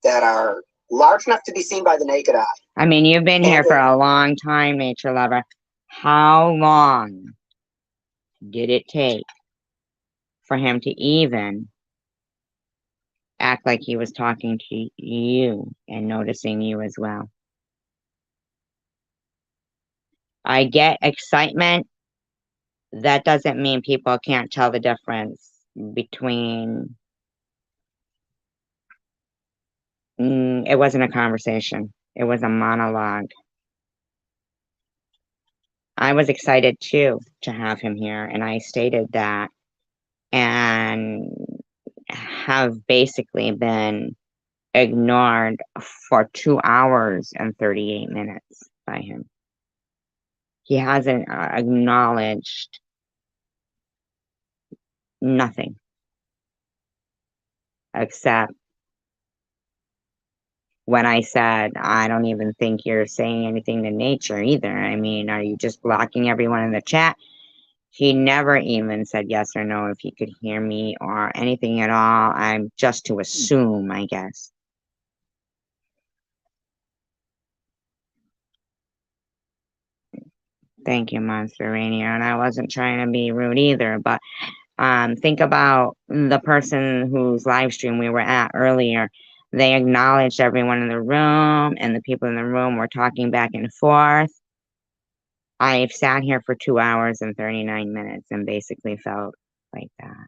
that are large enough to be seen by the naked eye. I mean, you've been here for a long time, nature lover. How long did it take for him to even act like he was talking to you and noticing you as well? I get excitement. That doesn't mean people can't tell the difference between... it wasn't a conversation. It was a monologue. I was excited too to have him here, and I stated that, and have basically been ignored for 2 hours and 38 minutes by him. He hasn't acknowledged nothing except when I said, I don't even think you're saying anything to nature either. I mean, are you just blocking everyone in the chat? He never even said yes or no if he could hear me or anything at all. I'm just to assume, I guess. Thank you, Monster Rainier. And I wasn't trying to be rude either, but think about the person whose live stream we were at earlier. They acknowledged everyone in the room, and the people in the room were talking back and forth. I've sat here for 2 hours and 39 minutes and basically felt like that.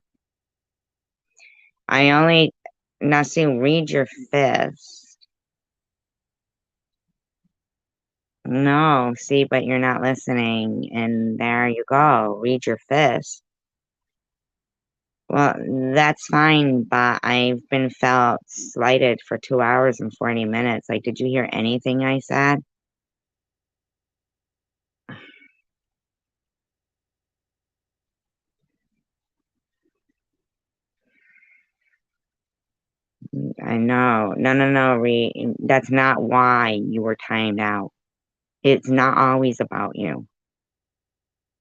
Now see, read your fist. No, see, but you're not listening, and there you go, read your fist. Well, that's fine, but I've been felt slighted for 2 hours and 40 minutes. Like, did you hear anything I said? I know. No, that's not why you were timed out. It's not always about you.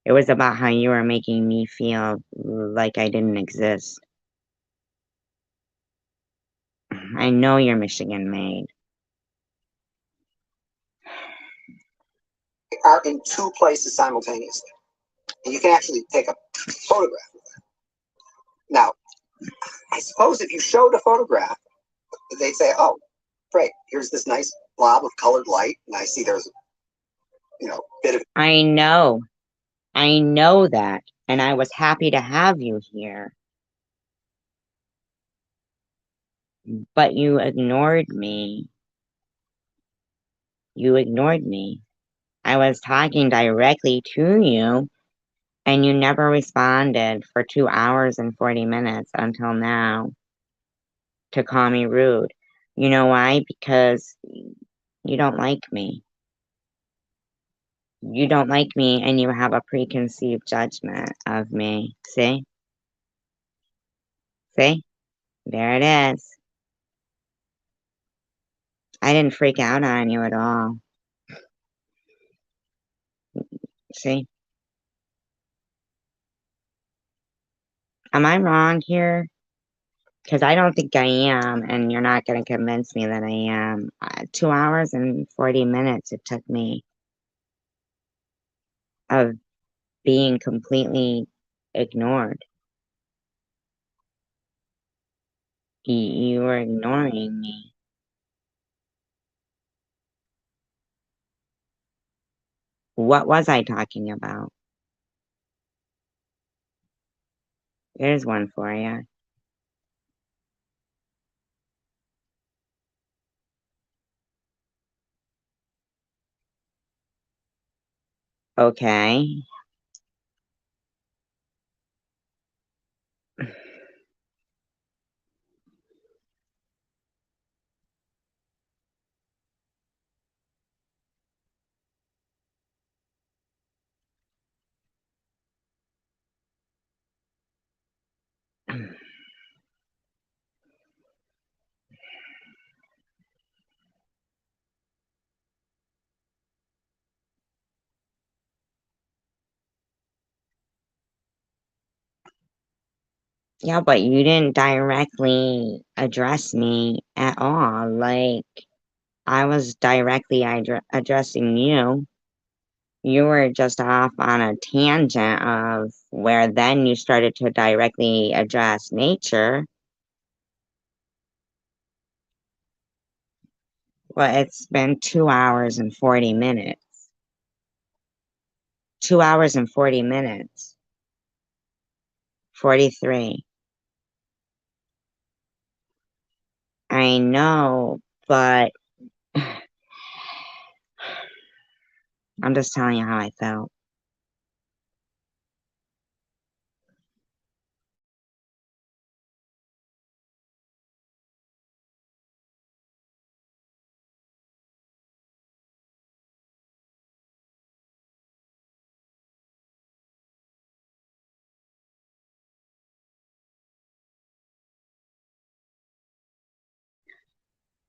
It was about how you were making me feel like I didn't exist. I know you're Michigan made. Are in two places simultaneously. And you can actually take a photograph of that. Now, I suppose if you showed a photograph, they'd say, oh, great, here's this nice blob of colored light, and I see there's, bit of. I know that, and I was happy to have you here. But you ignored me. You ignored me. I was talking directly to you, and you never responded for 2 hours and 40 minutes until now to call me rude. You know why? Because you don't like me. You don't like me, and you have a preconceived judgment of me. See? See? There it is. I didn't freak out on you at all. See? Am I wrong here? Because I don't think I am, and you're not going to convince me that I am. 2 hours and 40 minutes it took me of being completely ignored. You were ignoring me. What was I talking about? There's one for you. Okay. Yeah, but you didn't directly address me at all. Like, I was directly addressing you. You were just off on a tangent of where then you started to directly address nature. Well, it's been 2 hours and 40 minutes. 2 hours and 40 minutes. 43. I know, but I'm just telling you how I felt.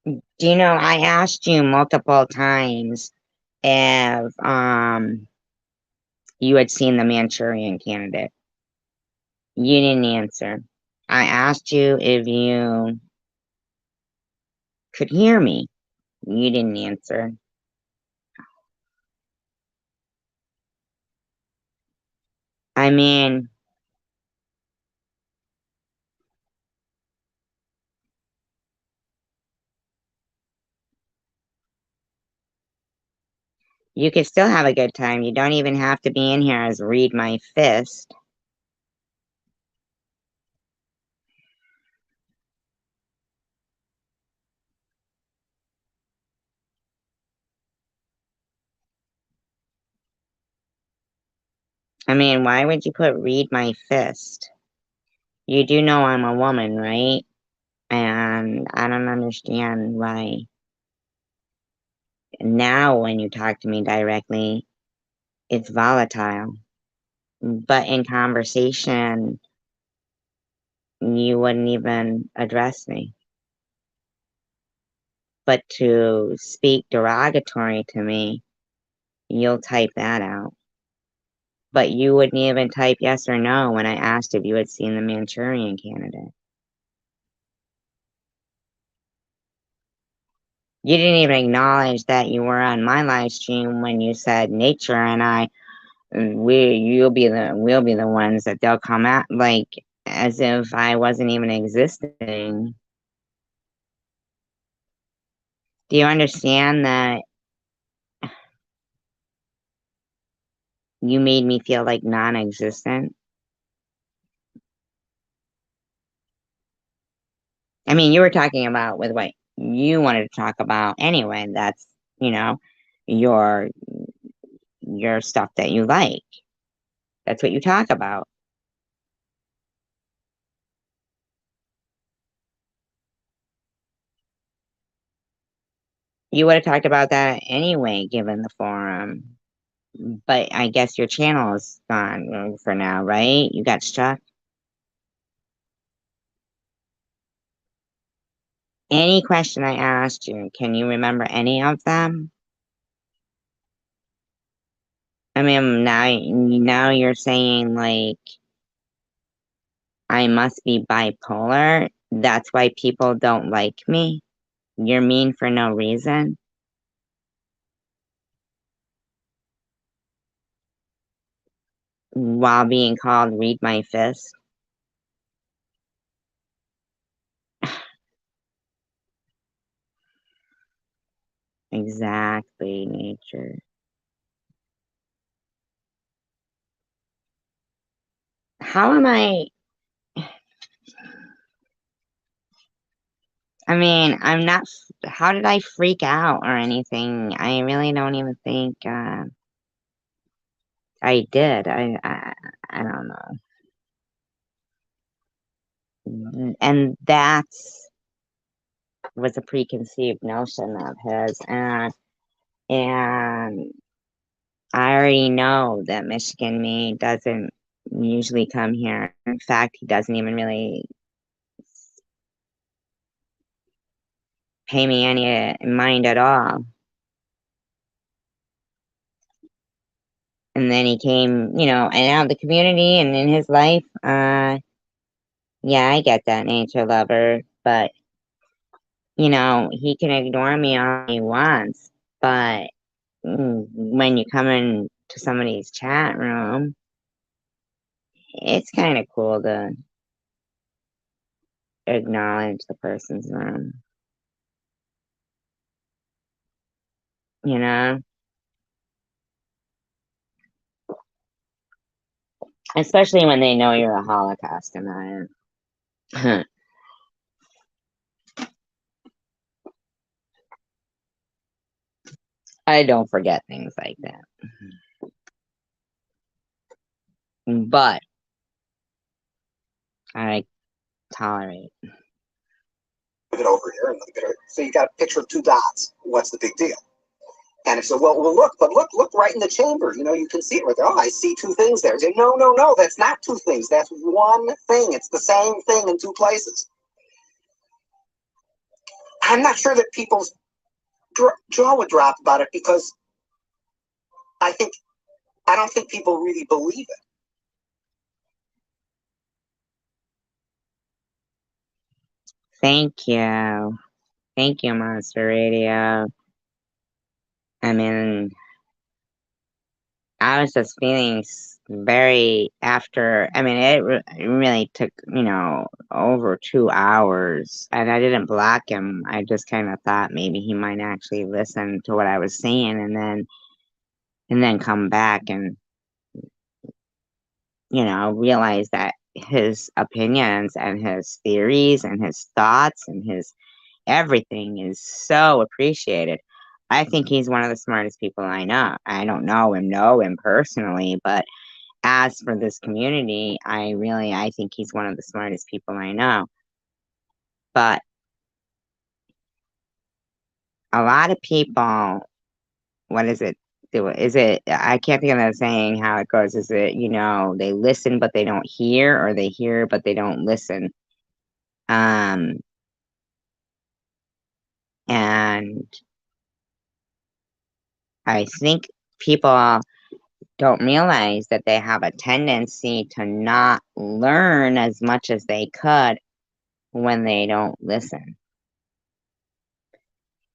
Do you know, I asked you multiple times if you had seen the Manchurian Candidate. You didn't answer. I asked you if you could hear me. You didn't answer. I mean, you could still have a good time. You don't even have to be in here as read my fist. I mean, why would you put read my fist? You do know I'm a woman, right? And I don't understand why now when you talk to me directly, it's volatile. But in conversation, you wouldn't even address me. But to speak derogatory to me, you'll type that out. But you wouldn't even type yes or no when I asked if you had seen the Manchurian Candidate. You didn't even acknowledge that you were on my live stream when you said nature and we'll be the ones that they'll come at, like as if I wasn't even existing. Do you understand that you made me feel like non-existent? I mean, you were talking about with what you wanted to talk about anyway. That's, you know, your stuff that you like. That's what you talk about. You would have talked about that anyway, given the forum. But I guess your channel is gone for now, right? You got struck. Any question I asked you, can you remember any of them? I mean, now you're saying like I must be bipolar. That's why people don't like me. You're mean for no reason. While being called read my fist. Exactly, nature. How am I mean, I'm not. How did I freak out or anything? I really don't even think I did. I don't know. And that was a preconceived notion of his, and I already know that Michigan Me doesn't usually come here. In fact, he doesn't even really pay me any mind at all. And then he came, and out of the community and in his life, yeah, I get that, nature lover, but he can ignore me all he wants, but when you come into somebody's chat room, it's kind of cool to acknowledge the person's room, you know? Especially when they know you're a Holocaust denier. I don't forget things like that. But I tolerate. Move it over here and look at it. So you got a picture of two dots. What's the big deal? And if so, well, look right in the chamber. You can see it right there. Oh, I see two things there. Say, no, that's not two things. That's one thing. It's the same thing in two places. I'm not sure that people's jaw would drop about it because I don't think people really believe it. Thank you, Monster Radio. I mean, I was just feeling very after. I mean, it really took over 2 hours, and I didn't block him. I just kind of thought maybe he might actually listen to what I was saying, and then come back and realize that his opinions and his theories and his thoughts and his everything is so appreciated. I think he's one of the smartest people I know. I don't know him personally, but as for this community, I think he's one of the smartest people I know. But a lot of people, what is it? I can't think of that saying how it goes. Is it, they listen but they don't hear, or they hear but they don't listen? And I think people don't realize that they have a tendency to not learn as much as they could when they don't listen.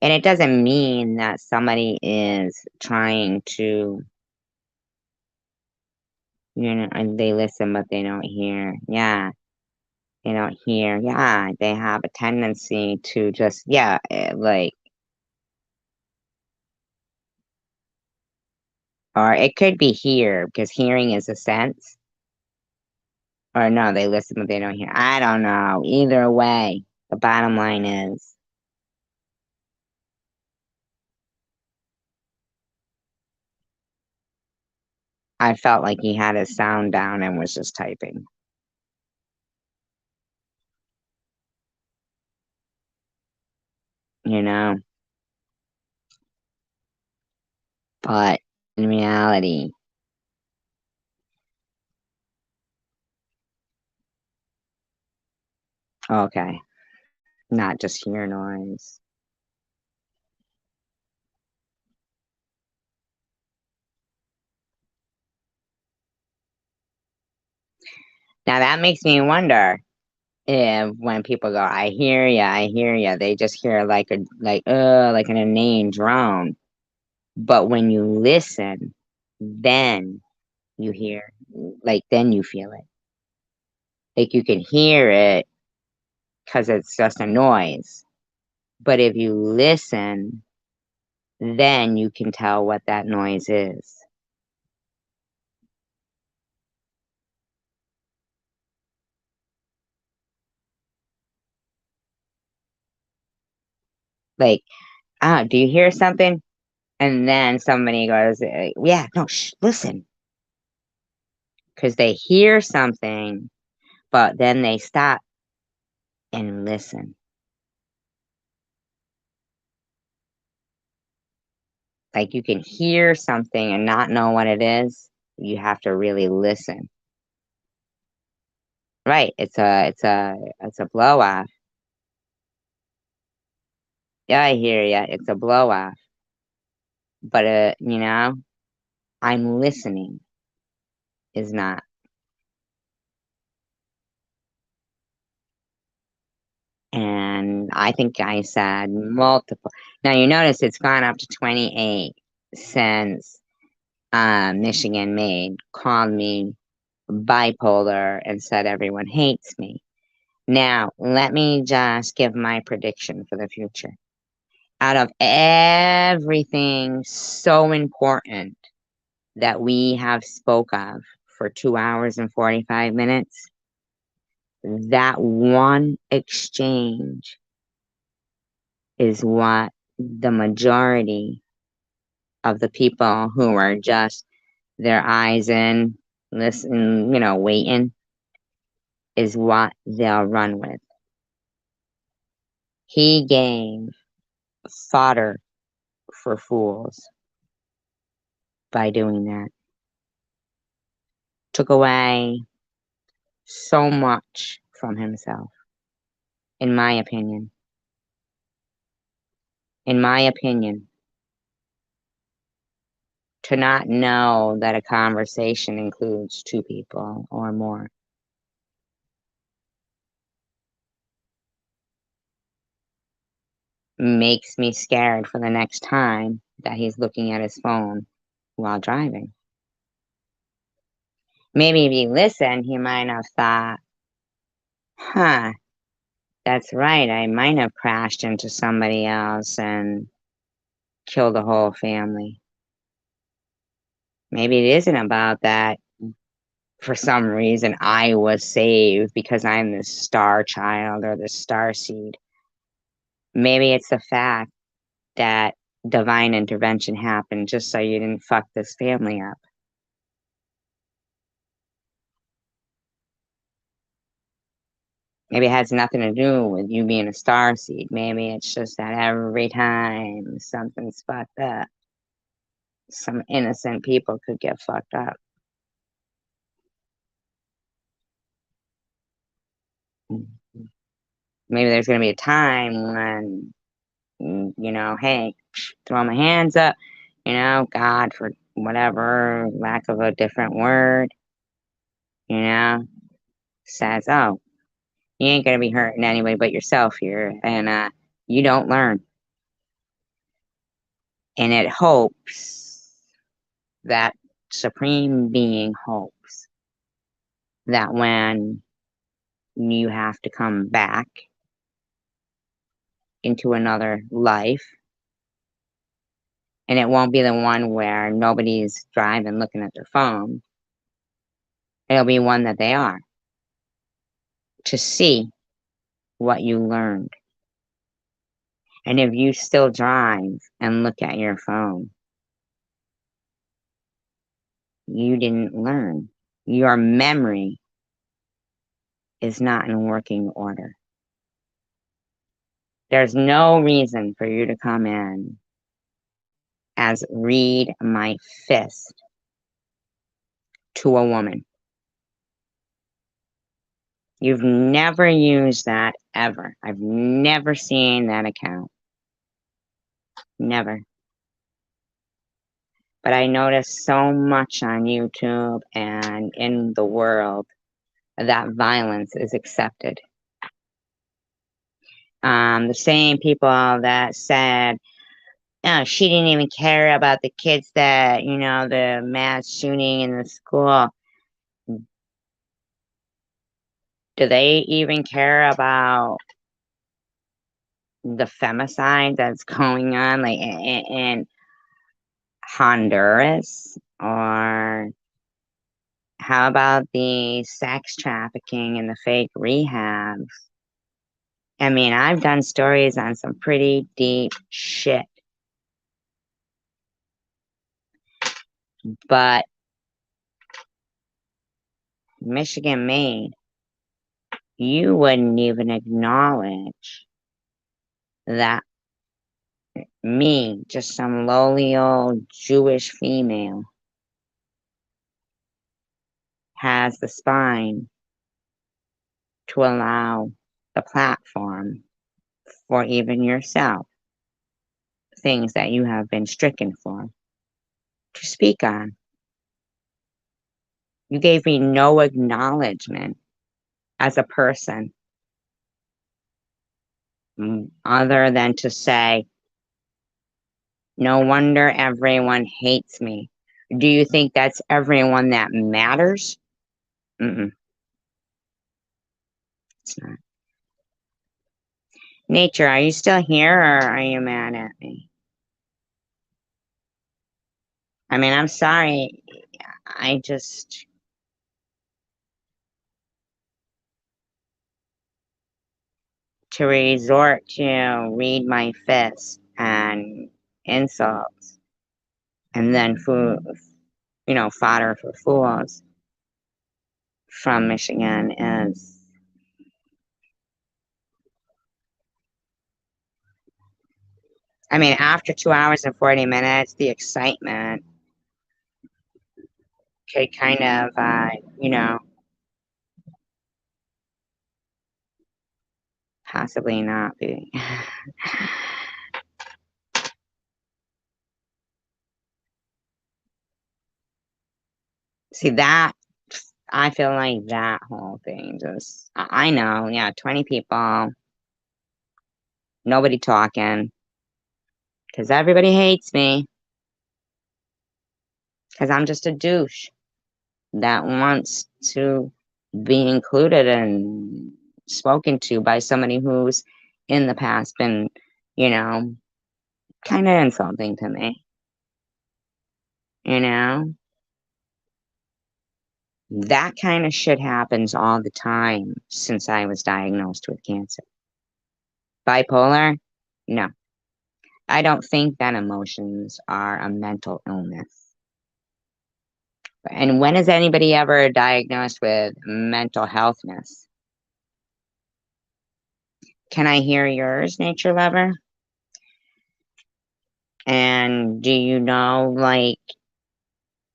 And it doesn't mean that somebody is trying to, and they listen but they don't hear. Yeah, they don't hear. Yeah, they have a tendency to just, like, or it could be hear, because hearing is a sense. Or no, they listen but they don't hear. I don't know. Either way, the bottom line is, I felt like he had his sound down and was just typing. You know? But in reality, okay, not just hear noise. Now that makes me wonder if when people go, I hear ya, they just hear like an inane drone. But when you listen, then you hear, then you feel it. Like you can hear it because it's just a noise. But if you listen, then you can tell what that noise is. Like, do you hear something? And then somebody goes, yeah, no, shh, listen. Because they hear something, but then they stop and listen. Like you can hear something and not know what it is. You have to really listen. Right. It's a blow off. Yeah, I hear ya. It's a blow off. But, I'm listening is not. And I think I said multiple. Now you notice it's gone up to 28 since Michigan Made called me bipolar and said everyone hates me. Now, let me just give my prediction for the future. Out of everything so important that we have spoke of for 2 hours and 45 minutes, that one exchange is what the majority of the people who are just their eyes in, listen, waiting, is what they'll run with. He gave fodder for fools by doing that. Took away so much from himself, in my opinion. In my opinion, to not know that a conversation includes two people or more. Makes me scared for the next time that he's looking at his phone while driving. Maybe if he listened, he might have thought, huh, that's right, I might have crashed into somebody else and killed the whole family. Maybe it isn't about that. For some reason, I was saved because I'm the star child or the star seed. Maybe it's the fact that divine intervention happened just so you didn't fuck this family up. Maybe it has nothing to do with you being a star seed. Maybe it's just that every time something's fucked up, some innocent people could get fucked up. Maybe there's going to be a time when you know, hey, throw my hands up, you know, God, for whatever, lack of a different word, you know, says, oh, you ain't gonna be hurting anybody but yourself here, and you don't learn. And it hopes, that supreme being hopes, that when you have to come back into another life, and it won't be the one where nobody's driving looking at their phone, it'll be one that they are, to see what you learned. And if you still drive and look at your phone, you didn't learn. Your memory is not in working order. There's no reason for you to come in as read my fist to a woman. You've never used that ever. I've never seen that account. Never. But I notice so much on YouTube and in the world that violence is accepted. The same people that said, oh, she didn't even care about the kids that, you know, the mass shooting in the school. Do they even care about the femicide that's going on, like in Honduras? Or how about the sex trafficking and the fake rehabs? I mean, I've done stories on some pretty deep shit. But Michigan made, you wouldn't even acknowledge that me, just some lowly old Jewish female, has the spine to allow the platform for even yourself, things that you have been stricken for, to speak on. You gave me no acknowledgement as a person, other than to say, no wonder everyone hates me. Do you think that's everyone that matters? Mm-mm. It's not. Nature, are you still here, or are you mad at me? I mean, I'm sorry. I just... to resort to read my fist and insults, and then fodder for fools from Michigan is... I mean, after 2 hours and 40 minutes, the excitement could kind of, possibly not be. See, that, I feel like that whole thing just, I know, yeah, 20 people, nobody talking, because everybody hates me, because I'm just a douche that wants to be included and spoken to by somebody who's in the past been, kind of insulting to me. That kind of shit happens all the time since I was diagnosed with cancer. Bipolar? No. I don't think that emotions are a mental illness. And when is anybody ever diagnosed with mental healthness? Can I hear yours, nature lover? And do you know, like,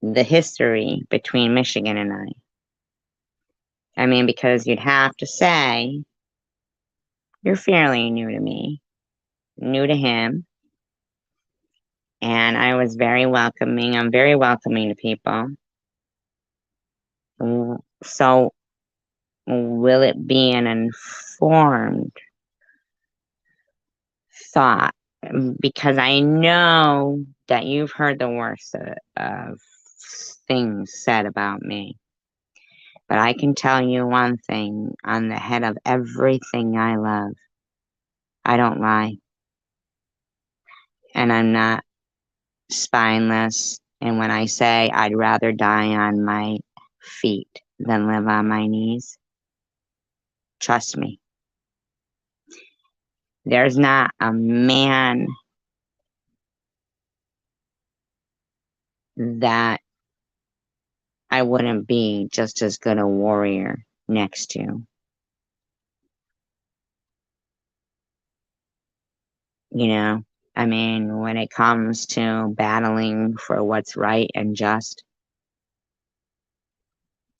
the history between Michigan and I? I mean, because you'd have to say, you're fairly new to me. new to him, and I was very welcoming. I'm very welcoming to people. So, will it be an informed thought? Because I know that you've heard the worst of things said about me. But I can tell you one thing on the head of everything I love. I don't lie. And I'm not spineless. And when I say I'd rather die on my feet than live on my knees, trust me. There's not a man that I wouldn't be just as good a warrior next to. You know, I mean, when it comes to battling for what's right and just,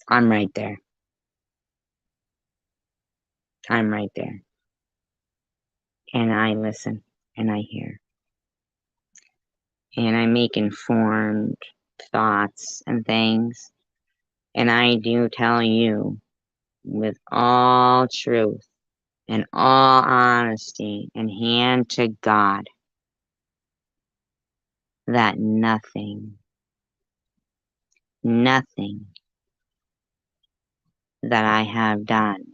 I'm right there. I'm right there. And I listen and I hear. And I make informed thoughts and things. And I do tell you with all truth and all honesty and hand to God that nothing that I have done,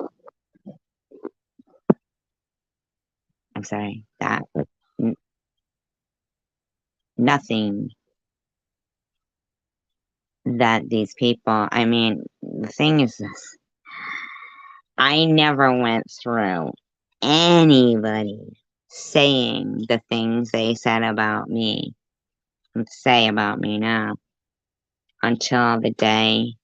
I'm sorry, that nothing that these people, I mean, the thing is this, I never went through anybody saying the things they said about me and say about me now until the day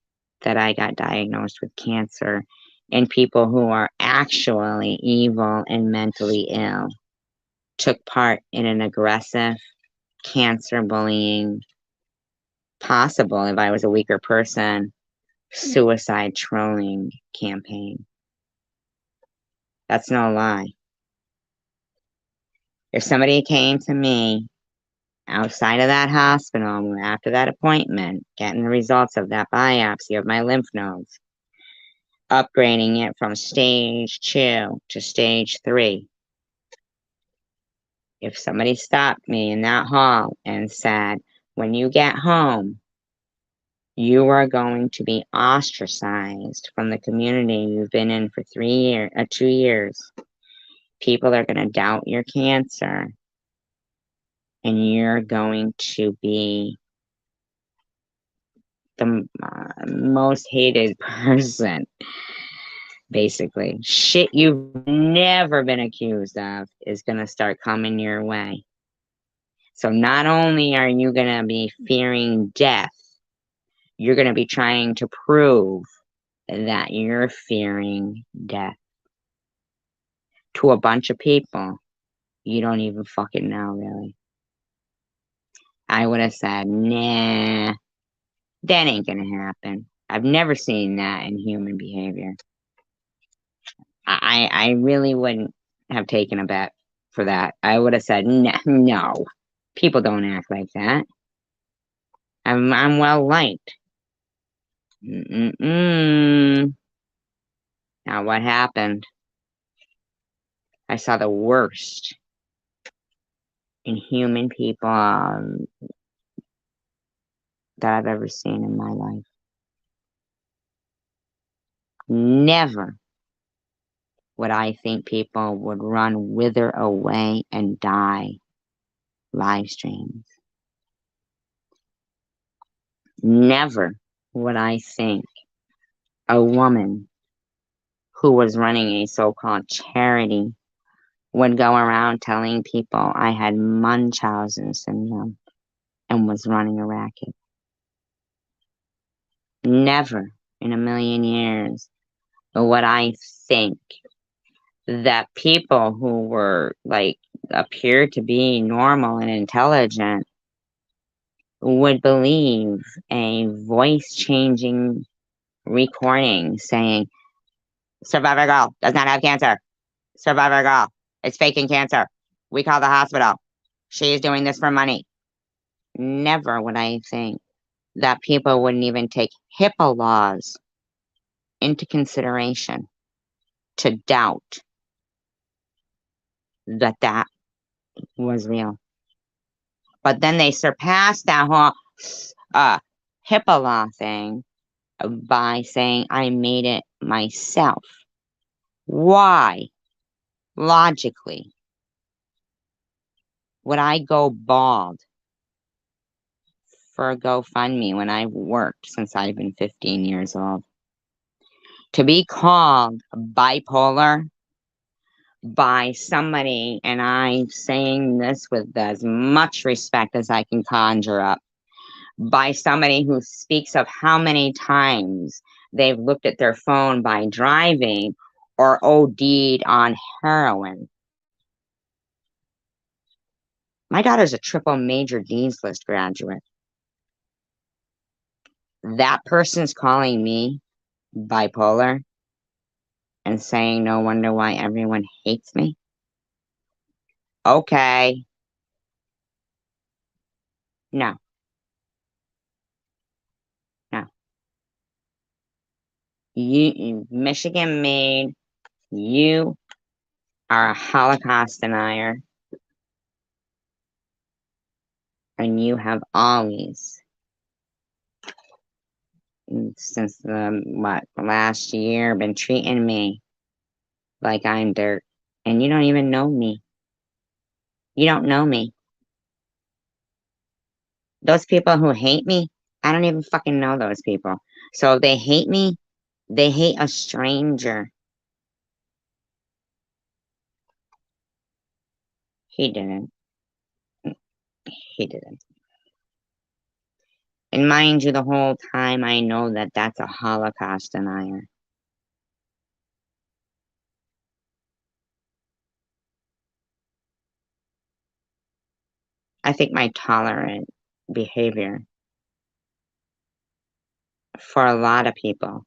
that I got diagnosed with cancer, and people who are actually evil and mentally ill took part in an aggressive cancer bullying, possible if I was a weaker person, suicide trolling campaign. That's no lie. If somebody came to me outside of that hospital after that appointment, getting the results of that biopsy of my lymph nodes, upgrading it from stage 2 to stage 3, if somebody stopped me in that hall and said, when you get home, you are going to be ostracized from the community you've been in for 2 years. People are going to doubt your cancer, and you're going to be the most hated person. Basically, shit you've never been accused of is going to start coming your way. So not only are you going to be fearing death, you're going to be trying to prove that you're fearing death to a bunch of people you don't even fucking know, really. I would have said, nah, that ain't going to happen. I've never seen that in human behavior. I really wouldn't have taken a bet for that. I would have said, no, people don't act like that. I'm well liked. Now what happened? I saw the worst in human people that I've ever seen in my life. Never would I think people would run, wither away, and die live streams. Never would I think a woman who was running a so-called charity would go around telling people I had Munchausen syndrome and was running a racket. Never in a million years would I think that people who were appeared to be normal and intelligent would believe a voice changing recording saying, Survivor Girl does not have cancer. Survivor Girl is faking cancer. We call the hospital. She's doing this for money. Never would I think that people wouldn't even take HIPAA laws into consideration to doubt that that was real. But then they surpassed that whole HIPAA law thing by saying I made it myself. Why, logically, would I go bald for a GoFundMe when I've worked since I've been 15 years old? To be called bipolar by somebody, and I'm saying this with as much respect as I can conjure up, by somebody who speaks of how many times they've looked at their phone by driving or OD'd on heroin. My daughter's a triple major Dean's List graduate. That person's calling me bipolar and saying no wonder why everyone hates me. Okay. No. No. Michigan made you are a Holocaust denier, and you have always, since the last year, been treating me like I'm dirt, and you don't even know me. You don't know me. Those people who hate me, I don't even fucking know those people. So if they hate me, they hate a stranger. He didn't. He didn't. And mind you, the whole time I know that that's a Holocaust denier. I think my tolerant behavior for a lot of people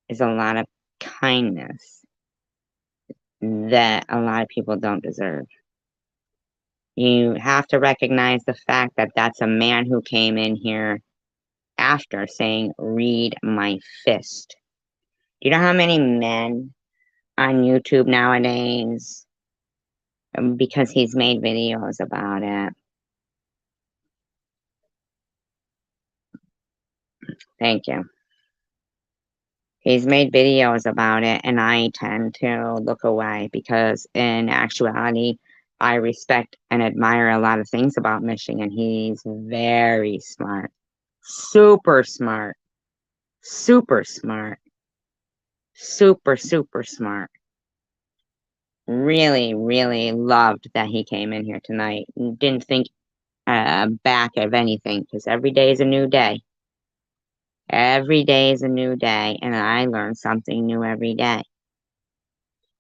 is a lot of kindness that a lot of people don't deserve. You have to recognize the fact that that's a man who came in here after saying, read my fist. Do you know how many men on YouTube nowadays, because he's made videos about it? Thank you. He's made videos about it, and I tend to look away because in actuality, I respect and admire a lot of things about Michigan. He's very smart, super smart, super smart, super, super smart. Really, really loved that he came in here tonight. Didn't think back of anything because every day is a new day. Every day is a new day, and I learn something new every day.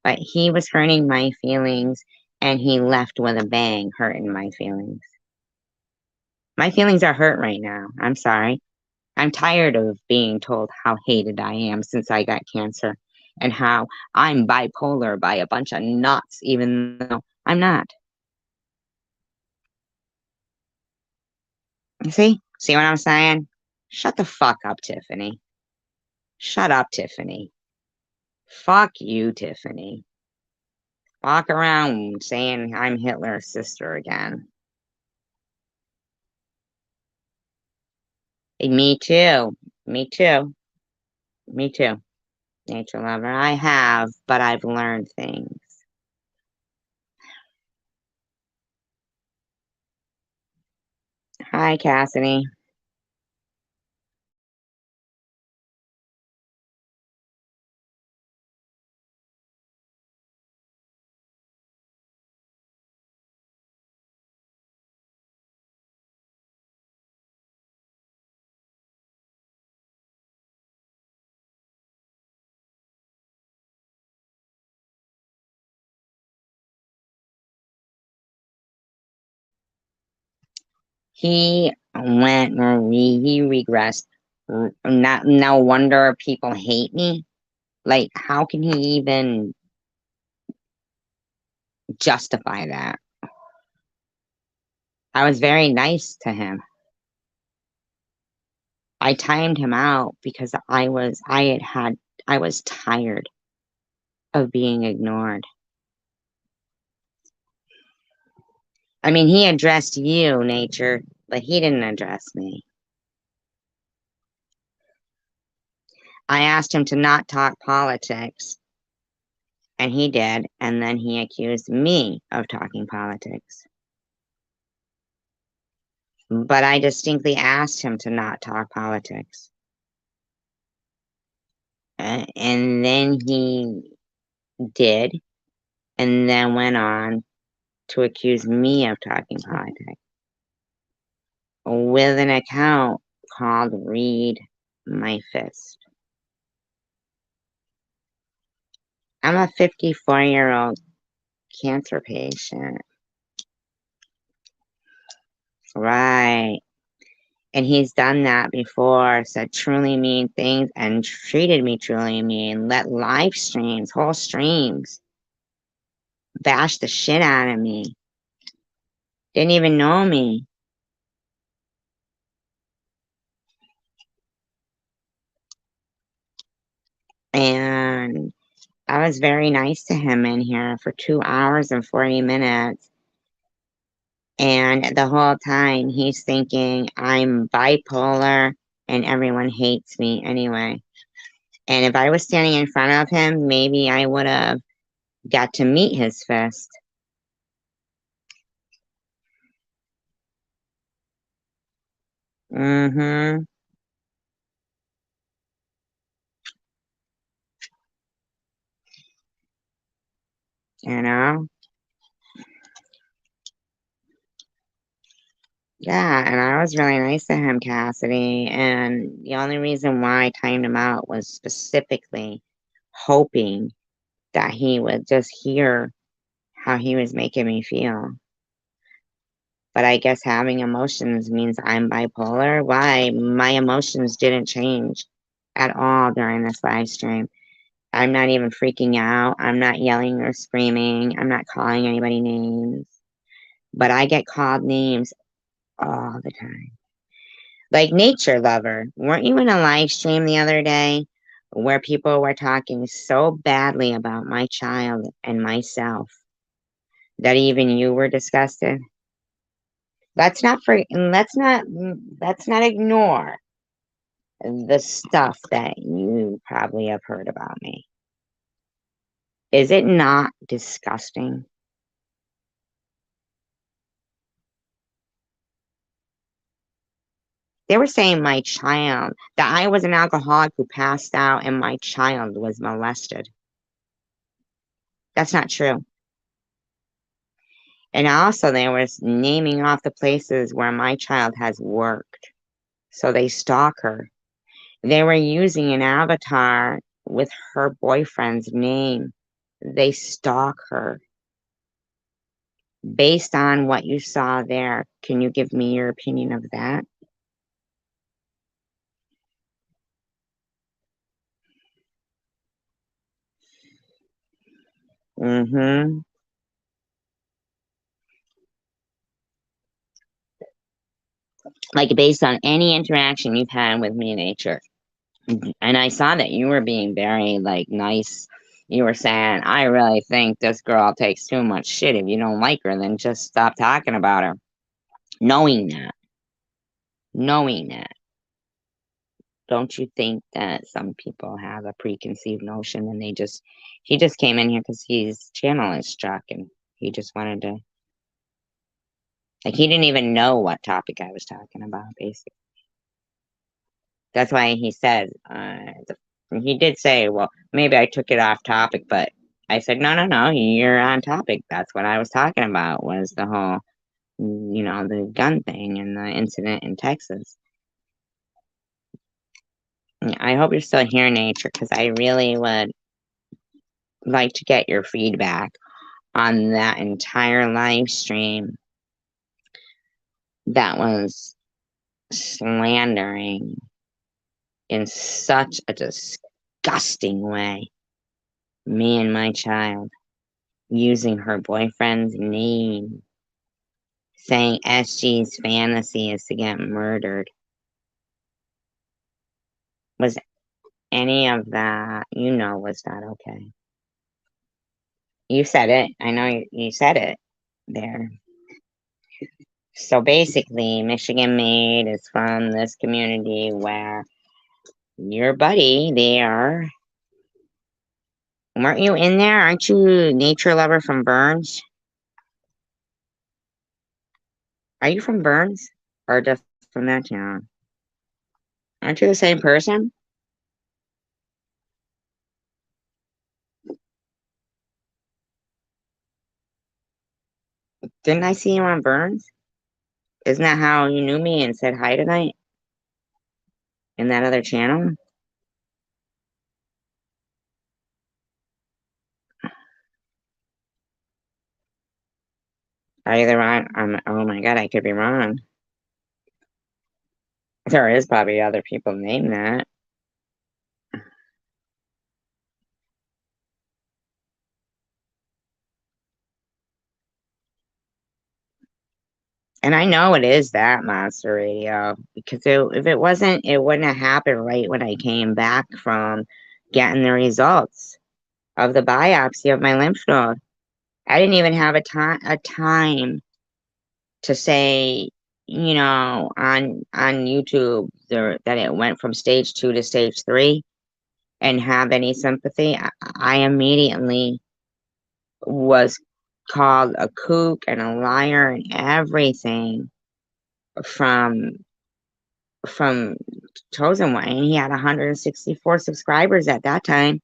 But he was hurting my feelings, and he left with a bang, hurting my feelings. My feelings are hurt right now. I'm sorry. I'm tired of being told how hated I am since I got cancer, and how I'm bipolar by a bunch of nuts, even though I'm not. See what I'm saying? Shut the fuck up, Tiffany. Shut up, Tiffany. Fuck you, Tiffany. Walk around saying I'm Hitler's sister again. Me too. Me too. Me too. Nature lover. I have, but I've learned things. Hi, Cassidy. He went, he regressed. No wonder people hate me. Like, how can he even justify that. I was very nice to him. I timed him out because I was tired of being ignored. I mean, he addressed you, nature, but he didn't address me. I asked him to not talk politics, and he did, and then he accused me of talking politics. But I distinctly asked him to not talk politics. And then he did, and then went on to accuse me of talking politics with an account called Read My Fist. I'm a 54-year-old cancer patient. Right. And he's done that before, said truly mean things and treated me truly mean, let live streams, whole streams, bash the shit out of me. Didn't even know me. And I was very nice to him in here for 2 hours and 40 minutes. And the whole time he's thinking I'm bipolar and everyone hates me anyway. And if I was standing in front of him, maybe I would have got to meet his fist. Mm-hmm. You know? Yeah, and I was really nice to him, Cassidy. And the only reason why I timed him out was specifically hoping that he would just hear how he was making me feel. But I guess having emotions means I'm bipolar. Why? My emotions didn't change at all during this live stream. I'm not even freaking out. I'm not yelling or screaming. I'm not calling anybody names. But I get called names all the time. Like Nature Lover. Weren't you in a live stream the other day where people were talking so badly about my child and myself that even you were disgusted? Let's not ignore the stuff that you probably have heard about me. Is it not disgusting? They were saying my child, that I was an alcoholic who passed out and my child was molested. That's not true. And also they were naming off the places where my child has worked. So they stalk her. They were using an avatar with her boyfriend's name. They stalk her. Based on what you saw there, can you give me your opinion of that? Mm-hmm. Like based on any interaction you've had with me in nature. And I saw that you were being very like nice. You were saying, I really think this girl takes too much shit. If you don't like her, then just stop talking about her. Knowing that, don't you think that some people have a preconceived notion and he just came in here because his channel is struck and he just wanted to, like, he didn't even know what topic I was talking about, basically. That's why he said, he did say, well, maybe I took it off topic, but I said, no, you're on topic. That's what I was talking about, was the whole, the gun thing and the incident in Texas. I hope you're still here, Nature, because I really would like to get your feedback on that entire live stream that was slandering in such a disgusting way me and my child. using her boyfriend's name, saying SG's fantasy is to get murdered. Was any of that, was that okay? You said it. I know you said it there. So basically, Michigan Made is from this community where your buddy there. Weren't you in there? Aren't you nature lover from Burns? Are you from Burns? Or just from that town? Aren't you the same person? Didn't I see you on Burns? Isn't that how you knew me and said hi tonight? In that other channel? Either oh my god, I could be wrong. There is probably other people named that. And I know it is that Monster Radio because if it wasn't, it wouldn't have happened right when I came back from getting the results of the biopsy of my lymph node. I didn't even have a time to say, on YouTube that it went from stage 2 to stage 3 and have any sympathy. I immediately was called a kook and a liar and everything from Chosen One. And he had 164 subscribers at that time.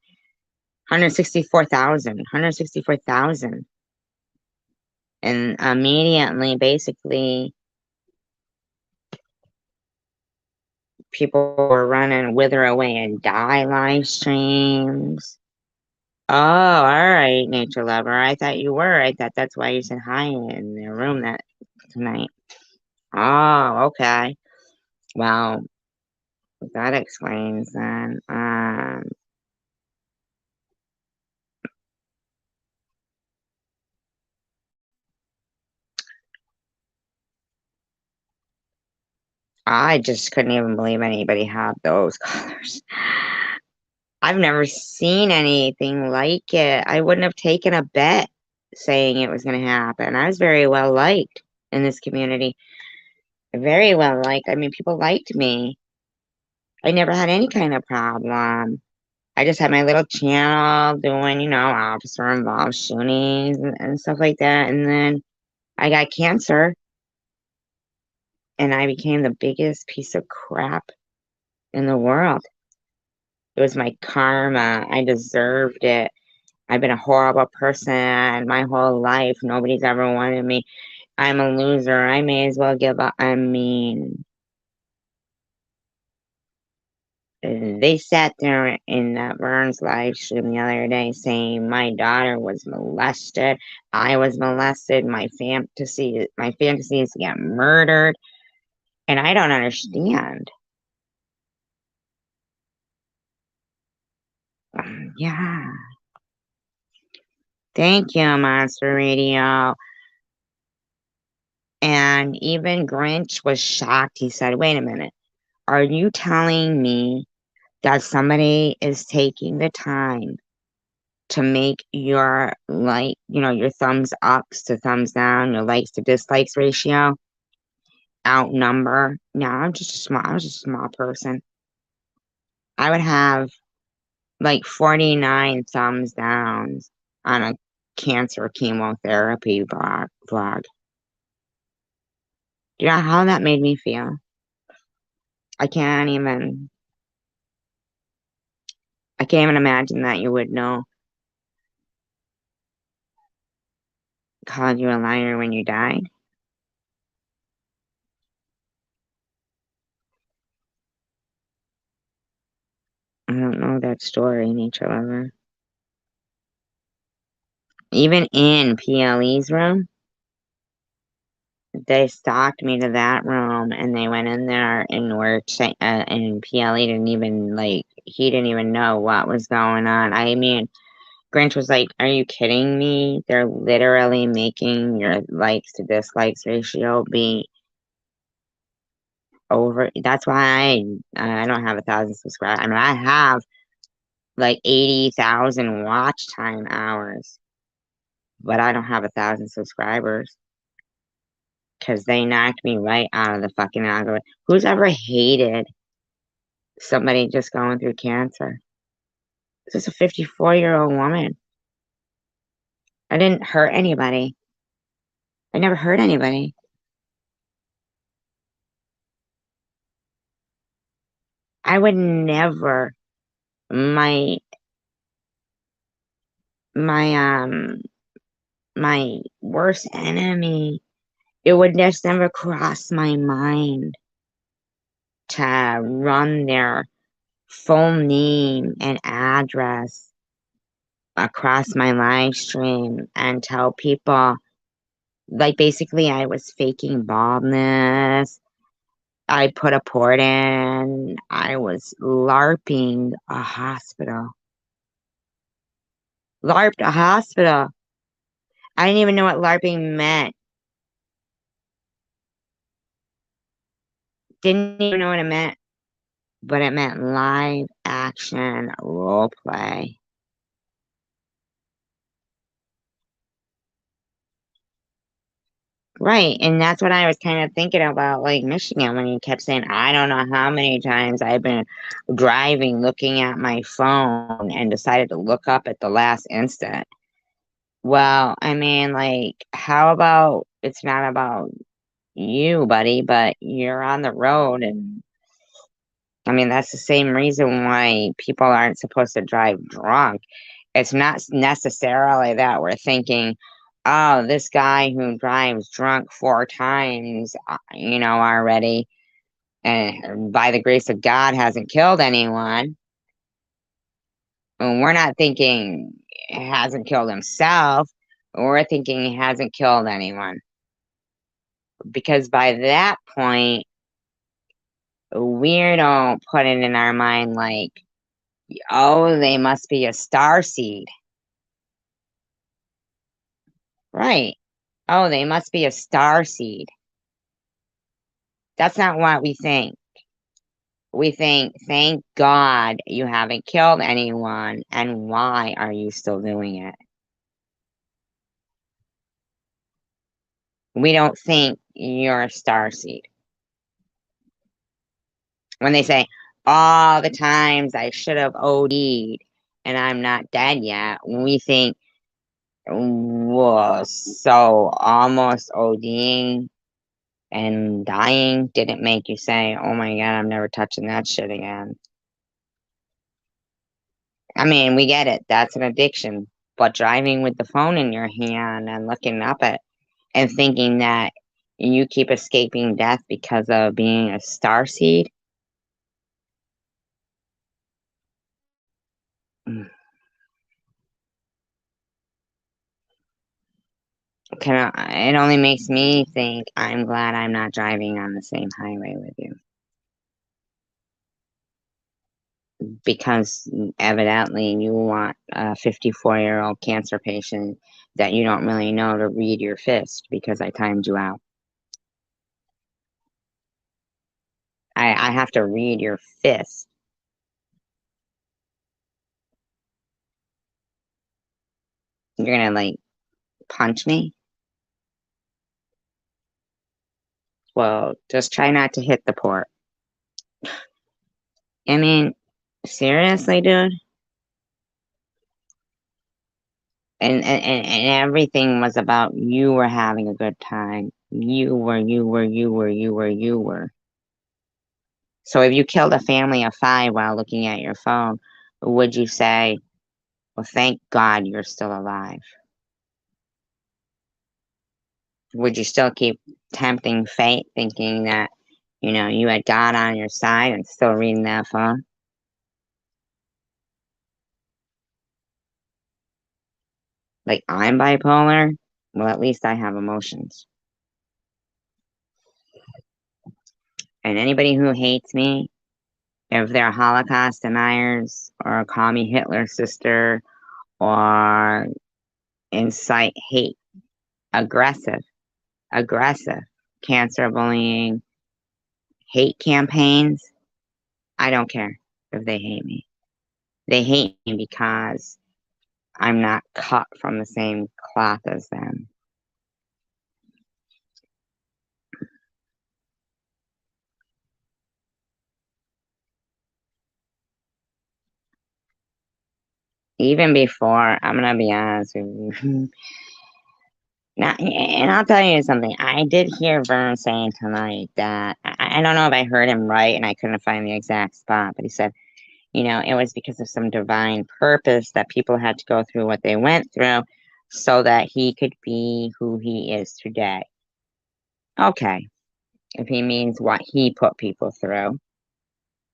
164,000. And immediately, basically, people were running Wither Away and Die live streams. Oh, all right, nature lover. I thought you were. I thought that's why you said hi in the room tonight. Oh, okay. Well, that explains then. I just couldn't even believe anybody had those colors. I've never seen anything like it. I wouldn't have taken a bet saying it was going to happen. I was very well liked in this community. Very well liked. I mean, people liked me. I never had any kind of problem. I just had my little channel doing, officer involved shootings and stuff like that. And then I got cancer and I became the biggest piece of crap in the world. It was my karma. I deserved it. I've been a horrible person my whole life. Nobody's ever wanted me. I'm a loser. I may as well give up. I mean, they sat there in that Burns live stream the other day saying my daughter was molested. I was molested. My fantasy is to get murdered. And I don't understand. Yeah. Thank you, Monster Radio. And even Grinch was shocked. He said, wait a minute. Are you telling me that somebody is taking the time to make your your thumbs ups to thumbs down, your likes to dislikes ratio outnumber? No, I was just a small person. I would have like 49 thumbs downs on a cancer chemotherapy vlog. Do you know how that made me feel? I can't even imagine that you would know. Called you a liar when you died. I don't know that story, nature lover. Even in PLE's room, they stalked me to that room and they went in there and and PLE didn't even he didn't even know what was going on. I mean, Grinch was like, "Are you kidding me? They're literally making your likes to dislikes ratio be over." That's why I don't have 1,000 subscribers. I mean, I have like 80,000 watch time hours, but I don't have 1,000 subscribers because they knocked me right out of the fucking algorithm. Who's ever hated somebody just going through cancer? This is a 54-year-old woman. I didn't hurt anybody. I never hurt anybody. I would never. My my my worst enemy. It would just never cross my mind to run their full name and address across my live stream and tell people, like, basically I was faking baldness. I put a port in. I was LARPing a hospital. LARPed a hospital. I didn't even know what LARPing meant. Didn't even know what it meant. But it meant live action role play. Right, and that's what I was kind of thinking about, like Michigan, when you kept saying, I don't know how many times I've been driving, looking at my phone, and decided to look up at the last instant. Well, I mean, like, how about it's not about you, buddy, but you're on the road, and I mean, that's the same reason why people aren't supposed to drive drunk. It's not necessarily that we're thinking, oh, this guy who drives drunk 4 times, already, and by the grace of God hasn't killed anyone. And we're not thinking he hasn't killed himself. We're thinking he hasn't killed anyone. Because by that point, we don't put it in our mind like, oh, they must be a star seed. Right. Oh, they must be a star seed. That's not what we think. We think, thank God you haven't killed anyone, and why are you still doing it? We don't think you're a star seed. When they say, all the times I should have OD'd and I'm not dead yet, we think, whoa, so almost ODing and dying didn't make you say, oh my God, I'm never touching that shit again. I mean, we get it. That's an addiction. But driving with the phone in your hand and looking up at and thinking that you keep escaping death because of being a starseed. It only makes me think I'm glad I'm not driving on the same highway with you. Because evidently you want a 54-year-old cancer patient that you don't really know to read your fist because I timed you out. I have to read your fist. You're gonna like punch me? Well, just try not to hit the port. I mean, seriously, dude? And everything was about you were having a good time. You were. So if you killed a family of 5 while looking at your phone, would you say, well, thank God you're still alive? Would you still keep tempting fate, thinking that, you had God on your side and still reading that phone? Like, I'm bipolar? Well, at least I have emotions. And anybody who hates me, if they're Holocaust deniers or call me Hitler's sister or incite hate, aggressive, cancer bullying, hate campaigns. I don't care if they hate me. They hate me because I'm not cut from the same cloth as them. Even before, I'm gonna be honest with you. Now, and I'll tell you something. I did hear Vern saying tonight that I don't know if I heard him right, and I couldn't find the exact spot, but he said, it was because of some divine purpose that people had to go through what they went through so that he could be who he is today. Okay, if he means what he put people through,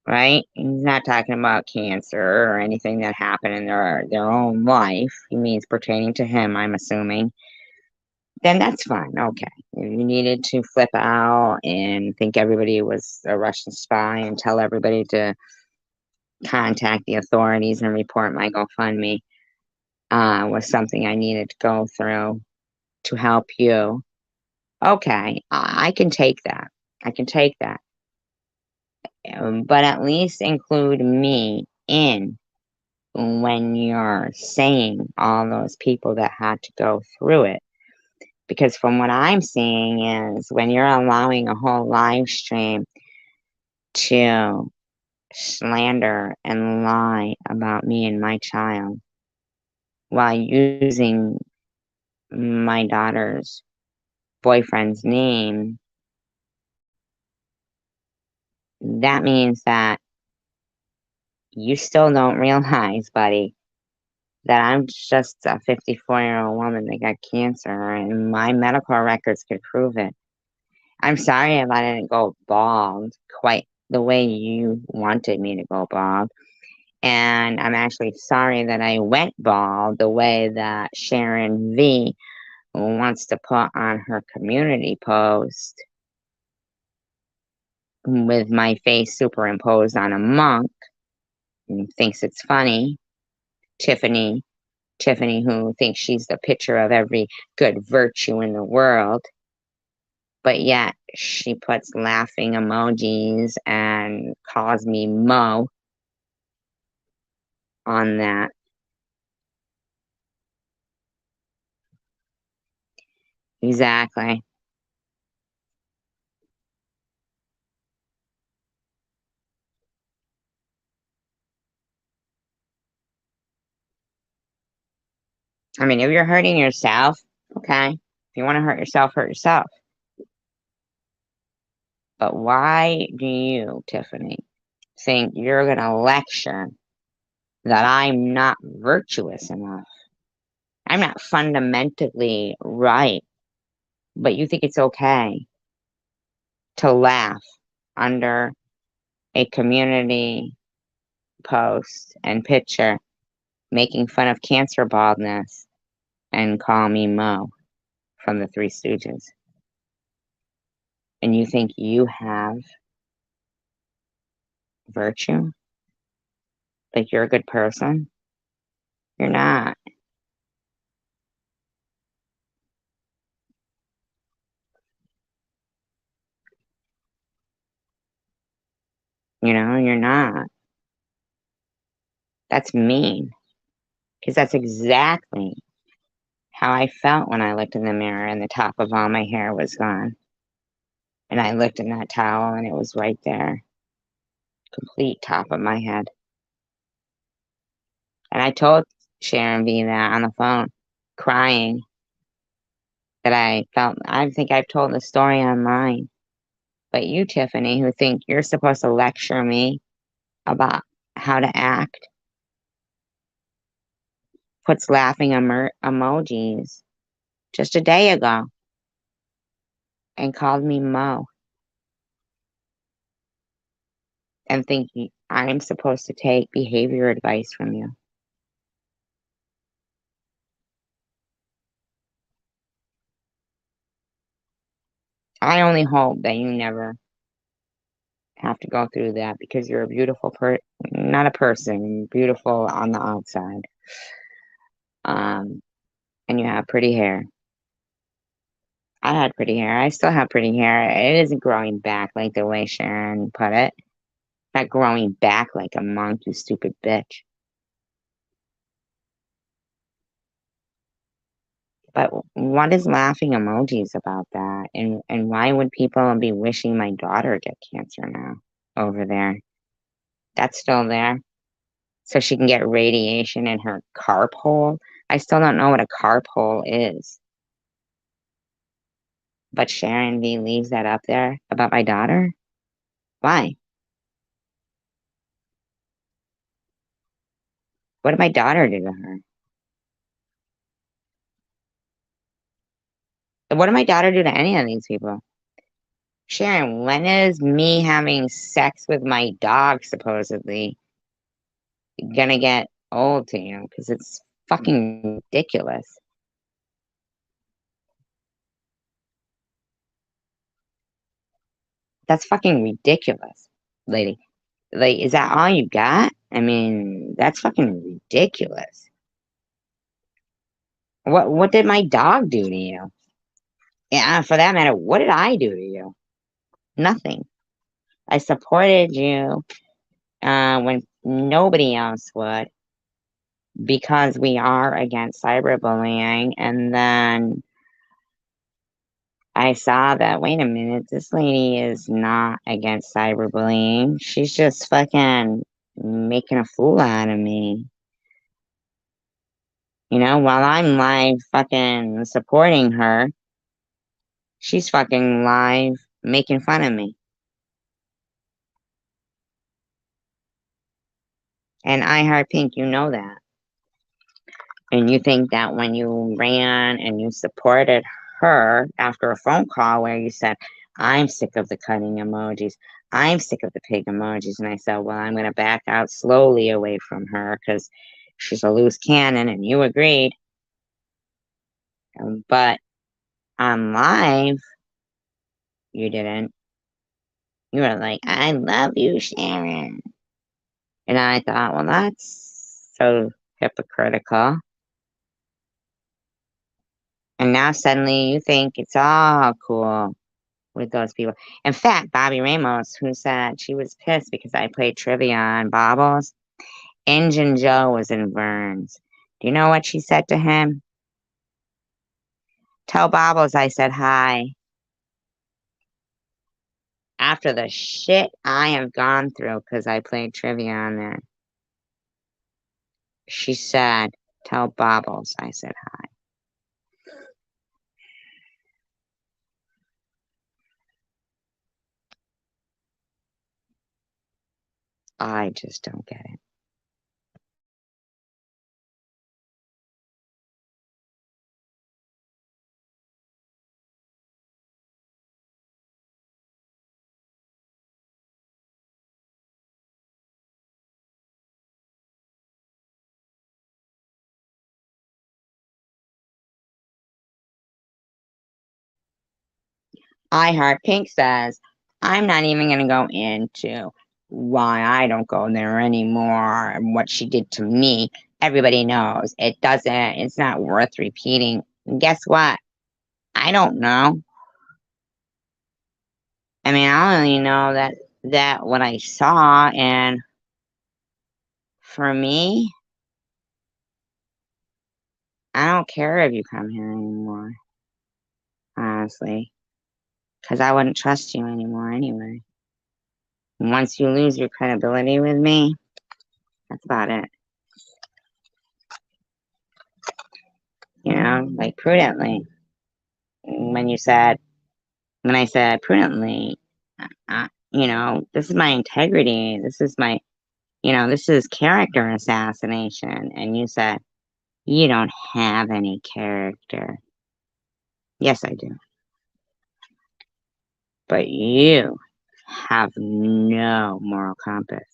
right? He's not talking about cancer or anything that happened in their own life. He means pertaining to him, I'm assuming. Then that's fine. Okay. If you needed to flip out and think everybody was a Russian spy and tell everybody to contact the authorities and report my GoFundMe, was something I needed to go through to help you. Okay, I can take that. I can take that. But at least include me in when you're saying all those people that had to go through it. Because from what I'm seeing is when you're allowing a whole live stream to slander and lie about me and my child while using my daughter's boyfriend's name, that means that you still don't realize, buddy, that I'm just a 54-year-old woman that got cancer and my medical records could prove it. I'm sorry if I didn't go bald quite the way you wanted me to go bald. And I'm actually sorry that I went bald the way that Sharon V wants to put on her community post with my face superimposed on a monk and thinks it's funny. Tiffany, who thinks she's the picture of every good virtue in the world, but yet she puts laughing emojis and calls me Mo on that. Exactly. I mean, if you're hurting yourself, okay. If you want to hurt yourself, hurt yourself. But why do you, Tiffany, think you're going to lecture that I'm not virtuous enough? I'm not fundamentally right, but you think it's okay to laugh under a community post and picture making fun of cancer baldness and call me Mo from the Three Stooges. And you think you have virtue? Like you're a good person? You're not. You're not. That's mean. Because that's exactly how I felt when I looked in the mirror and the top of all my hair was gone. And I looked in that towel and it was right there. Complete top of my head. And I told Sharon V that on the phone, crying, that I think I've told the story online. But you, Tiffany, who think you're supposed to lecture me about how to act, puts laughing emojis just a day ago and called me Mo. And think I'm supposed to take behavior advice from you. I only hope that you never have to go through that because you're a beautiful not a person, beautiful on the outside. and you have pretty hair. I had pretty hair. I still have pretty hair. It isn't growing back like the way Sharon put it. Not growing back like a monk, you stupid bitch. But what is laughing emojis about that? And why would people be wishing my daughter get cancer now over there? That's still there. So she can get radiation in her carp hole. I still don't know what a carp hole is. But Sharon V leaves that up there about my daughter? Why? What did my daughter do to her? What did my daughter do to any of these people? Sharon, when is me having sex with my dog supposedly gonna get old to you? Because it's fucking ridiculous. That's fucking ridiculous, lady. Like, is that all you got? I mean, that's fucking ridiculous. What did my dog do to you? Yeah, for that matter, what did I do to you? Nothing. I supported you when nobody else would because we are against cyberbullying. And then I saw that, wait a minute, this lady is not against cyberbullying. She's just fucking making a fool out of me. You know, while I'm live fucking supporting her, she's fucking live making fun of me. And I Heart Pink, you know that. And you think that when you ran and you supported her after a phone call where you said, I'm sick of the cutting emojis, I'm sick of the pig emojis. And I said, well, I'm going to back out slowly away from her because she's a loose cannon, and you agreed. But on live, you didn't. You were like, I love you, Sharon. And I thought, well, that's so hypocritical. And now suddenly you think it's all cool with those people. In fact, Bobby Ramos, who said she was pissed because I played trivia on Bobbles, Injun Joe was in Burns. Do you know what she said to him? Tell Bobbles I said hi. After the shit I have gone through because I played trivia on there, she said, tell Bobbles I said hi. I just don't get it. I Heart Pink says, I'm not even going to go into why I don't go there anymore and what she did to me. Everybody knows it's not worth repeating. And guess what? I don't know. I mean, I only know that what I saw, and for me, I don't care if you come here anymore, honestly, because I wouldn't trust you anymore anyway. Once you lose your credibility with me, that's about it. You know, like prudently. When I said prudently, this is my integrity. This is this is character assassination. And you said, you don't have any character. Yes, I do. But you have no moral compass.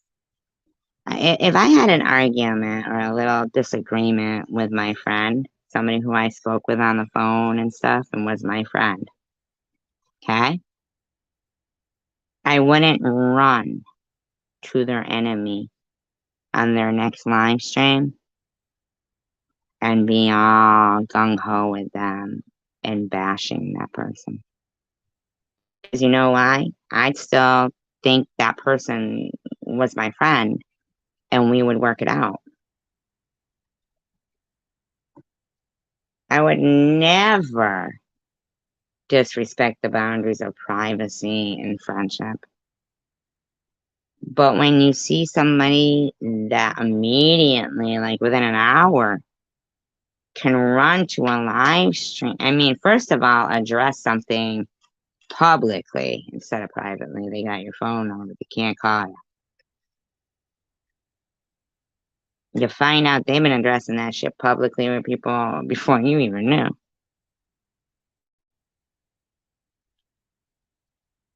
If I had an argument or a little disagreement with my friend, somebody who I spoke with on the phone and stuff and was my friend, okay? I wouldn't run to their enemy on their next live stream and be all gung-ho with them and bashing that person. Because you know why? I'd still think that person was my friend and we would work it out. I would never disrespect the boundaries of privacy and friendship. But when you see somebody that immediately, like within an hour, can run to a live stream, I mean, first of all, address something publicly instead of privately. They got your phone number, they can't call you. You find out they've been addressing that shit publicly with people before you even knew.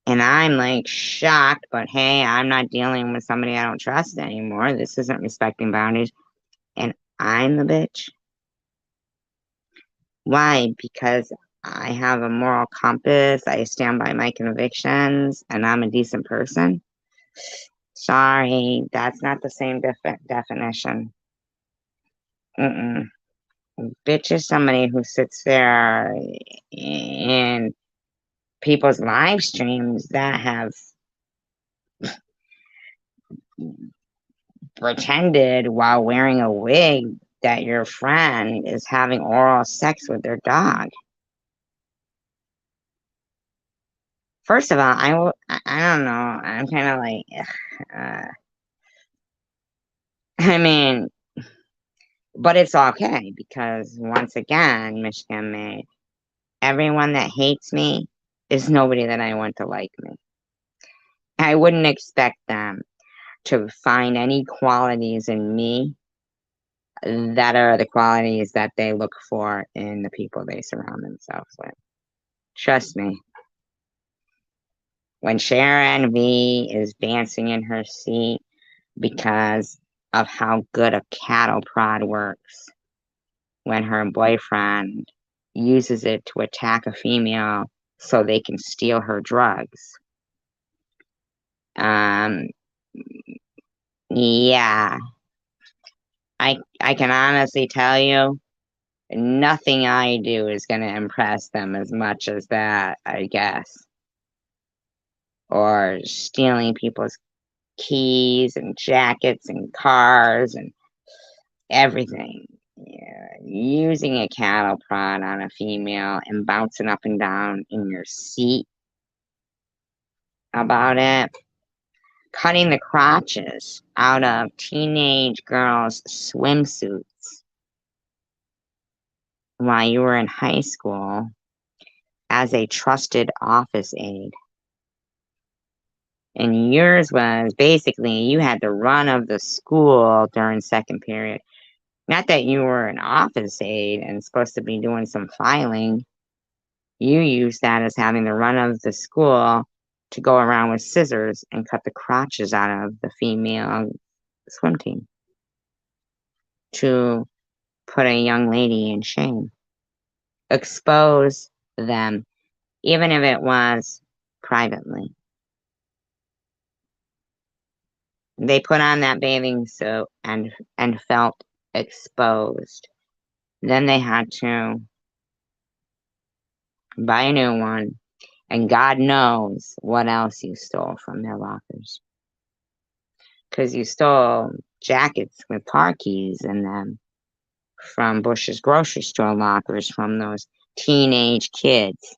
And I'm like shocked, but hey, I'm not dealing with somebody I don't trust anymore. This isn't respecting boundaries. And I'm the bitch. Why? Because I have a moral compass, I stand by my convictions, and I'm a decent person. Sorry, that's not the same definition. Bitch is somebody who sits there in people's live streams that have pretended while wearing a wig that your friend is having oral sex with their dog. First of all, I don't know. I'm kind of like, I mean, but it's okay because once again, Michigan made everyone that hates me is nobody that I want to like me. I wouldn't expect them to find any qualities in me that are the qualities that they look for in the people they surround themselves with. Trust me. When Sharon V is dancing in her seat because of how good a cattle prod works, when her boyfriend uses it to attack a female so they can steal her drugs. Yeah. I can honestly tell you, nothing I do is going to impress them as much as that, I guess. Or stealing people's keys and jackets and cars and everything. Yeah. Using a cattle prod on a female and bouncing up and down in your seat about it. Cutting the crotches out of teenage girls' swimsuits while you were in high school as a trusted office aide. And yours was basically you had the run of the school during second period. Not that you were an office aide and supposed to be doing some filing. You used that as having the run of the school to go around with scissors and cut the crotches out of the female swim team to put a young lady in shame. Expose them, even if it was privately. They put on that bathing suit and felt exposed. Then they had to buy a new one, and God knows what else you stole from their lockers. Because you stole jackets with car keys in them from Bush's grocery store lockers from those teenage kids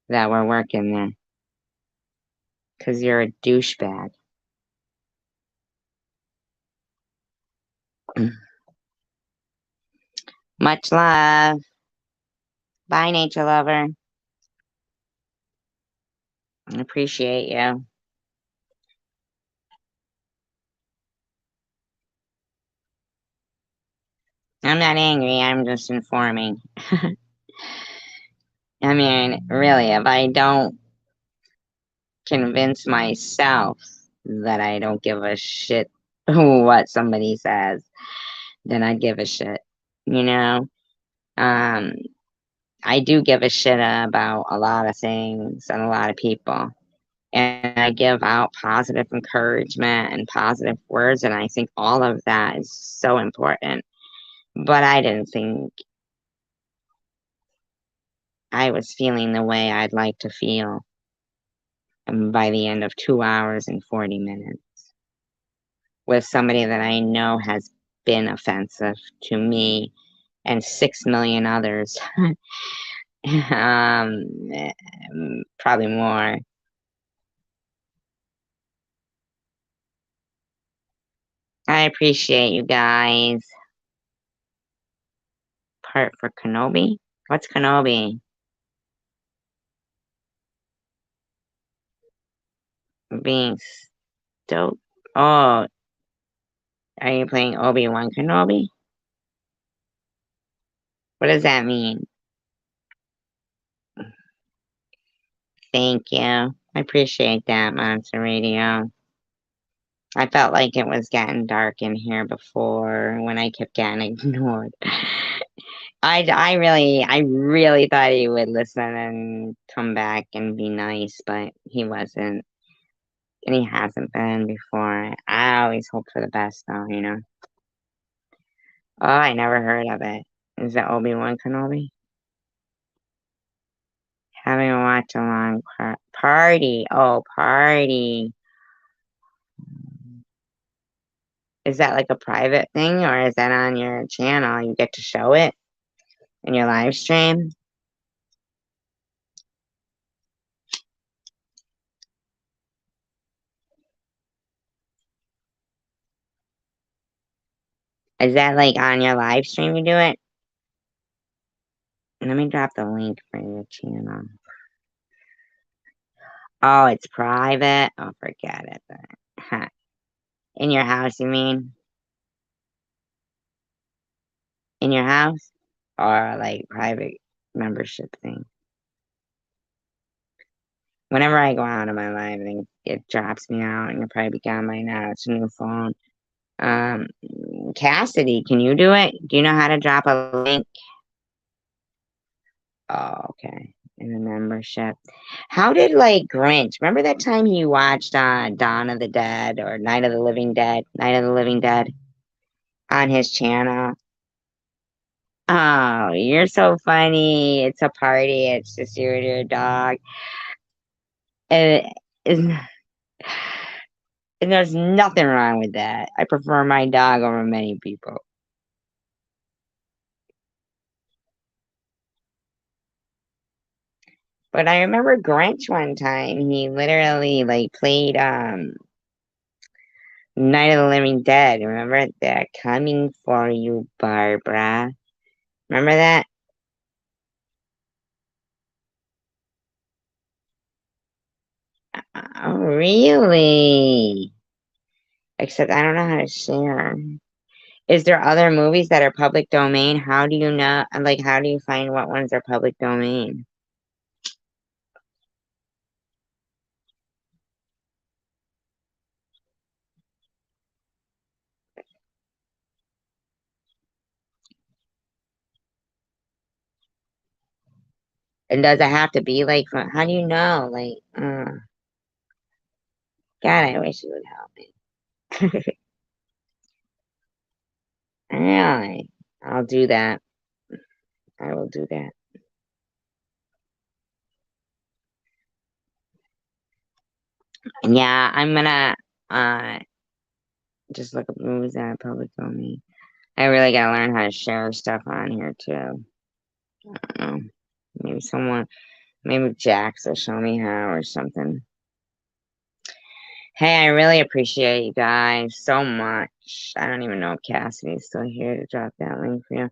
that were working there. Because you're a douchebag. Much love. Bye, nature lover. I appreciate you. I'm not angry, I'm just informing. I mean, really, if I don't convince myself that I don't give a shit what somebody says, then I give a shit, you know? I do give a shit about a lot of things and a lot of people. And I give out positive encouragement and positive words, and I think all of that is so important. But I didn't think I was feeling the way I'd like to feel by the end of 2 hours and 40 minutes with somebody that I know has been offensive to me and 6 million others. Probably more. I appreciate you guys. Part for Kenobi? What's Kenobi? Being stoked. Oh, are you playing Obi-Wan Kenobi? What does that mean? Thank you. I appreciate that, Monster Radio. I felt like it was getting dark in here before when I kept getting ignored. I really thought he would listen and come back and be nice, but he wasn't. And he hasn't been before. I always hope for the best, though, you know. Oh, I never heard of it. Is it Obi-Wan Kenobi? Having watched a long party. Oh, party. Is that like a private thing or is that on your channel? You get to show it in your live stream? Is that like on your live stream you do it? Let me drop the link for your channel. Oh, it's private? Oh, forget it then. Huh. In your house, you mean? In your house? Or like private membership thing? Whenever I go out of my live, I think it drops me out, and you'll probably be gone by now. It's a new phone. Cassidy, can you do it? Do you know how to drop a link? Oh, okay. In the membership. How did like Grinch? Remember that time you watched Dawn of the Dead or Night of the Living Dead on his channel? Oh, you're so funny. It's a party. It's just you and your dog. And, and there's nothing wrong with that. I prefer my dog over many people. But I remember Grinch one time, he literally like played Night of the Living Dead. Remember that? Coming for you, Barbara. Remember that? Oh, really? Except I don't know how to share. Is there other movies that are public domain? How do you know? Like, how do you find what ones are public domain? And does it have to be like, how do you know? Like, God, I wish you would help me. Really? I'll do that. I will do that. Yeah, I'm gonna just look up movies that are public domain. I really gotta learn how to share stuff on here too. I don't know. Maybe Jax will show me how or something. Hey, I really appreciate you guys so much. I don't even know if Cassidy's still here to drop that link for you.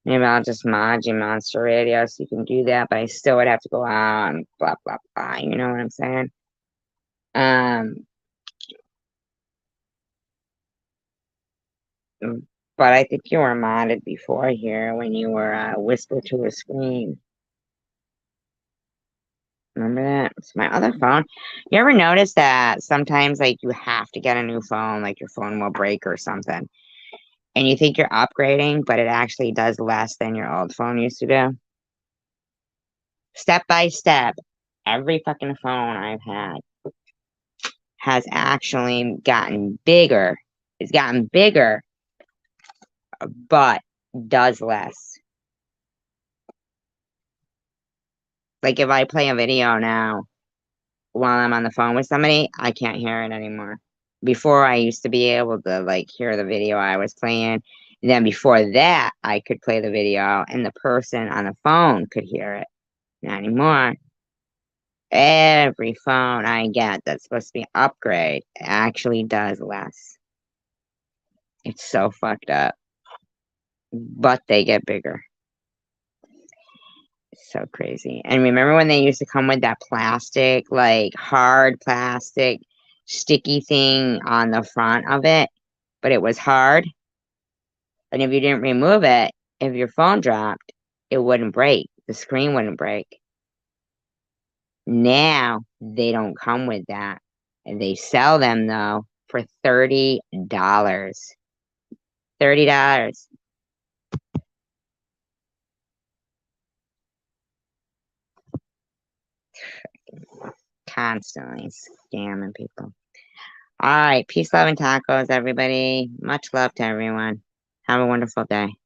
Maybe I'll just mod you Monster Radio so you can do that, but I still would have to go out and blah blah blah. You know what I'm saying? But I think you were modded before here when you were whisper to a screen. Remember that? It's my other phone. You ever notice that sometimes like you have to get a new phone, like your phone will break or something, and you think you're upgrading, but it actually does less than your old phone used to do? Step by step, every fucking phone I've had has actually gotten bigger. It's gotten bigger, but does less. Like if I play a video now while I'm on the phone with somebody, I can't hear it anymore. Before I used to be able to like hear the video I was playing. And then before that, I could play the video and the person on the phone could hear it. Not anymore. Every phone I get that's supposed to be an upgrade actually does less. It's so fucked up. But they get bigger. It's so crazy. And remember when they used to come with that plastic, like hard plastic, sticky thing on the front of it, but it was hard? And if you didn't remove it, if your phone dropped, it wouldn't break. The screen wouldn't break. Now they don't come with that. And they sell them though for $30. $30. Constantly scamming people. All right. Peace, love, and tacos, everybody. Much love to everyone. Have a wonderful day.